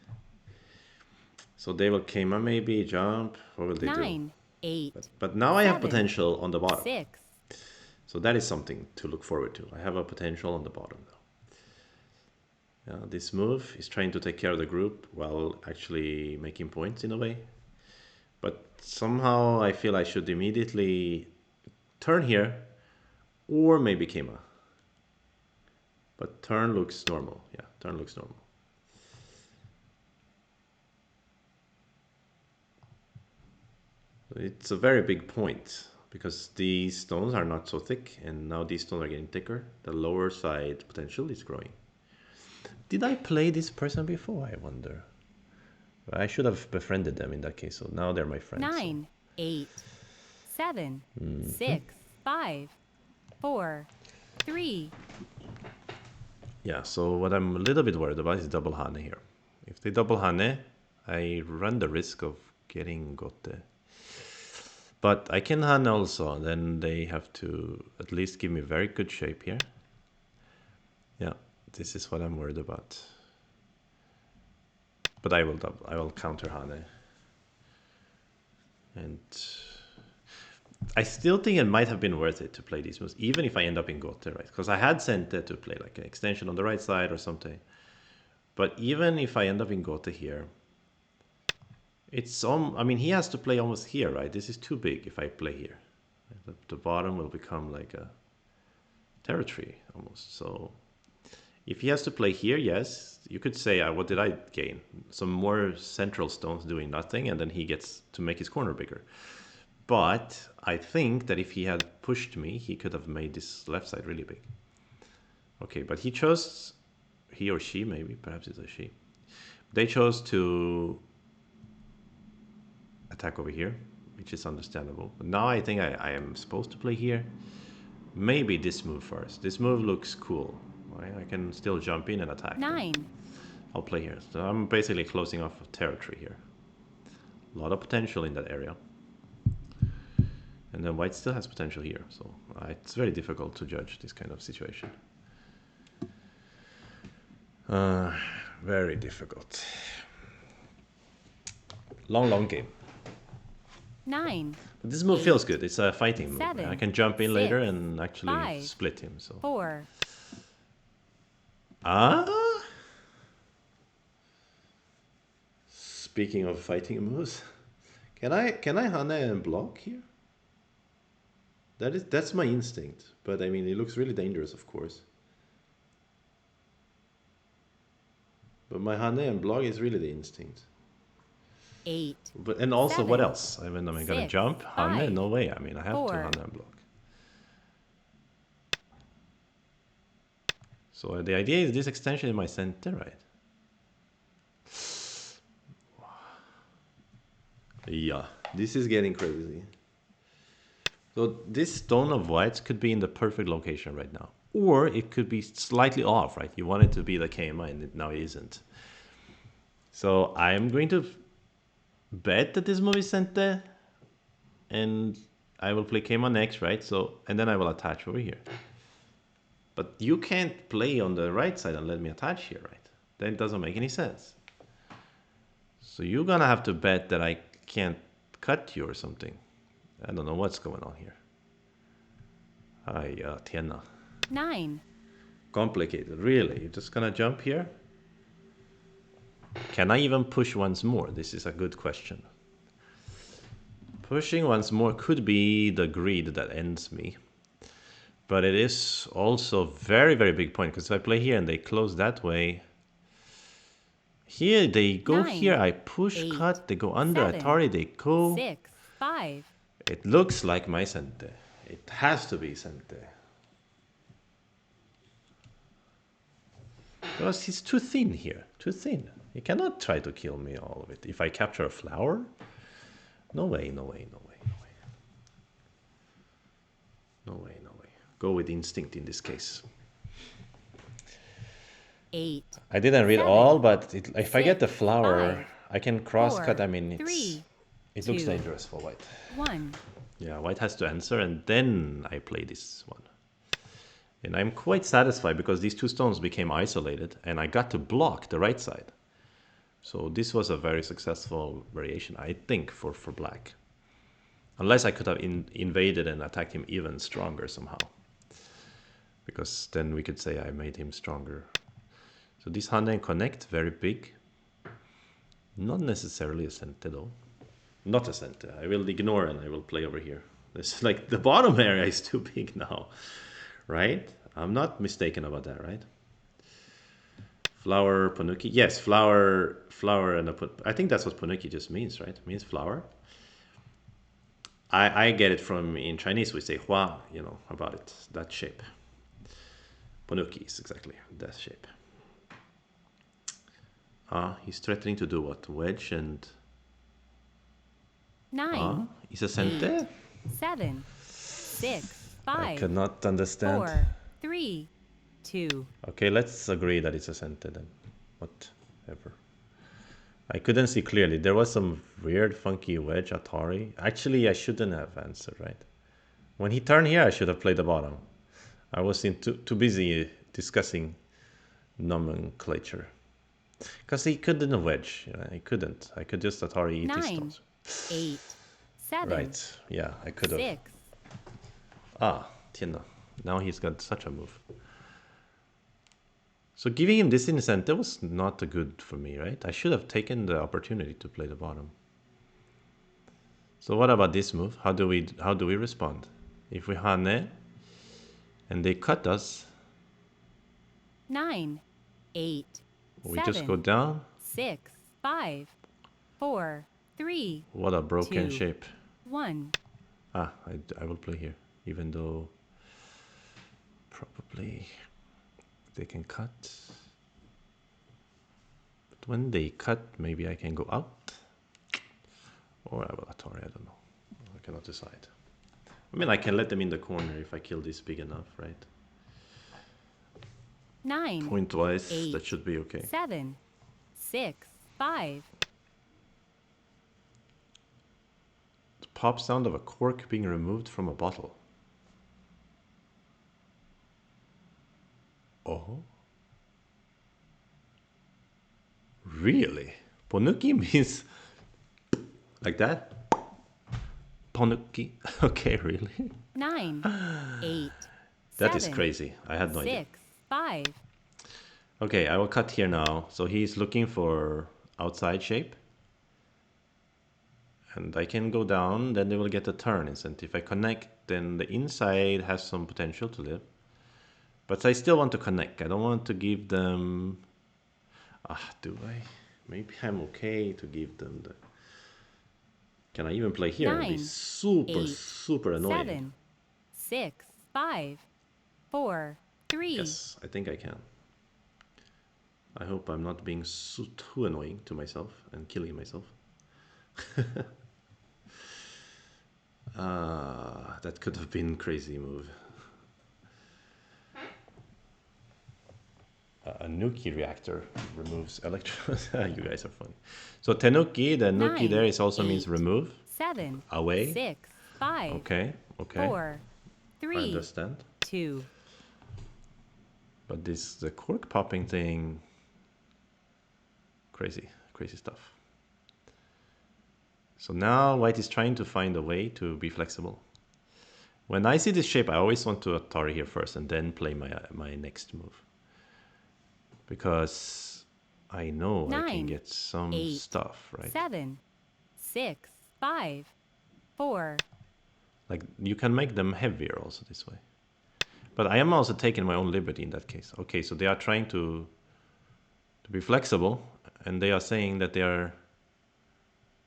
So they will Keima maybe, jump. What will they 9, do? 8, But now I have 7, potential on the bottom. 6. So that is something to look forward to. I have a potential on the bottom now. This move is trying to take care of the group while actually making points in a way. But somehow I feel I should immediately turn here or maybe Keima. But turn looks normal. Yeah, turn looks normal. It's a very big point because these stones are not so thick and now these stones are getting thicker. The lower side potential is growing. Did I play this person before, I wonder? I should have befriended them in that case, so now they're my friends. 9, 8, 7, 6, 5, 4, 3. Yeah, so what I'm a little bit worried about is double Hane here. If they double Hane, I run the risk of getting Gote. But I can Hane also, then they have to at least give me very good shape here. Yeah, this is what I'm worried about. But I will counter Hane. And I still think it might have been worth it to play these moves, even if I end up in Gote, right? Because I had sent it to play like an extension on the right side or something. But even if I end up in Gote here, it's I mean, he has to play almost here, right? This is too big if I play here. The bottom will become like a territory almost. So if he has to play here, yes, you could say, what did I gain? Some more central stones doing nothing, and then he gets to make his corner bigger. But I think that if he had pushed me, he could have made this left side really big. Okay, but he chose, he or she maybe, perhaps it's a she. They chose to attack over here, which is understandable. But now I think I am supposed to play here. Maybe this move first. This move looks cool. Right? I can still jump in and attack 9. them. I'll play here. So I'm basically closing off territory here. A lot of potential in that area. And then white still has potential here, so it's very difficult to judge this kind of situation. Very difficult. Long game. 9, But this move feels 8, good. It's a fighting move. I 7, can jump in later 6, and actually 5, split him. So 4. ah, speaking of fighting moves, can I Hana and block here? That's my instinct. But I mean, it looks really dangerous, of course. But my Hana and block is really the instinct. 8, But and also, what 7, else? I mean, am I gonna 6, jump Hana? 5, No way. I mean, I have to 4. Hana and block. So the idea is this extension in my center, right? Yeah, this is getting crazy. So this stone of whites could be in the perfect location right now. Or it could be slightly off, right? You want it to be the KMI and now it isn't. So I'm going to bet that this move is sent there. And I will play KMI next, right? So, and then I will attach over here. But you can't play on the right side and let me attach here, right? That doesn't make any sense. So you're gonna have to bet that I can't cut you or something. I don't know what's going on here. Ay, tiena. 9, Complicated, really. You're just gonna jump here? Can I even push once more? This is a good question. Pushing once more could be the greed that ends me. But it is also very, very big point, because if I play here and they close that way, here they go 9, here, I push, 8, cut, they go under, 7, Atari, they go. 6, 5. It looks like my sente. It has to be sente. Because he's too thin here, too thin. He cannot try to kill me all of it. If I capture a flower? No way, no way, no way, no way. No way, no way. Go with instinct in this case. 8, I didn't read 7, all, but if I get the 6, flower, 5, I can cross-cut. 4, I mean, 3, it looks 2, dangerous for white. 1. Yeah, white has to answer, and then I play this one. And I'm quite satisfied because these two stones became isolated, and I got to block the right side. So this was a very successful variation, I think, for black. Unless I could have invaded and attacked him even stronger somehow. Because then we could say I made him stronger. So this Handen connect, very big. Not necessarily a center though. Not a center. I will ignore and I will play over here. It's like the bottom area is too big now. Right? I'm not mistaken about that, right? Flower, Ponuki. Yes, flower, and I think that's what Ponuki just means, right? It means flower. I get it from, in Chinese we say hua, you know, about it, that shape. Ponuki is exactly that shape. He's threatening to do what? Wedge and 9, is a 8, sente? 7, 6, I 5, could not understand. 4, 3, 2. Okay, let's agree that it's a sente then. Whatever. I couldn't see clearly. There was some weird, funky wedge Atari. Actually, I shouldn't have answered, right? When he turned here, I should have played the bottom. I was too busy discussing nomenclature. Because he couldn't wedge. You know, he couldn't. I could just Atari ET 9, stones. 8, 7, Right. Yeah, I could have. 6. Tiena. Now he's got such a move. So giving him this incentive was not good for me, right? I should have taken the opportunity to play the bottom. So what about this move? How do we respond? If we hane and they cut us, 9, 8, we 7, just go down. 6, 5, 4, 3, What a broken 2, shape. 1. I will play here, even though probably they can cut. But when they cut, maybe I can go out. Or I will Atari, I don't know. I cannot decide. I mean, I can let them in the corner if I kill this big enough, right? 9, Point-wise, 8, that should be okay. 7, 6, 5. The pop sound of a cork being removed from a bottle. Oh. Really? Ponuki means like that? Tonuki. Okay, really? 9, 8, That is 7, crazy. I had no idea. 6, 5, Okay, I will cut here now. So he's looking for outside shape. And I can go down, then they will get a turn instead. If I connect, then the inside has some potential to live. But I still want to connect. I don't want to give them... Ah, do I? Maybe I'm okay to give them the... Can I even play here and be 9, super, 8, super annoying? 7, 6, 5, 4, 3. Yes, I think I can. I hope I'm not being too annoying to myself and killing myself. That could have been a crazy move. A Nuki reactor removes electrons. You guys are funny. So Tenuki, the Nuki there 9, is also means 8, remove, 7, away. 6, 5, Okay, okay, 4, I 3, understand. 2. But this the cork popping thing, crazy, crazy stuff. So now white is trying to find a way to be flexible. When I see this shape, I always want to Atari here first and then play my next move. Because I know I can 9, get some 8, stuff, right? 7, 6, 5, 4. Like you can make them heavier also this way. But I am also taking my own liberty in that case. Okay, so they are trying to be flexible, and they are saying that they are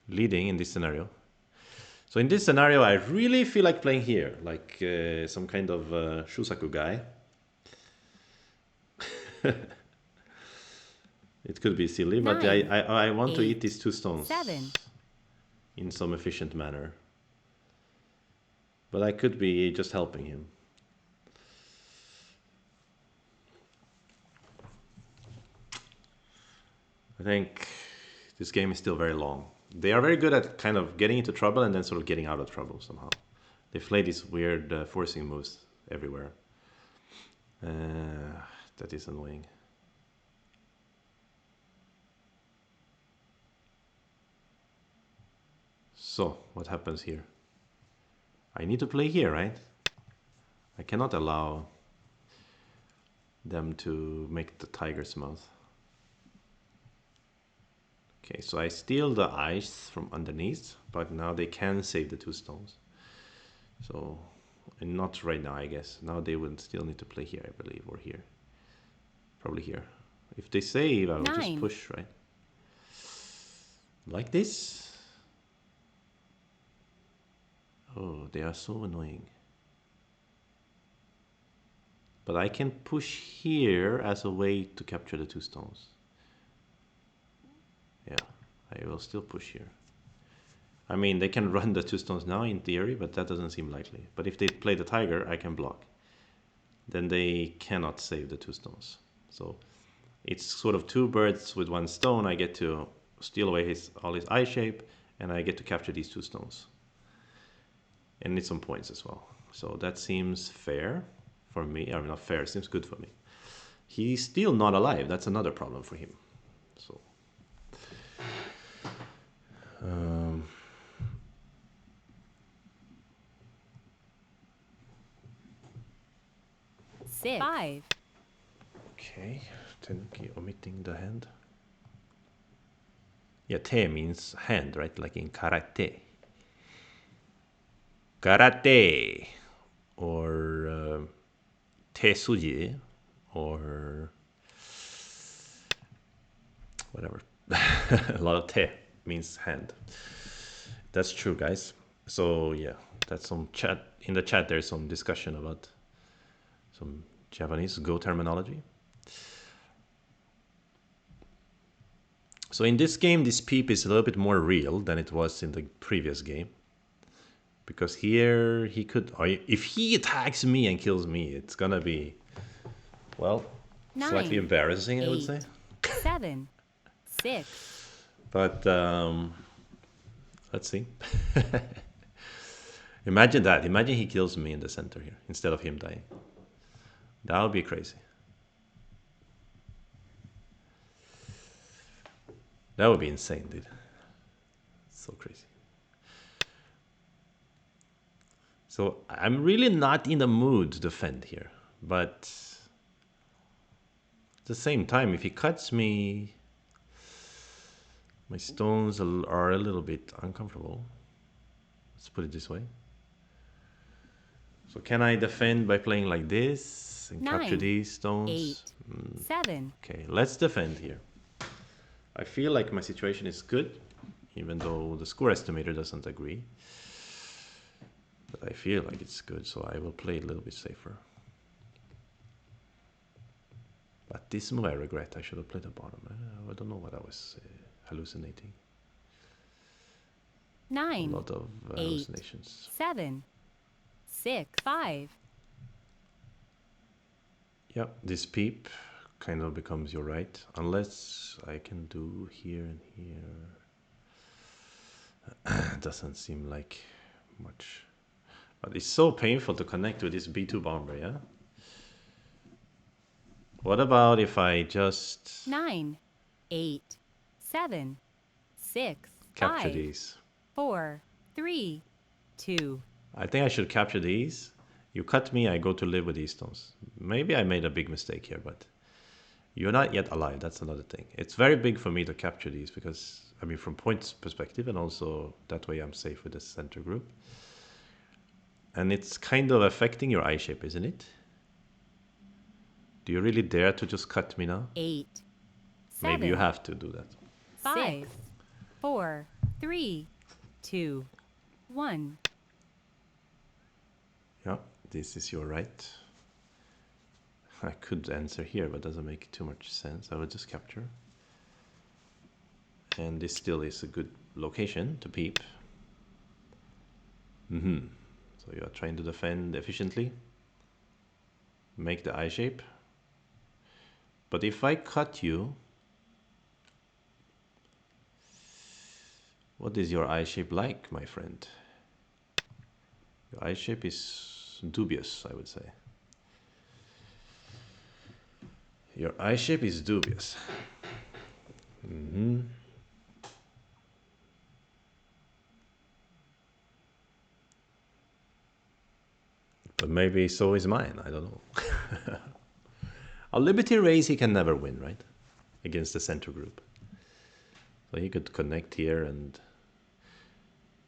leading in this scenario. So in this scenario, I really feel like playing here, like some kind of Shusaku guy. It could be silly, but 9, I want to eat 8, these two stones 7. in some efficient manner. But I could be just helping him. I think this game is still very long. They are very good at kind of getting into trouble and then sort of getting out of trouble somehow. They play these weird forcing moves everywhere. That is annoying. So, what happens here? I need to play here, right? I cannot allow them to make the tiger's mouth. Okay, so I steal the ice from underneath, but now they can save the two stones. So, and not right now, I guess. Now they would still need to play here, I believe, or here. Probably here. If they save, I will just 9, push, right? Like this. Oh, they are so annoying. But I can push here as a way to capture the two stones. Yeah, I will still push here. I mean, they can run the two stones now in theory, but that doesn't seem likely. But if they play the tiger, I can block. Then they cannot save the two stones. So it's sort of two birds with one stone. I get to steal away all his eye shape, and I get to capture these two stones. And need some points as well. So that seems fair for me. I mean, not fair, it seems good for me. He's still not alive. That's another problem for him. So, um, 6, 5. okay. Tenuki omitting the hand. Yeah, te means hand, right? Like in karate. Karate. Or tesuji. Or whatever. A lot of te means hand. That's true, guys. So yeah, that's some chat in the chat. There's some discussion about some Japanese Go terminology. So in this game, this peep is a little bit more real than it was in the previous game. Because here he could, if he attacks me and kills me, it's gonna be, well, slightly 9, embarrassing, I would say. 8, 7, 6. But let's see. Imagine that. Imagine he kills me in the center here instead of him dying. That would be crazy. That would be insane, dude. So crazy. So I'm really not in the mood to defend here. But at the same time, if he cuts me, my stones are a little bit uncomfortable. Let's put it this way. So can I defend by playing like this and capture 9, these stones? 8, 7, Okay, let's defend here. I feel like my situation is good, even though the score estimator doesn't agree. But I feel like it's good, so I will play a little bit safer. But this move I regret. I should have played the bottom. I don't know what I was hallucinating. 9, A lot of 8, hallucinations. 7, 6, 5. Yeah, this peep kind of becomes your right. Unless I can do here and here. Doesn't seem like much. But it's so painful to connect with this B2 bomber, yeah? What about if I just 9, 8, 7, 6, capture 5, these? 4, 3, 2. I think I should capture these. You cut me, I go to live with these stones. Maybe I made a big mistake here, but you're not yet alive. That's another thing. It's very big for me to capture these because, I mean, from points perspective, and also that way I'm safe with the center group. And it's kind of affecting your eye shape, isn't it? Do you really dare to just cut me now? 8, Maybe you 7, have to do that. 5, 4, 3, 2, 1. Yeah, this is your right. I could answer here, but doesn't make too much sense. I will just capture. And this still is a good location to peep. So you are trying to defend efficiently. Make the eye shape. But if I cut you, what is your eye shape like, my friend? Your eye shape is dubious, I would say. Your eye shape is dubious. But maybe so is mine. I don't know. A Liberty race he can never win, right? Against the center group. So he could connect here and...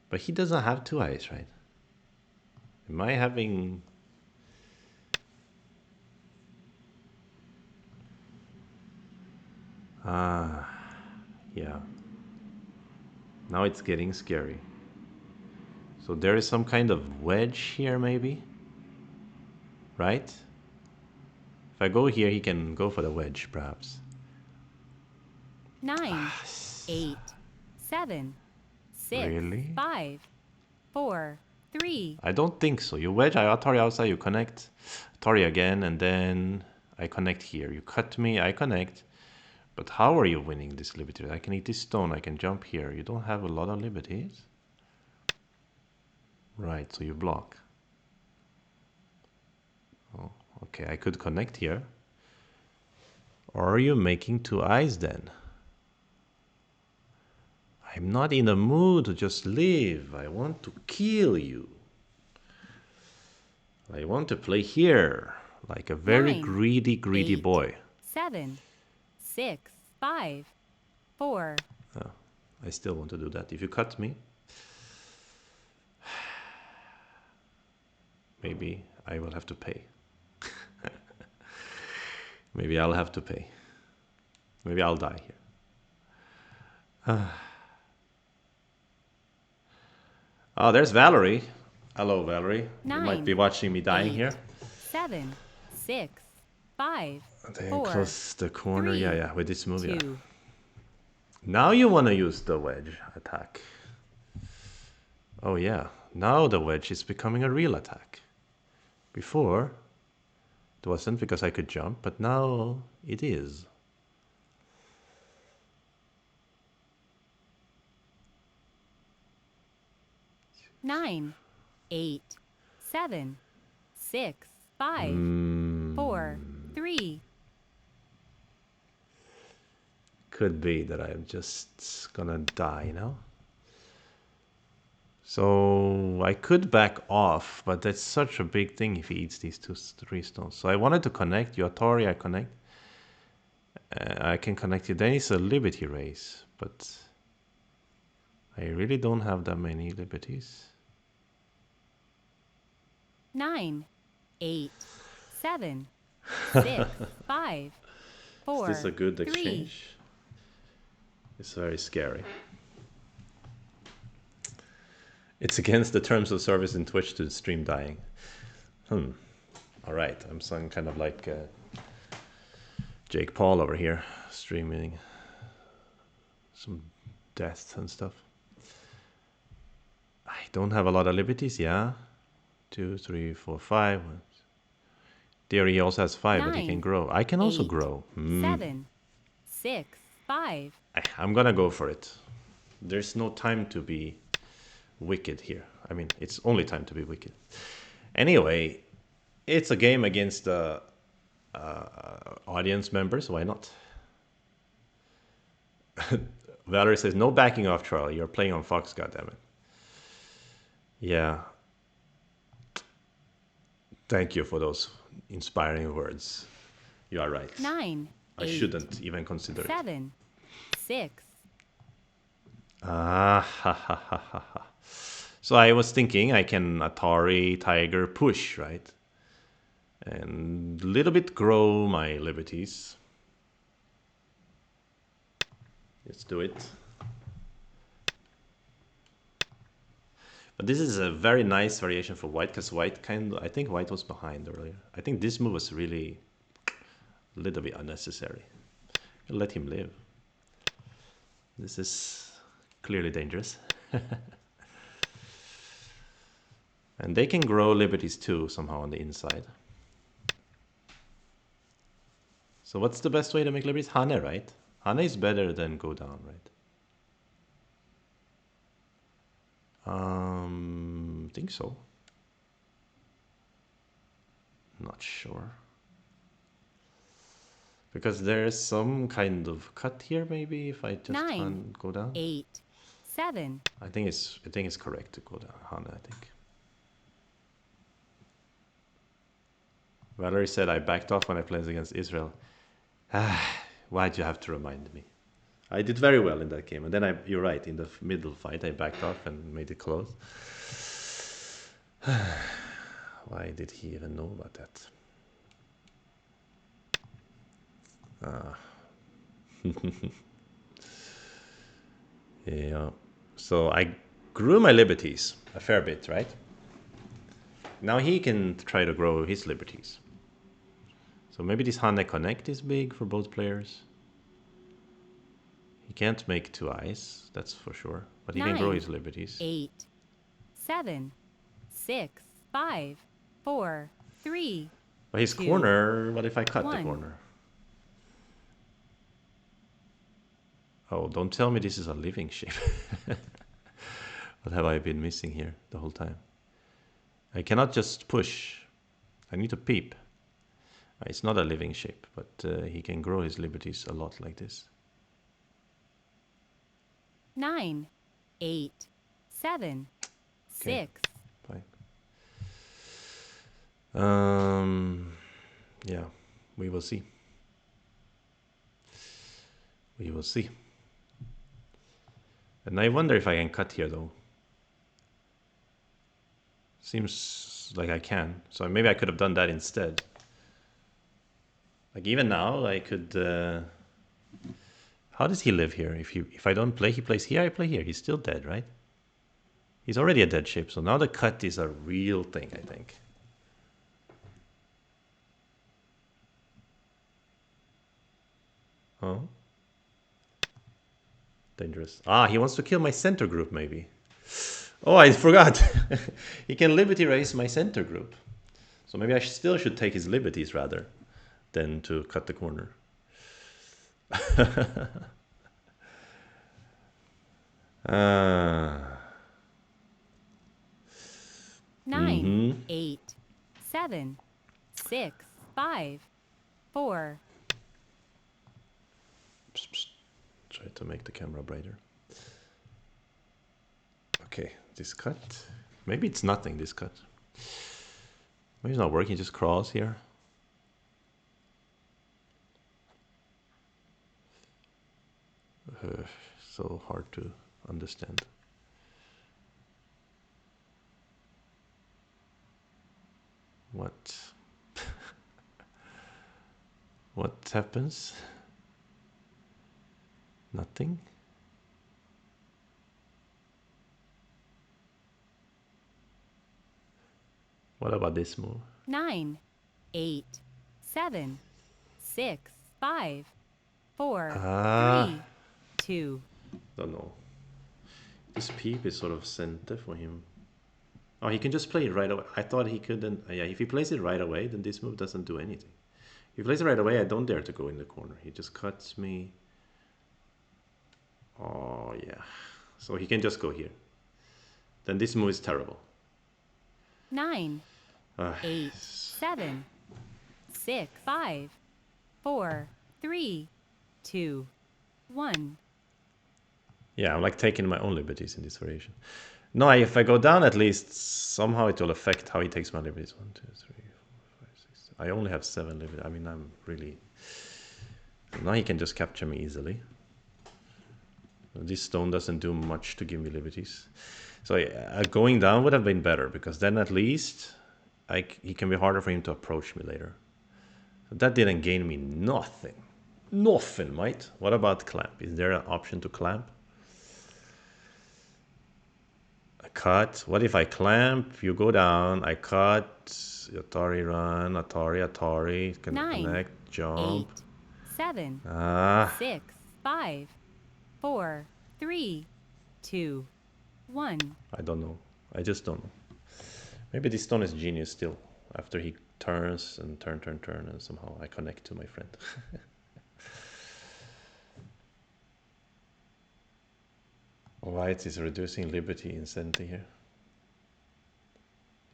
But he doesn't have two eyes, right? Am I having... Yeah. Now it's getting scary. So there is some kind of wedge here, maybe? Right? If I go here, he can go for the wedge, perhaps. 9, 8, 7, 6, Really? 5, 4, 3. I don't think so. You wedge, I Atari outside, you connect. Atari again, and then I connect here. You cut me, I connect. But how are you winning this liberty? I can eat this stone, I can jump here. You don't have a lot of liberties. Right, so you block. Oh, okay, I could connect here. Or are you making two eyes then? I'm not in the mood to just live. I want to kill you. I want to play here. Like a very 9, greedy 8, boy. 7, 6, 5, 4. I still want to do that. If you cut me, maybe I will have to pay. Maybe I'll have to pay. Maybe I'll die here. Oh, there's Valerie. Hello, Valerie. You might be 9, watching me dying 8, here. 7, 6, 5, Then 4, close the corner. 3, Yeah, with this move, yeah. 2. Now you want to use the wedge attack. Oh, yeah. Now the wedge is becoming a real attack. Before, it wasn't because I could jump, but now it is. Nine, 8, 7, 6, 5, 4, 3. Could be that I'm just gonna die now. So I could back off, but that's such a big thing if he eats these 3 stones. So I wanted to connect you, Atari. I connect. I can connect you. Then it's a liberty race, but I really don't have that many liberties. 9, 8, 7, 6, 5, Is this a 4, good 3. exchange? It's very scary. It's against the terms of service in Twitch to stream dying. All right, I'm some kind of like Jake Paul over here, streaming some deaths and stuff. I don't have a lot of liberties, yeah. 2, 3, 4, 5. Theory he also has 5, 9, but he can grow. I can also 8, grow. 7, 6, 5. I'm gonna go for it. There's no time to be wicked here. I mean, it's only time to be wicked. Anyway, it's a game against audience members. Why not? Valerie says, no backing off, Charlie. You're playing on Fox, goddammit. Yeah. Thank you for those inspiring words. You are right. 9, I 8, shouldn't even consider 7, 6. Ah, ha, ha, ha, ha, ha. So I was thinking I can Atari Tiger push, right? And a little bit grow my liberties. Let's do it. But this is a very nice variation for white, because white I think white was behind earlier. I think this move was really a little bit unnecessary. I'll let him live. This is clearly dangerous. And they can grow liberties too, somehow on the inside. So what's the best way to make liberties? Hane, right? Hane is better than go down, right? I think so. Not sure. Because there's some kind of cut here, maybe, if I just 9, go down. 8, 7. I think it's correct to go down, Hana, I think. Valerie said I backed off when I played against Israel. Why'd you have to remind me? I did very well in that game. And then you're right, in the middle fight, I backed off and made it close. Why did he even know about that? Yeah. So I grew my liberties a fair bit, right? Now he can try to grow his liberties. So maybe this Hane Connect is big for both players. He can't make 2 eyes, that's for sure. But he can grow his liberties. 8, 7, 6, 5, 4, 3. But his 2, corner, what if I cut 1. the corner? Oh, don't tell me this is a living shape. What have I been missing here the whole time? I cannot just push. I need to peep. It's not a living shape, but he can grow his liberties a lot like this. 9, 8, 7, 6. Fine. Yeah, we will see. We will see. And I wonder if I can cut here, though. Seems like I can. So maybe I could have done that instead. Like even now, I could... How does he live here? If I don't play, he plays here, I play here. He's still dead, right? He's already a dead shape, so now the cut is a real thing, I think. Oh. Dangerous. Ah, he wants to kill my center group, maybe. Oh, I forgot. He can liberty raise my center group. So maybe I still should take his liberties rather than to cut the corner. uh, 9, 8, 7, 6, 5, 4. Try to make the camera brighter. Okay, This cut? Maybe it's nothing, this cut. Maybe it's not working, it just crawls here. So hard to understand. What? What happens? Nothing? What about this move? 9, 8, 7, 6, 5, 4, 3, 2. Don't know. This peep is sort of center for him. Oh, he can just play it right away. I thought he couldn't. Yeah, if he plays it right away, then this move doesn't do anything. If he plays it right away, I don't dare to go in the corner. He just cuts me. Oh, yeah. So he can just go here. Then this move is terrible. 9, 8, 7, 6, 5, 4, 3, 2, 1. Yeah, I'm like taking my own liberties in this variation. No, if I go down, at least somehow it will affect how he takes my liberties. 1, 2, 3, 4, 5, 6. I only have 7 liberties. I mean, I'm really. Now he can just capture me easily. This stone doesn't do much to give me liberties. So going down would have been better, because then at least he can be harder for him to approach me later. So that didn't gain me nothing. Nothing, mate. What about clamp? Is there an option to clamp? I cut. What if I clamp? You go down. I cut. Atari run. Atari. Can 9, connect. Jump. 8, 7, 6, 5, 4, 3, 2, 1. I don't know. I just don't know. Maybe this stone is genius still. After he turns and turn, and somehow I connect to my friend. White is reducing liberty insanity here.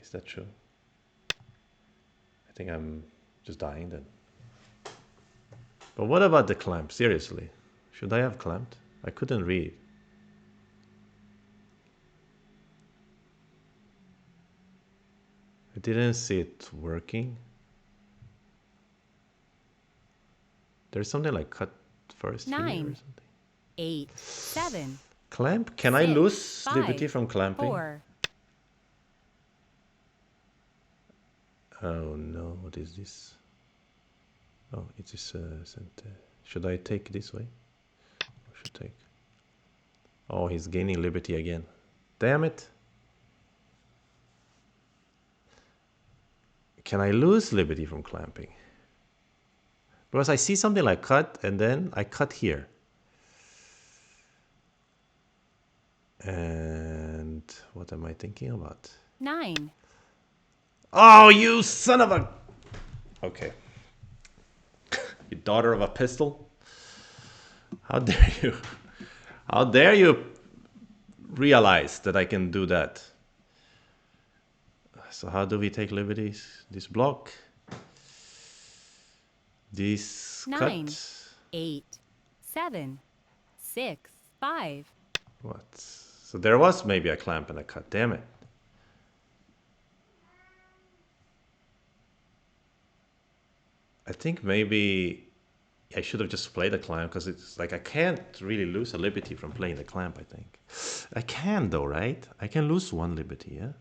Is that true? I think I'm just dying then. But what about the clamp? Seriously. Should I have clamped? I couldn't read. I didn't see it working. There's something like cut first 9, here or something. 8, 7. Clamp? Can I lose liberty from clamping? 4. Oh no, what is this? Oh, it is center. Should I take this way? Or should I take? Oh, he's gaining liberty again. Damn it. Can I lose liberty from clamping? Because I see something like cut, and then I cut here. And what am I thinking about? 9. Oh, you son of a... Okay. You daughter of a pistol. How dare you? How dare you realize that I can do that? So how do we take liberties? This block. This 9, cut. 8, 7, 6, 5. What? So there was maybe a clamp and a cut. Damn it. I think maybe I should have just played the clamp, because it's like I can't really lose a liberty from playing the clamp, I think. I can though, right? I can lose 1 liberty, yeah?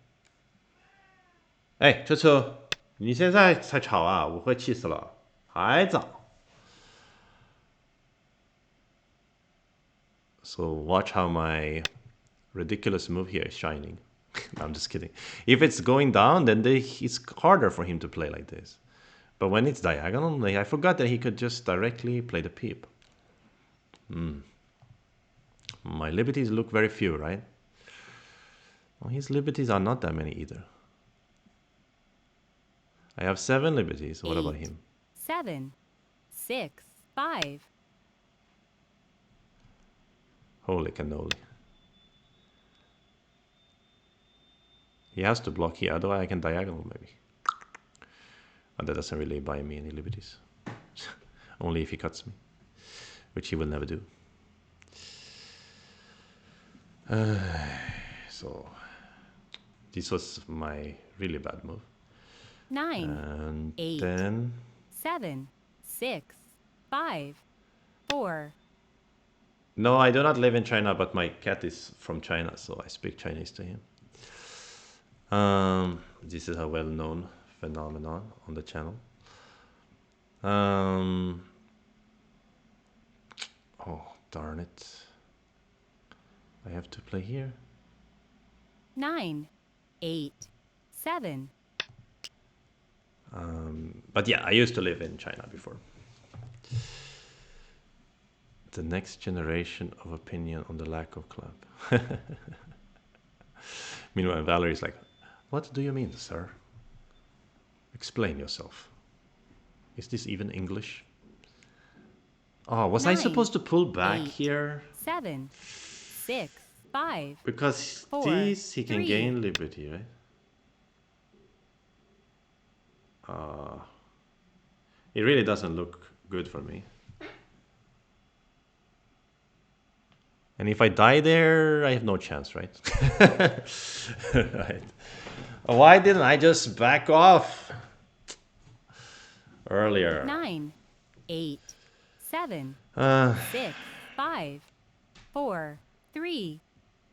哎，车车，你现在才吵啊，我会气死了，还早。So watch how my ridiculous move here is shining. No, I'm just kidding. If it's going down, then it's harder for him to play like this. But when it's diagonal, like, I forgot that he could just directly play the peep. My liberties look very few, right? Well, his liberties are not that many either. I have 7 liberties. What about him? 7, 6, 5. Holy cannoli. He has to block here, otherwise I can diagonal maybe. But that doesn't really buy me any liberties. Only if he cuts me, which he will never do. So This was my really bad move. 9, And 8, then 7, 6, 5, 4. no, I do not live in China, but my cat is from China, so I speak Chinese to him. This is a well-known phenomenon on the channel. Oh, darn it. I have to play here. 9, 8, 7. But yeah, I used to live in China before. The next generation of opinion on the lack of club. Meanwhile, Valerie's like, what do you mean, sir? Explain yourself. Is this even English? Oh, was I 9, supposed to pull back 8, here? 7, 6, 5, Because 4, these he can 3. gain liberty, right? It really doesn't look good for me. And if I die there, I have no chance, right? Right. Why didn't I just back off earlier? 9, 8, 7, 6, 5, 4, 3,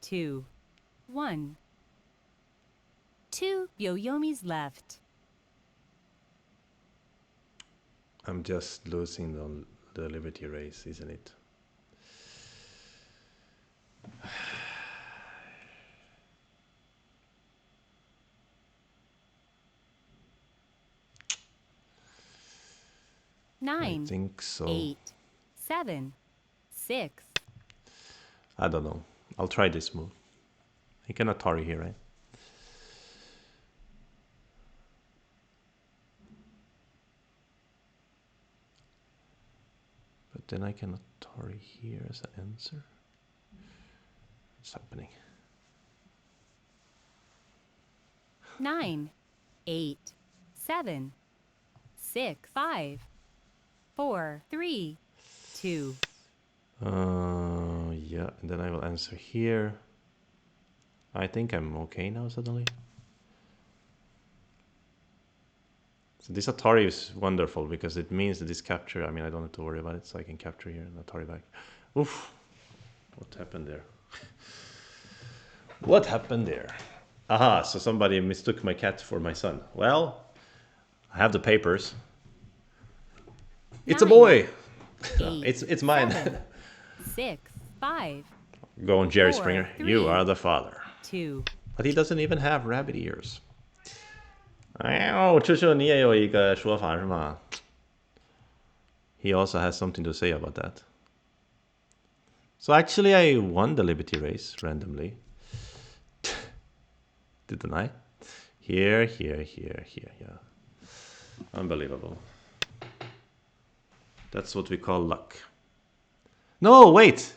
2, 1. 2 Yoyomis left. I'm just losing the liberty race, isn't it? I 9, think so. 8, 7, 6. I don't know. I'll try this move. He can Atari here, right? But then I can Atari here as an answer. What's happening? 9, 8, 7, 6, 5, 4, 3, 2. Yeah, and then I will answer here. I think I'm okay now suddenly. So this Atari is wonderful because it means that this capture, I mean, I don't have to worry about it, so I can capture here and Atari back. Oof, what happened there? What happened there? Aha, so somebody mistook my cat for my son. Well, I have the papers. It's a 9, boy. 8, It's mine. 7, 6, 5, Go on, Jerry 4, Springer. 3, You are the father. 2. But he doesn't even have rabbit ears. 哎呦，这你也有一个说法是吗？ He also has something to say about that. So actually I won the liberty race randomly. Didn't I? Here, yeah. Unbelievable. That's what we call luck. No, wait!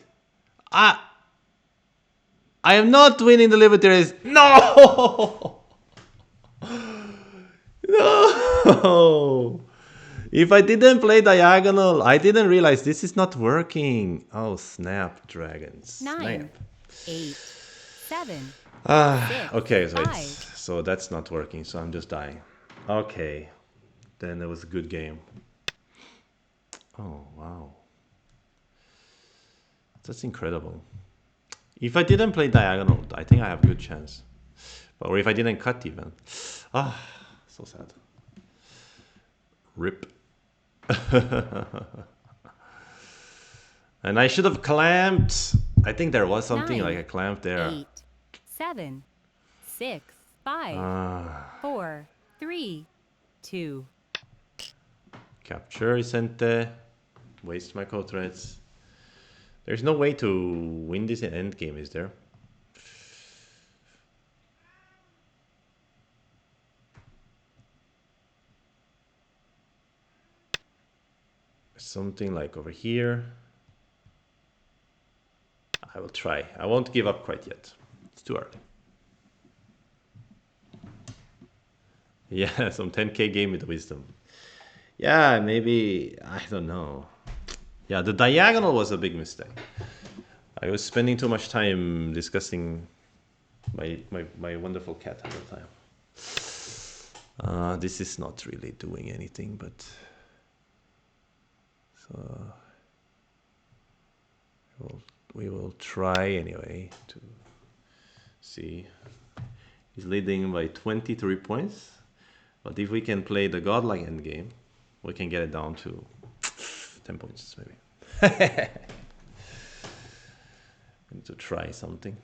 I am not winning the liberty race. No! No! If I didn't play diagonal, I didn't realize this is not working. Oh, snap, dragons. 9, Snap. 8, 7, Okay, so, 5. so that's not working, so I'm just dying. Okay, then it was a good game. Oh, wow. That's incredible. If I didn't play diagonal, I think I have a good chance. Or if I didn't cut even. Ah, so sad. Rip. And I should have clamped. I think there was something 9, like a clamp there. 8, 7, 6, 5, 4, 3, 2. Capture Isente. Waste my code threads. There's no way to win this in endgame, is there? Something like over here. I will try. I won't give up quite yet. It's too early. Yeah, some 10k game with wisdom. Yeah, maybe, I don't know. Yeah, the diagonal was a big mistake. I was spending too much time discussing My wonderful cat at the time. This is not really doing anything, but so we will try anyway to see. He's leading by 23 points, but if we can play the godlike endgame, we can get it down to 10 points maybe. Need to try something.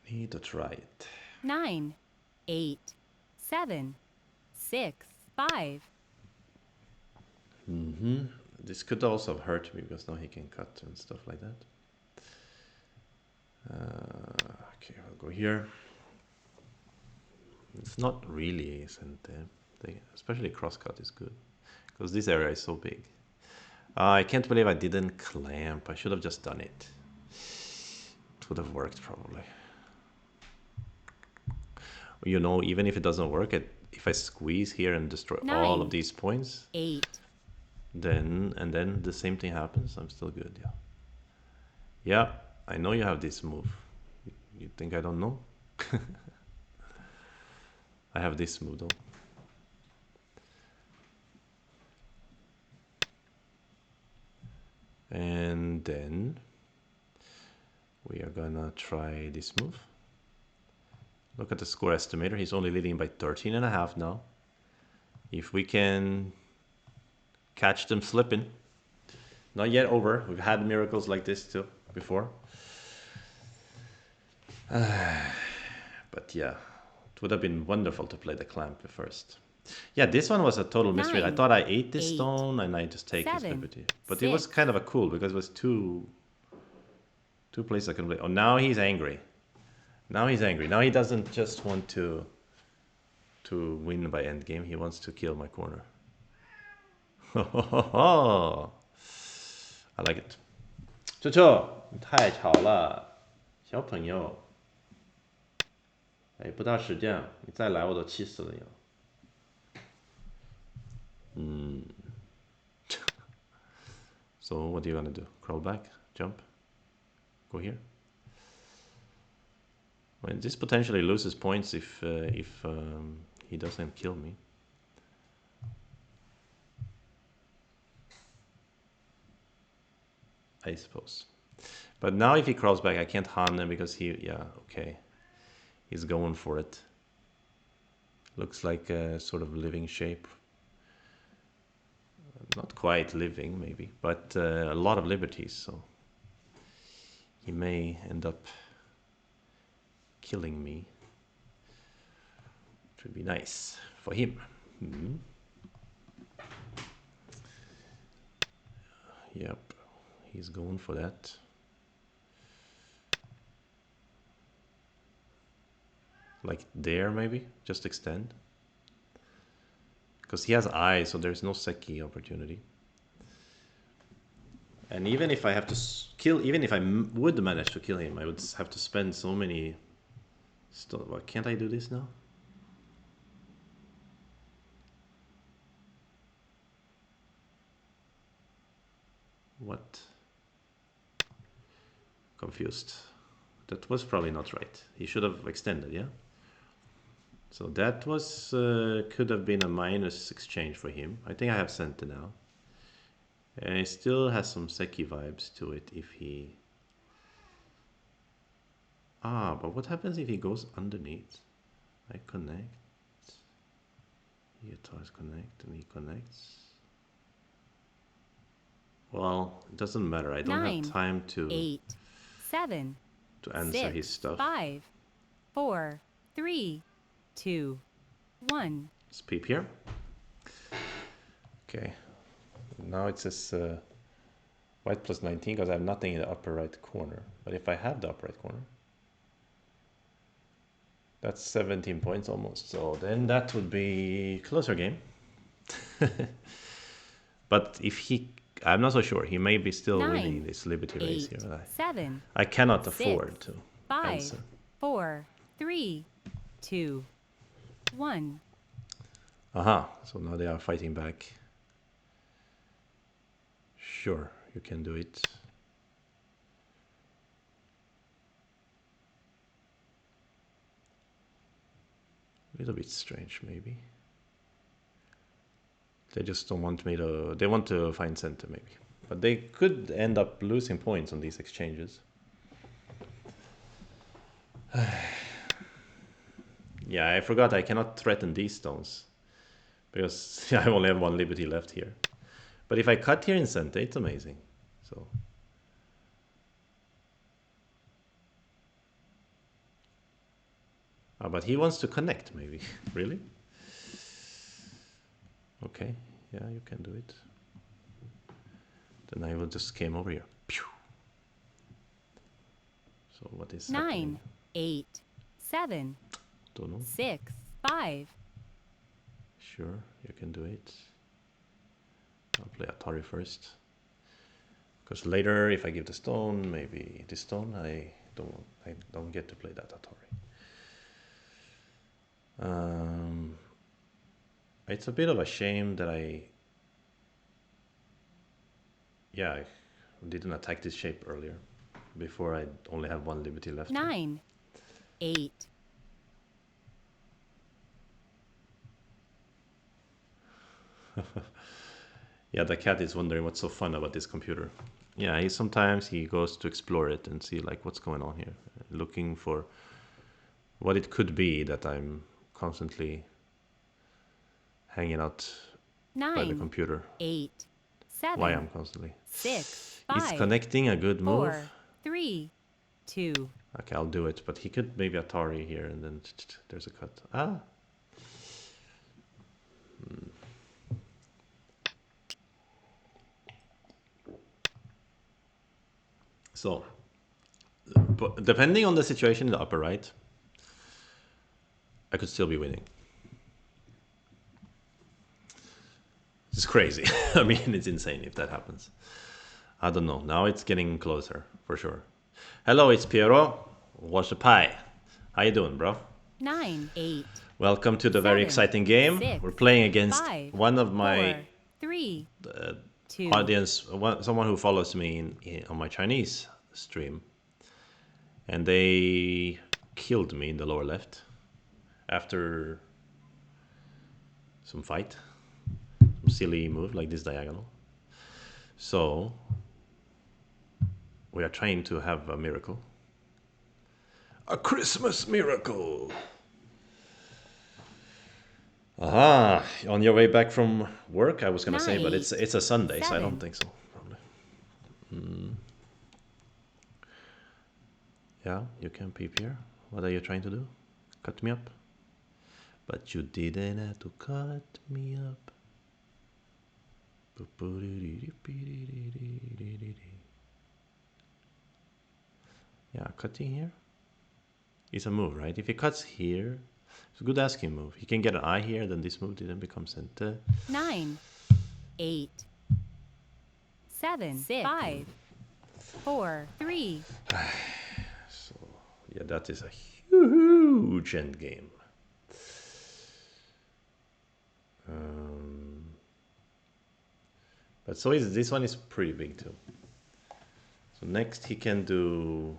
Need to try it. 9, 8, 7, 6, 5. This could also have hurt me because now he can cut and stuff like that. Okay, I'll go here. It's not really especially crosscut is good because this area is so big. I can't believe I didn't clamp. I should have just done it. It would have worked probably. You know, even if it doesn't work, if I squeeze here and destroy 9, all of these points, 8. then the same thing happens. I'm still good. Yeah. Yeah, I know you have this move. You think I don't know? I have this move though. And then we are gonna try this move. Look at the score estimator. He's only leading by 13.5 now. If we can catch them slipping. Not yet over. We've had miracles like this too before. But yeah, it would have been wonderful to play the clamp first. Yeah, this one was a total misread. I 9, thought I ate this 8, stone and I just take his 7, liberty. But it was 6. kind of a cool because it was two places I can play. Oh, now he's angry. Now he's angry. Now he doesn't just want to win by endgame. He wants to kill my corner. I like it. 球球，你太吵了，小朋友。哎，不大使劲，你再来我都气死了要。So what do you want to do? Crawl back? Jump? Go here? Well, this potentially loses points if he doesn't kill me. I suppose. But now if he crawls back, I can't harm him because yeah, okay. He's going for it. Looks like a sort of living shape. Not quite living, maybe, but a lot of liberties, so he may end up killing me. It would be nice for him. Yep, he's going for that. Like there, maybe? Just extend. Because he has eyes, so there's no Seki opportunity. And even if I have to kill, even if I would manage to kill him, I would have to spend so many... What, can't I do this now? What? Confused. That was probably not right. He should have extended, yeah? So that was could have been a minus exchange for him. I think I have sent it now. And it still has some Seki vibes to it if he... Ah, but what happens if he goes underneath? I connect. He tries connect and he connects. Well, it doesn't matter. I don't 9, have time to 8, 7, to answer 6, his stuff. 5, 4, 3, 2, 1. Let's peep here. Okay. Now it says white plus 19 because I have nothing in the upper right corner. But if I have the upper right corner, that's 17 points almost. So then that would be closer game. But if he... I'm not so sure. He may be still 9, winning this Liberty race 8, here. 7, I cannot 6, afford to 5, answer. 4, 3, 2, 1. Aha, so now they are fighting back. Sure, you can do it. A little bit strange, maybe. They just don't want me to... They want to find center, maybe. But they could end up losing points on these exchanges. Yeah, I forgot I cannot threaten these stones. Because I only have one liberty left here. But if I cut here in center, it's amazing. So... but he wants to connect, maybe. Really? Okay, yeah, you can do it. Then I will just came over here. Pew. So what is 9, happening? 8, 7, Don't know. 6, 5. Sure, you can do it. I'll play Atari first. Because later, if I give the stone, maybe this stone, I don't get to play that Atari. It's a bit of a shame that I didn't attack this shape earlier, before I only have one liberty left. 9, 8. Yeah, the cat is wondering what's so fun about this computer. Yeah, sometimes he goes to explore it and see like what's going on here, looking for what it could be that I'm constantly hanging out by the 9, computer. 8, 7. Why I'm constantly 6, He's 5. connecting, a good move. 4, 3, 2. Okay, I'll do it, but he could maybe Atari here and then there's a cut. Ah. So, but depending on the situation in the upper right, I could still be winning. It's crazy. I mean, it's insane if that happens. I don't know. Now it's getting closer, for sure. Hello, it's Piero. What's the pie? How you doing, bro? 9, 8. Welcome to the very 7, exciting game. 6, We're playing against 5, one of my 4, 3, 2. audience, someone who follows me on my Chinese stream. And they killed me in the lower left after some fight. Some silly move like this diagonal. So we are trying to have a miracle. A Christmas miracle. Aha! On your way back from work, I was gonna say, but it's a Sunday, 7. so I don't think so. Probably. Yeah, you can peep here. What are you trying to do? Cut me up? But you didn't have to cut me up. Yeah, cutting here is a move, right? If he cuts here, it's a good asking move. He can get an eye here, then this move didn't become center. 9, 8, 7, 6, 5, 4, 3. So, yeah, that is a huge endgame. But so is this one is pretty big too. So next he can do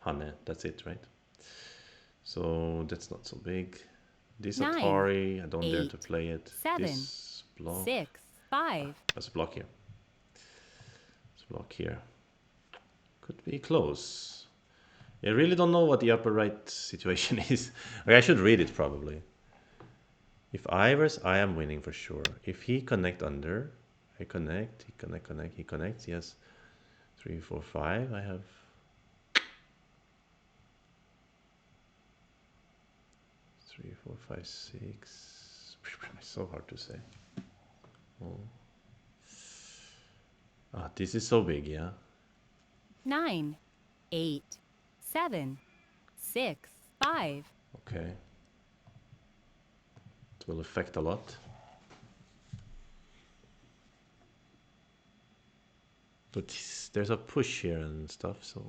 Hane. That's it, right? So that's not so big. This 9, Atari, I don't 8, dare to play it. 7, This block. 6, 5. There's a block here. This block here. Could be close. I really don't know what the upper right situation is. Okay, I should read it probably. If I versus I am winning for sure. If he connect under, I connect, he connect, he connects, yes. 3, 4, 5, I have 3, 4, 5, 6. It's so hard to say. Oh. Ah, this is so big, yeah. 9, 8, 7, 6, 5. Okay. It will affect a lot. But there's a push here and stuff, so.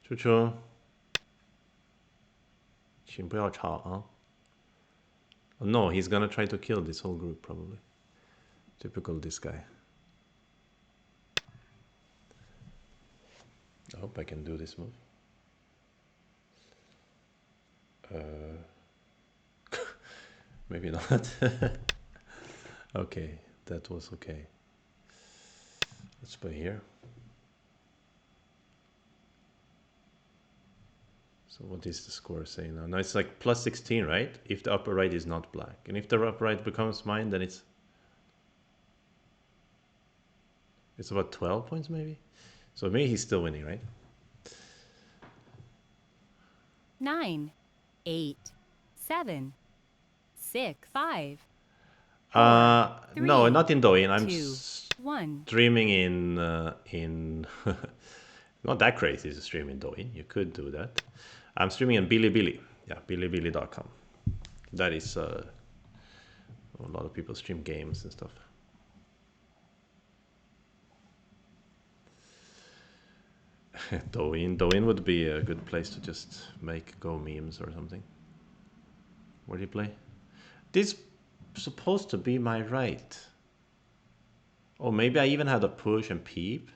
Chuchu. 请不要吵啊. Oh, no, he's gonna try to kill this whole group, probably. Typical this guy. I hope I can do this move. Maybe not. Okay, that was okay. Let's play here. So what is the score saying now? Now it's like plus 16, right? If the upper right is not black. And if the upper right becomes mine, then it's about 12 points maybe? So maybe he's still winning, right? 9, 8, 7, 6, 5, No, 3, not in Douyin. I'm 2, 1. streaming in not that crazy to stream in Douyin. You could do that. I'm streaming in Bilibili. Yeah, bilibili.com. That is a lot of people stream games and stuff. Douyin would be a good place to just make Go memes or something. Where do you play? This supposed to be my right. Oh, maybe I even had a push and peep.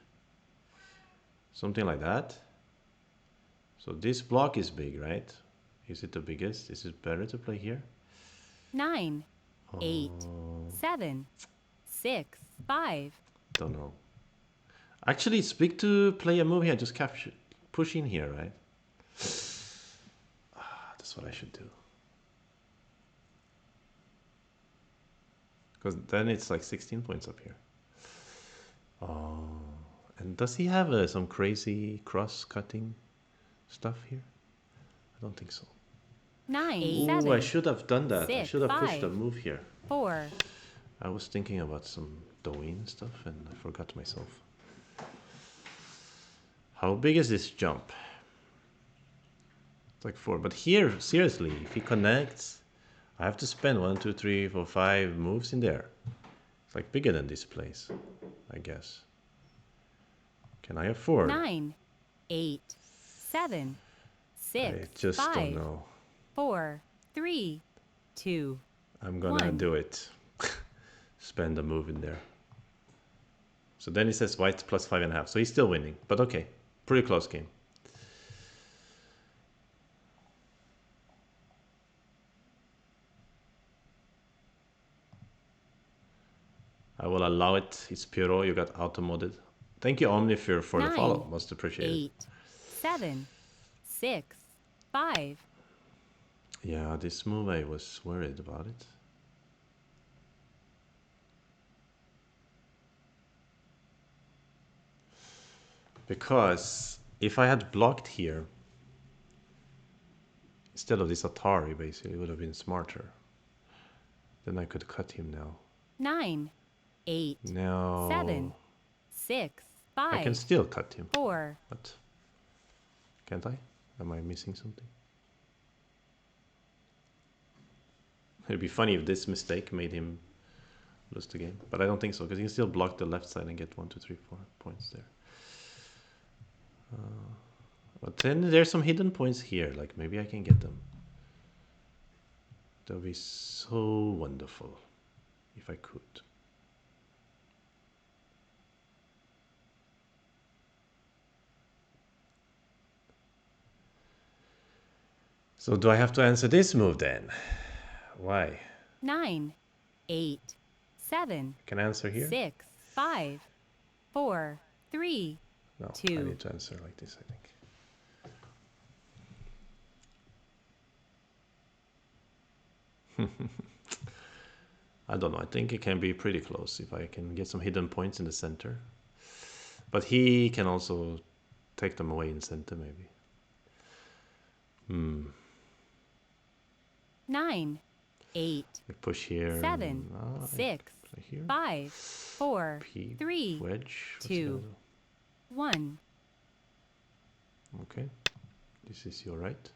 Something like that. So this block is big, right? Is it the biggest? Is it better to play here? 9, 8, 7, 6, 5. Don't know. Actually, it's big to play a move here. Just capture, push in here, right? That's what I should do. Because then it's like 16 points up here. Oh, and does he have some crazy cross-cutting stuff here? I don't think so. 9, Ooh, 7, I should have done that. I 6, should have pushed a 5, move here. 4. I was thinking about some Douyin stuff and I forgot myself. How big is this jump? It's like 4. But here, seriously, if he connects, I have to spend 1, 2, 3, 4, 5 moves in there. It's like bigger than this place, I guess. Can I afford? 9, 8, 7, 6, I just 5, don't know. 4, 3, 2. I'm gonna do it. Spend a move in there. So then he says white plus 5.5. So he's still winning. But okay, pretty close game. I will allow it. It's Pierrot. You got auto-modded. Thank you, Omnifear, for the 9, follow. Most appreciated. 8, 7, 6, 5. Yeah, this move I was worried about it. Because if I had blocked here, instead of this Atari, basically, it would have been smarter. Then I could cut him now. 9, 8, No. 7, 6, 5. I can still cut him. 4. But can't I? Am I missing something? It'd be funny if this mistake made him lose the game. But I don't think so, because he can still block the left side and get 1, 2, 3, 4 points there. But then there's some hidden points here. Like maybe I can get them. That would be so wonderful if I could. So do I have to answer this move then? Why? 9, 8, 7, Can I answer here? 6, 5, 4, 3, No, 2. I need to answer like this, I think. I don't know. I think it can be pretty close if I can get some hidden points in the center. But he can also take them away in center, maybe. 9, 8, Like push here. 7, 6, Here. 5, 4, Peep, 3, wedge. What's he 2, gonna do? 1. Okay. This is your right.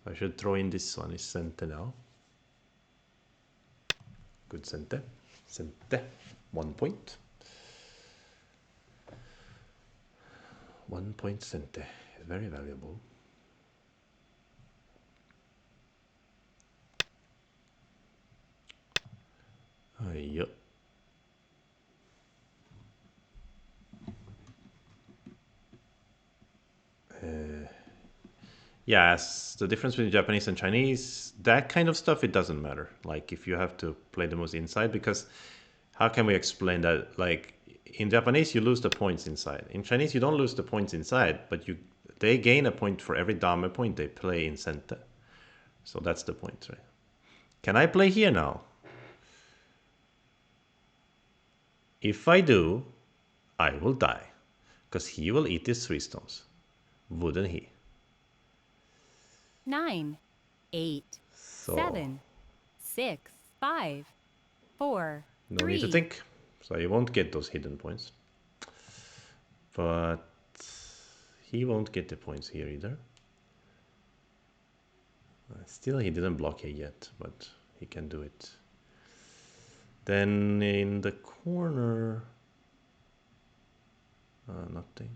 I should throw in this one. Is center now. Good center. Center. 1 point. 1 point center. Very valuable. Yep. Yes, the difference between Japanese and Chinese, that kind of stuff, it doesn't matter. Like if you have to play the moves inside, because how can we explain that? Like in Japanese, you lose the points inside. In Chinese, you don't lose the points inside, but they gain a point for every dame point they play in center. So that's the point, right? Can I play here now? If I do, I will die, because he will eat his 3 stones, wouldn't he? 9, 8, So 7, 6, 5, 4, no need to 3. think. So you won't get those hidden points. But he won't get the points here either. Still, he didn't block here yet, but he can do it. Then in the corner, nothing.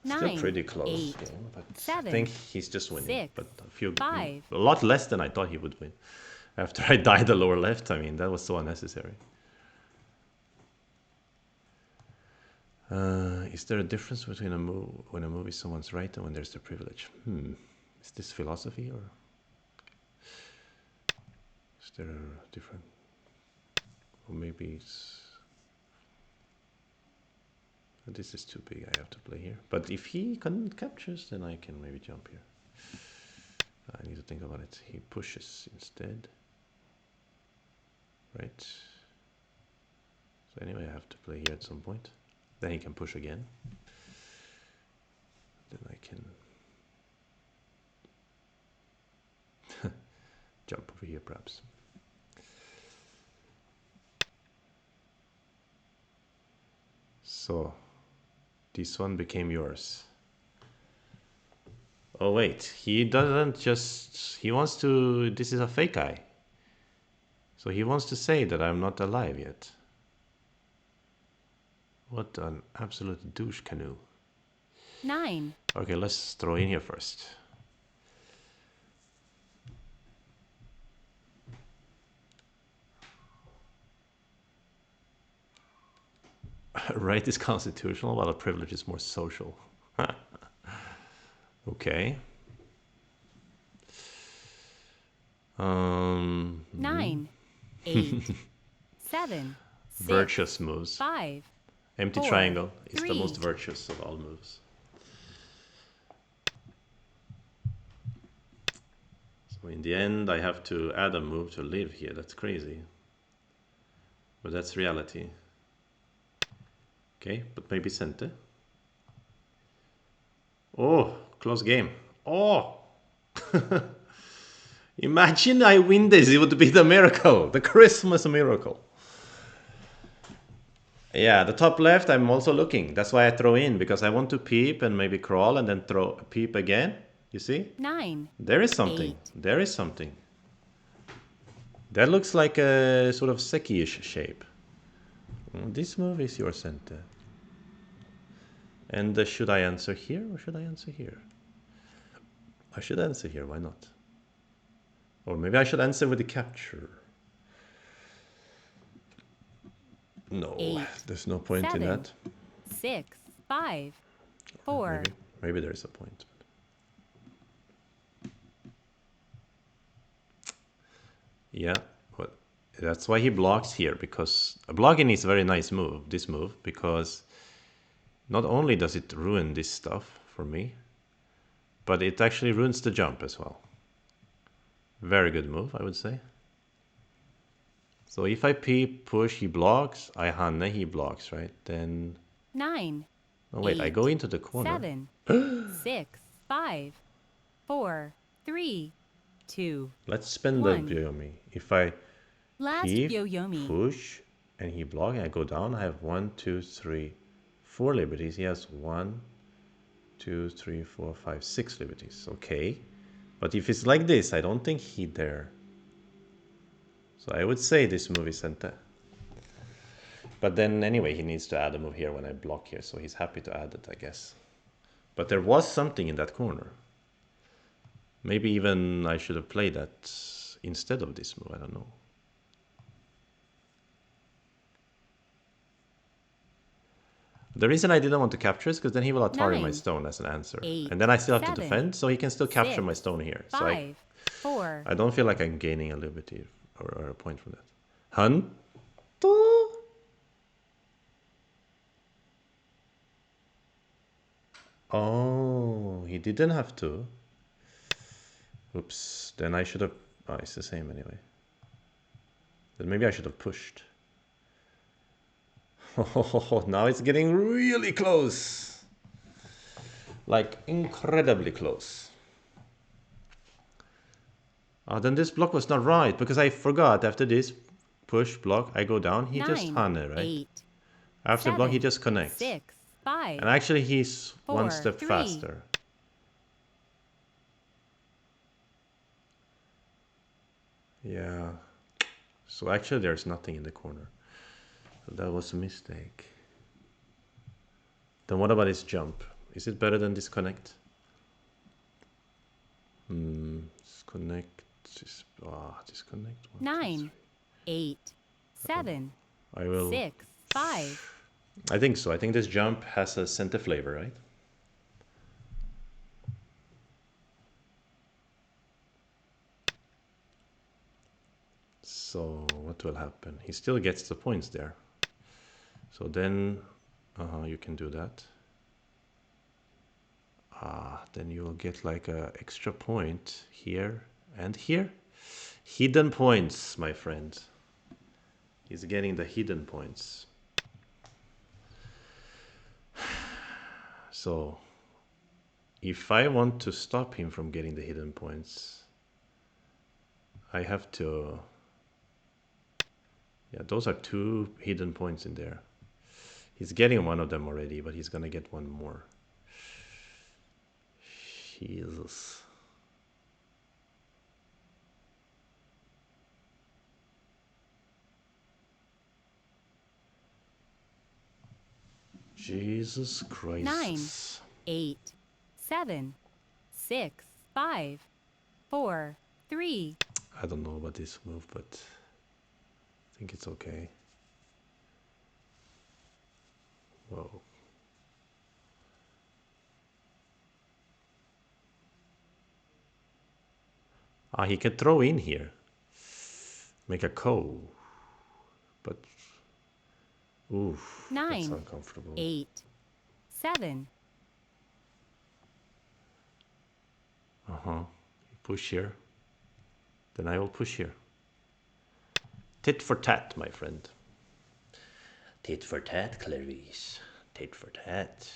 Still 9, pretty close 8, game, but I think 7, he's just winning. 6, But a 5. lot less than I thought he would win. After I died the lower left, I mean, that was so unnecessary. Is there a difference between when a move is someone's right and when there's the privilege? Is this philosophy, or is there a different? Or maybe it's... This is too big, I have to play here. But if he captures, then I can maybe jump here. I need to think about it. He pushes instead. Right. So anyway, I have to play here at some point. Then he can push again. Then I can jump over here perhaps. So this one became yours. Oh wait, he doesn't just... He wants to... This is a fake eye. So he wants to say that I'm not alive yet. What an absolute douche canoe. 9, Okay, let's throw in here first. Right is constitutional, while a privilege is more social. Okay. 9, 8, 7, 6, Virtuous moves. 5, Empty 4, triangle is the 3. most virtuous of all moves. So in the end, I have to add a move to live here. That's crazy. But that's reality. Okay, but maybe center. Oh, close game. Oh! Imagine I win this. It would be the miracle. The Christmas miracle. Yeah, the top left, I'm also looking. That's why I throw in, because I want to peep and maybe crawl and then throw peep again. You see? 9, There is something. 8. There is something. That looks like a sort of Seki-ish shape. This move is your center. And should I answer here or should I answer here? I should answer here, why not? Or maybe I should answer with the capture. No, 8, there's no point 7, in that. 6, 5, 4. Maybe there is a point. Yeah, but that's why he blocks here, because blocking is a very nice move, this move, because not only does it ruin this stuff for me, but it actually ruins the jump as well. Very good move, I would say. So if I peep, push, he blocks. I hane, he blocks, right? Then... 9, Oh wait, 8, I go into the corner. 7, 6, 5, 4, 3, 2. Let's spend the 1. Byoyomi. If I Last peep, Byoyomi. push, and he blocks, I go down. I have 1, 2, 3, 4 liberties. He has 1, 2, 3, 4, 5, 6 liberties. Okay. But if it's like this, I don't think he dare. So I would say this move is center. But then anyway, he needs to add a move here when I block here. So he's happy to add it, I guess. But there was something in that corner. Maybe even I should have played that instead of this move. I don't know. The reason I didn't want to capture is because then he will Atari my 9, stone as an answer. 8, And then I still have to 7, defend, so he can still capture 6, my stone here. So 5, 4. I don't feel like I'm gaining a liberty or a point from that. Hun? Oh, he didn't have to. Oops, then I should have... Oh, it's the same anyway. Then maybe I should have pushed. Oh, now it's getting really close. Like, incredibly close. Then this block was not right, because I forgot after this push block, I go down, he just 9, Hane, right? 8, After block, he 7, just connects. 6, 5, And actually, he's 4, one step 3. faster. Yeah. So actually, there's nothing in the corner. So that was a mistake. Then what about his jump? Is it better than disconnect? Disconnect. Disconnect. 9, 8, 7, I will. 6, 5. I think so. I think this jump has a center flavor, right? So what will happen? He still gets the points there. So then you can do that. Then you will get like a extra point here and here. Hidden points, my friend. He's getting the hidden points. So if I want to stop him from getting the hidden points, I have to... Yeah, those are 2 hidden points in there. He's getting one of them already, but he's gonna get one more. Jesus. Jesus Christ. 9, 8, 7, 6, 5, 4, 3. I don't know about this move, but I think it's okay. Whoa. He can throw in here. Make a ko. But, oof, 9, that's uncomfortable. 8, 7. Push here. Then I will push here. Tit for tat, my friend. Tit for tat, Clarice. Tit for tat.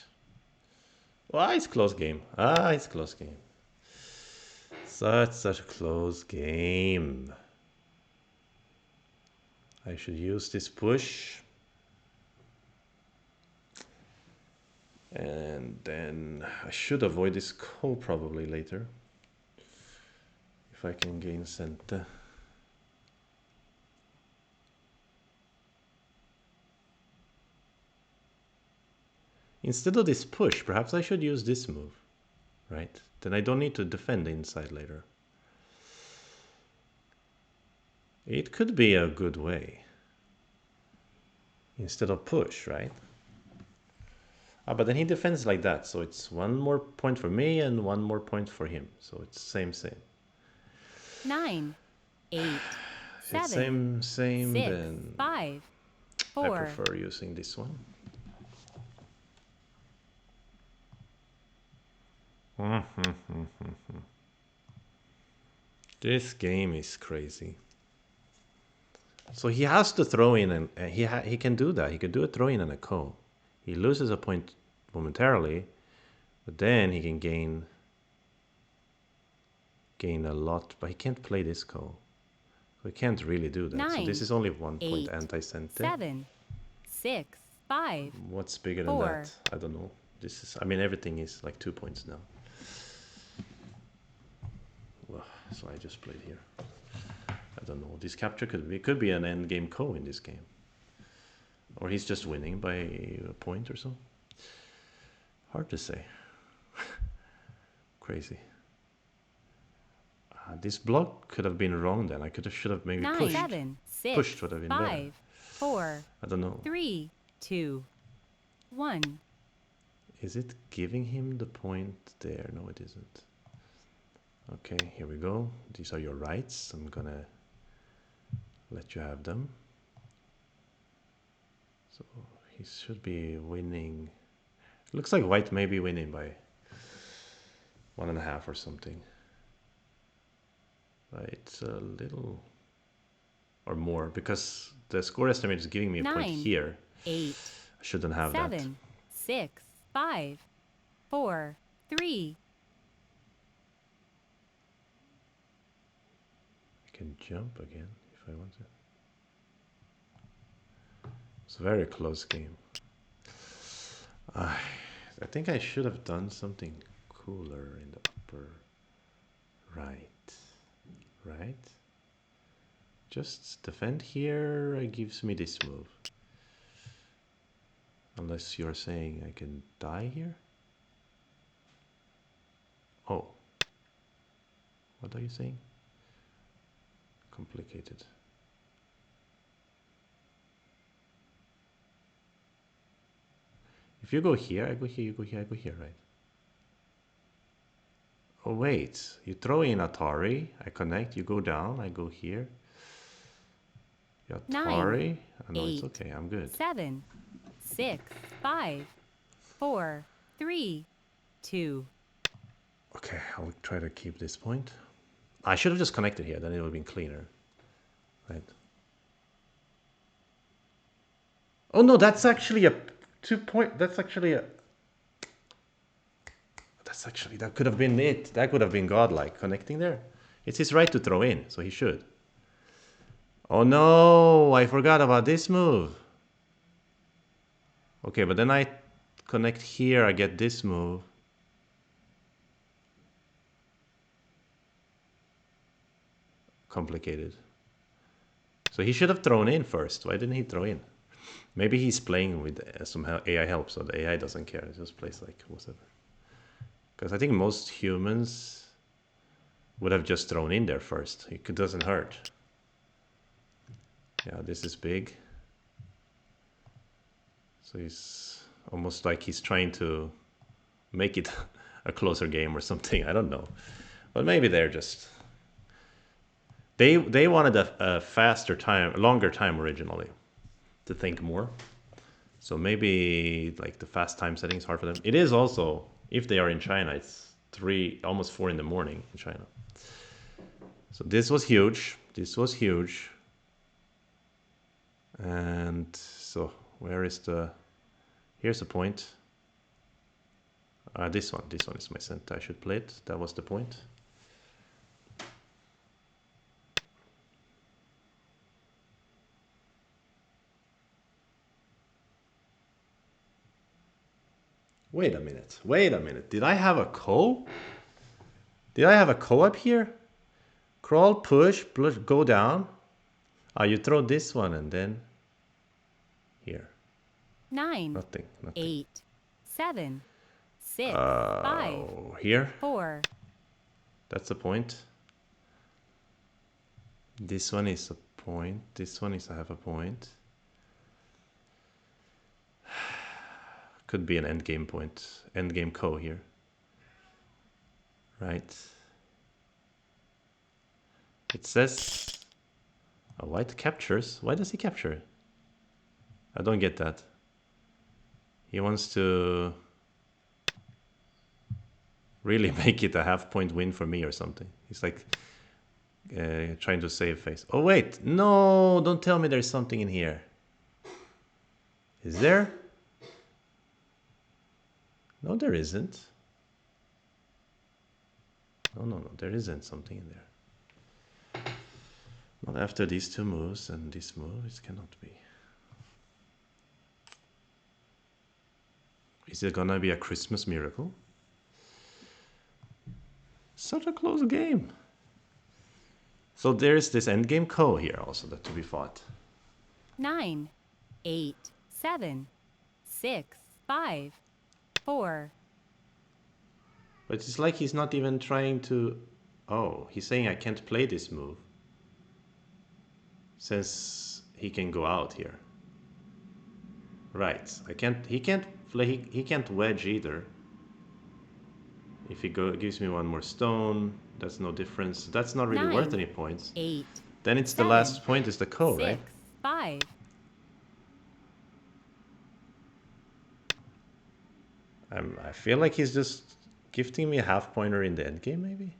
It's close game. It's close game. Such a close game. I should use this push. And then I should avoid this ko probably later. If I can gain center. Instead of this push, perhaps I should use this move, right? Then I don't need to defend the inside later. It could be a good way. Instead of push, right? But then he defends like that, so it's 1 more point for me and 1 more point for him. So it's same. 9, 8, 7, It's same, 6, then 5, I 4. prefer using this one. This game is crazy. So he has to throw in, and he can do that. He can do a throw in and a ko. He loses a point momentarily, but then he can gain a lot. But he can't play this ko. So he can't really do that. 9, so this is only 1 point 8, anti-center. 7, 6, 5. What's bigger than 4. that? I don't know. This is, I mean, everything is like 2 points now. Well, so I just played here. I don't know. This capture could be an endgame ko in this game. Or he's just winning by a point or so. Hard to say. Crazy. This block could have been wrong then. I should have maybe 9, pushed. 7, 6, Pushed would have been better. 5, 4. I don't know. 3, 2. 1. Is it giving him the point there? No, it isn't. Okay, here we go. These are your rights. I'm gonna let you have them. So he should be winning. Looks like white may be winning by 1.5 or something. But it's a little or more because the score estimate is giving me a point 9, here. 8, I shouldn't have that. 7, 6, 5, 4, 3. I can jump again if I want to. It's a very close game. I think I should have done something cooler in the upper right. Right? Just defend here gives me this move. Unless you're saying I can die here? Oh. What are you saying? Complicated. If you go here, I go here, you go here, I go here, right? Oh wait, you throw in Atari, I connect, you go down, I go here. 9, Atari? Oh, no, it's 8, okay, I'm good. 7, 6, 5, 4, 3, 2. Okay, I'll try to keep this point. I should have just connected here, then it would have been cleaner. Right. Oh no, that's actually a 2 point. That's actually, that could have been it. That could have been godlike connecting there. It's his right to throw in, so he should. Oh no, I forgot about this move. Okay, but then I connect here, I get this move. Complicated. So he should have thrown in first. Why didn't he throw in? Maybe he's playing with some AI help, so the AI doesn't care. It just plays like whatever. Because I think most humans would have just thrown in there first. It doesn't hurt. Yeah, this is big. So he's almost like he's trying to make it a closer game or something. I don't know. But maybe they're just... They wanted a faster time, a longer time originally to think more. So maybe like the fast time setting is hard for them. It is also, if they are in China, it's 3, almost 4 in the morning in China. So this was huge. This was huge. And so where is the... Here's the point. This one is my center. I should play it. That was the point. Wait a minute. Wait a minute. Did I have a co? Did I have a co up here? Crawl, push, go down. You throw this one and then here. 9, Nothing. 8, 7, 6, 5, Here. 4. That's a point. This one is a point. This one is I have a point. Could be an endgame point. Endgame co here. Right. It says white captures. Why does he capture? I don't get that. He wants to really make it a half-point win for me or something. He's like trying to save face. Oh wait, no! Don't tell me there's something in here. Is there? No, there isn't. No, there isn't something in there. Not after these two moves and this move, it cannot be. Is it gonna be a Christmas miracle? Such a close game. So there's this endgame co here also that to be fought. 9, 8, 7, 6, 5, 4. But it's like he's not even trying to... Oh, he's saying I can't play this move. Since he can go out here. Right. He can't he can't wedge either. If he gives me one more stone, that's no difference. That's not really worth 9, any points. 8, Then it's the 7, last point is the ko, right? 6, 5. I feel like he's just gifting me a half pointer in the endgame, maybe?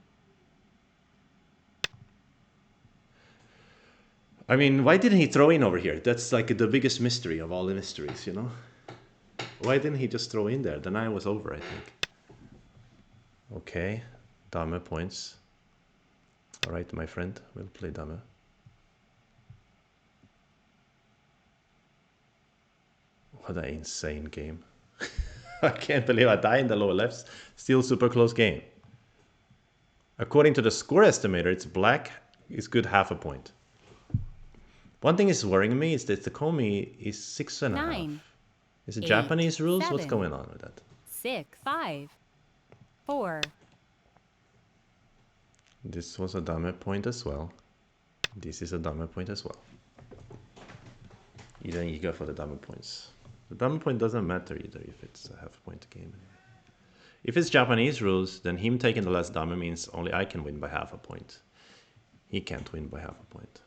I mean, why didn't he throw in over here? That's like the biggest mystery of all the mysteries, you know? Why didn't he just throw in there? Then I was over, I think. Okay, dame points. All right, my friend, we'll play dame. What an insane game. I can't believe I died in the lower lefts. Still super close game. According to the score estimator, it's black is good half a point. One thing is worrying me is that the Komi is 6.5. 9, Is it 8, Japanese rules? 7, What's going on with that? 6, 5, 4. This was a dame point as well. This is a dame point as well. Either you go for the dame points. The dame point doesn't matter either if it's a half point game. If it's Japanese rules, then him taking the last dame means only I can win by half a point. He can't win by half a point.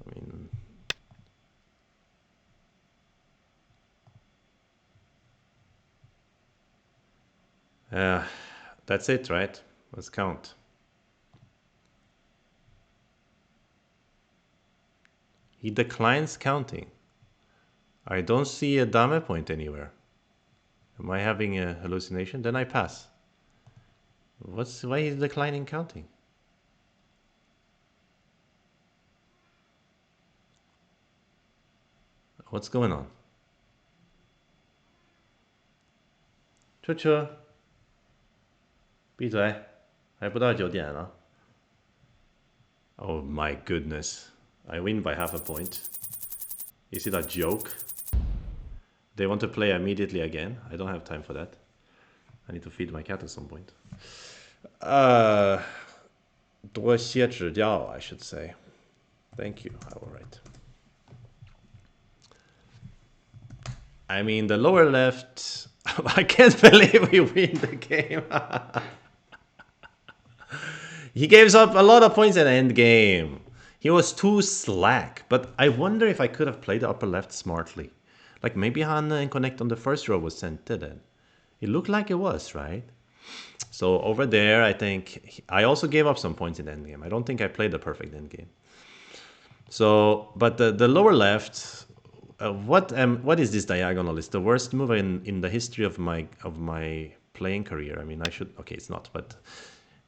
I mean... that's it, right? Let's count. He declines counting. I don't see a dame point anywhere. Am I having a hallucination? Then I pass. Why is declining counting? What's going on? 车，闭嘴，还不到9点呢。Oh my goodness. I win by half a point. Is it a joke? They want to play immediately again. I don't have time for that. I need to feed my cat at some point. 多些指教, I should say. Thank you. I will write. I mean, the lower left... I can't believe we win the game. He gave up a lot of points at endgame. He was too slack. But I wonder if I could have played the upper left smartly. Like maybe Hanna and Connect on the first row was sent to then. It looked like it was, right? So over there, I think... I also gave up some points in endgame. I don't think I played the perfect endgame. So, but the lower left... what is this diagonal? It's the worst move in the history of my playing career. I mean, I should... Okay, it's not, but...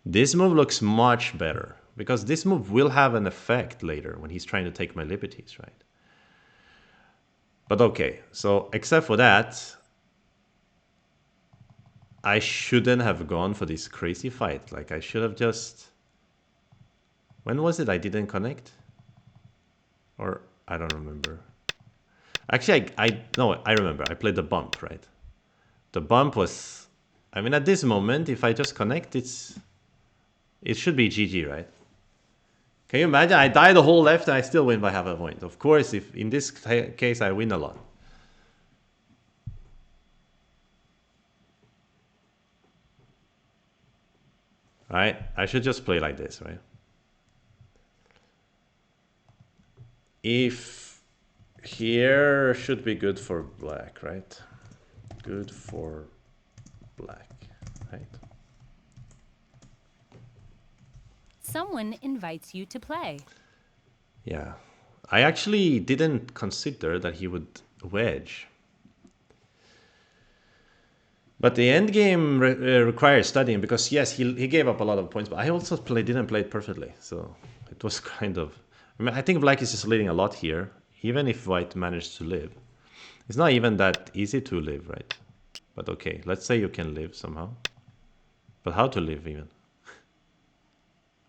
This move looks much better. Because this move will have an effect later when he's trying to take my liberties, right? But okay, so except for that... I shouldn't have gone for this crazy fight. Like, I should have just... When was it I didn't connect? Or, I don't remember. Actually, no, I remember. I played the bump, right? The bump was... I mean, at this moment, if I just connect, it should be GG, right? Can you imagine? I die the whole left and I still win by half a point. Of course, if in this case, I win a lot. Right? I should just play like this, right? If here should be good for black, right? Good for black, right? Someone invites you to play. Yeah. I actually didn't consider that he would wedge. But the end game requires studying because, yes, he gave up a lot of points, but I also didn't play it perfectly. So it was kind of... I mean, I think black is just leading a lot here, even if white managed to live. It's not even that easy to live, right? But okay, let's say you can live somehow. But how to live even?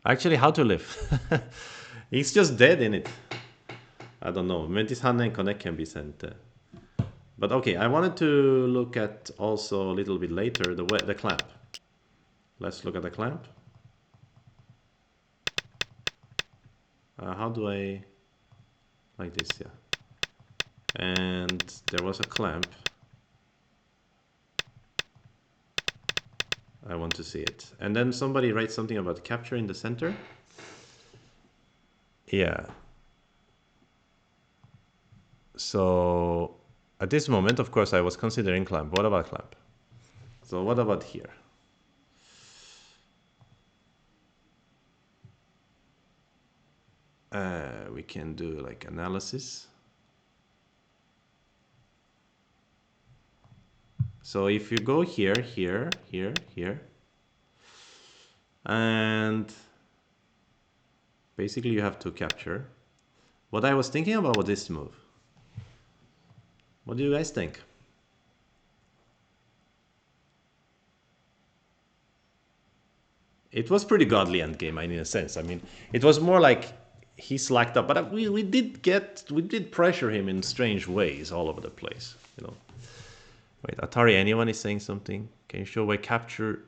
Actually, how to live? He's just dead in it. I don't know. Mentis Hanna and Connect can be sent. But okay, I wanted to look at also a little bit later the clamp. Let's look at the clamp. How do I... Like this, yeah. And there was a clamp. I want to see it. And then somebody writes something about capture in the center. Yeah. So at this moment, of course, I was considering clamp. What about clamp? So what about here? We can do like analysis. So if you go here, here, here, here, and basically you have to capture. What I was thinking about was this move. What do you guys think? It was pretty godly endgame in a sense. I mean, it was more like he slacked up, but we did pressure him in strange ways all over the place. You know. Wait, Atari anyone is saying something? Can you show why capture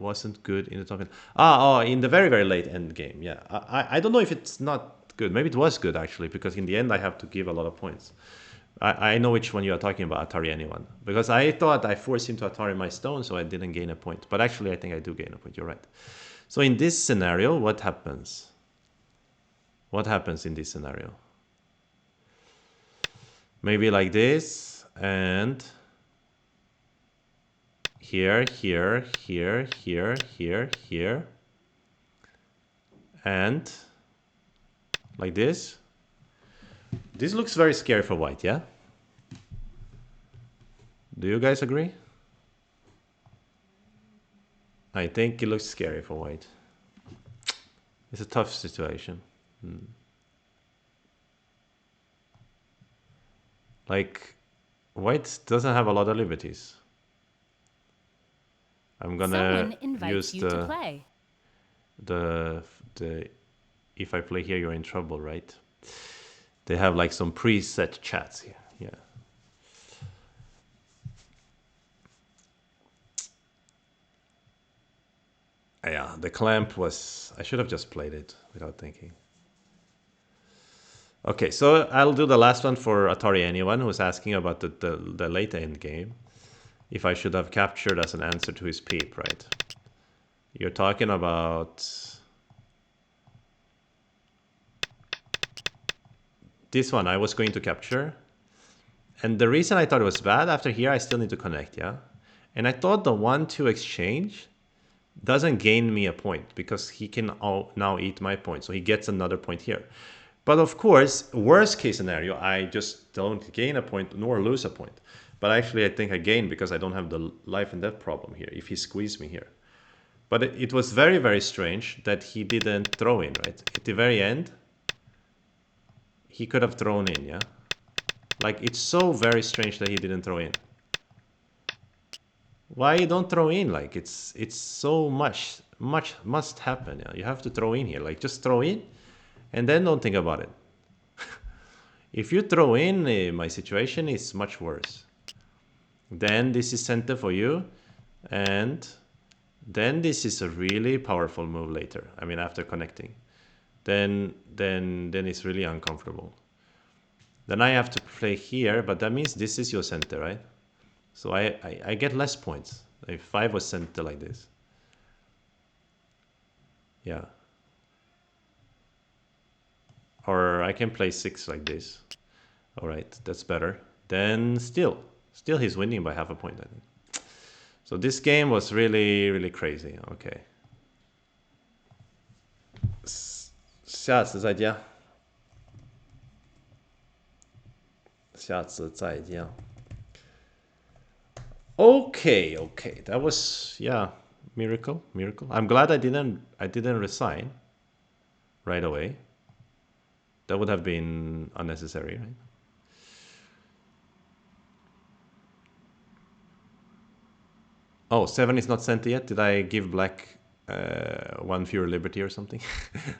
wasn't good in the top end? Oh, in the very late end game. Yeah, I don't know if it's not good. Maybe it was good actually, because in the end I have to give a lot of points. I know which one you are talking about, Atari anyone, because I thought I forced him to Atari my stone, so I didn't gain a point. But actually, I think I do gain a point. You're right. So in this scenario, what happens? What happens in this scenario? Maybe like this, and here, here, here, here, here, here, and like this. This looks very scary for white, yeah? Do you guys agree? I think it looks scary for white. It's a tough situation. Like, white doesn't have a lot of liberties. I'm gonna Someone invites use you to play. the if I play here, you're in trouble, right? They have like some preset chats here. Yeah. Yeah, the clamp was. I should have just played it without thinking. Okay, so I'll do the last one for Atari anyone who's asking about the late end game. If I should have captured as an answer to his peep, right? You're talking about this one I was going to capture. And the reason I thought it was bad, after here I still need to connect, yeah? And I thought the 1-2 exchange doesn't gain me a point because he can now eat my point. So he gets another point here. But of course, worst case scenario, I just don't gain a point nor lose a point. But actually, I think I gain because I don't have the life and death problem here if he squeezed me here. But it was very strange that he didn't throw in, right? At the very end, he could have thrown in, yeah? Like, it's so very strange that he didn't throw in. Why you don't throw in? Like, it's so much must happen. Yeah? You have to throw in here. Like, just throw in and then don't think about it. If you throw in, my situation is much worse. Then this is center for you, and then this is a really powerful move later. I mean, after connecting, then it's really uncomfortable. Then I have to play here, but that means this is your center, right? So I get less points if 5 was center like this. Yeah. Or I can play 6 like this. All right, that's better. Then still he's winning by half a point, I think. So this game was really crazy. Okay. 下次再见。Okay, that was, yeah, miracle. I'm glad I didn't resign right away. That would have been unnecessary, right? Oh, 7 is not sent yet. Did I give black one fewer liberty or something?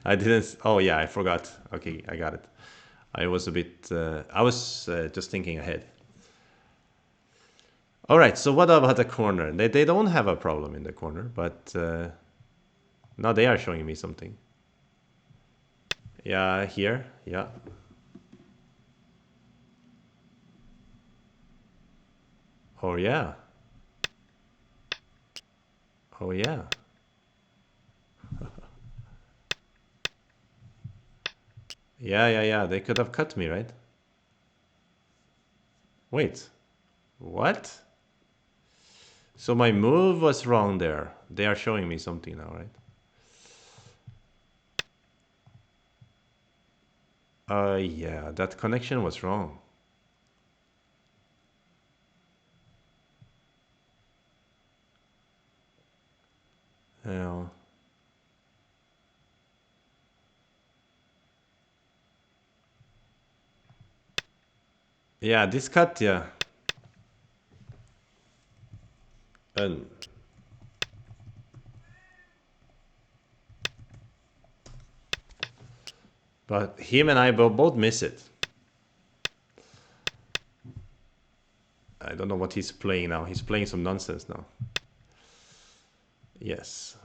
I didn't. Oh yeah, I forgot. Okay, I got it. I was a bit. I was just thinking ahead. All right. So what about the corner? They don't have a problem in the corner, but now they are showing me something. Yeah, here. Yeah. Oh yeah. Oh yeah. Yeah, yeah, yeah. They could have cut me, right? Wait. What? So my move was wrong there. They are showing me something now, right? Yeah, that connection was wrong. Yeah. Yeah, this cut, yeah. And but him and I will both miss it. I don't know what he's playing now. He's playing some nonsense now. Yes.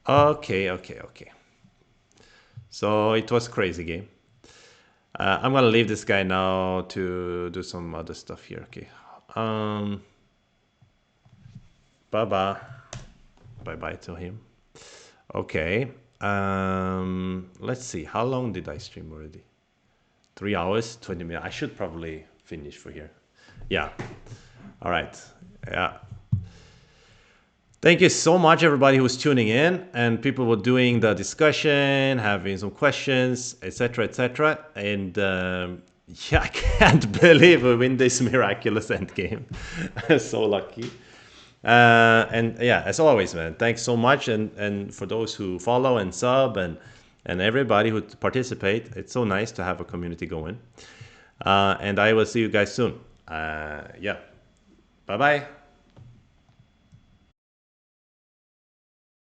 Okay, okay, okay. So it was crazy game. I'm gonna leave this guy now to do some other stuff here. Okay. Um. Bye bye. Bye bye to him. Okay. Let's see. How long did I stream already? 3 hours, 20 minutes. I should probably finish for here. Yeah. All right. Yeah. Thank you so much, everybody who was tuning in, and people were doing the discussion, having some questions, etc., etc. And yeah, I can't believe we win this miraculous end game. So lucky. And yeah, as always, man, thanks so much, and for those who follow and sub and everybody who participate, it's so nice to have a community going. And I will see you guys soon. Yeah, bye bye.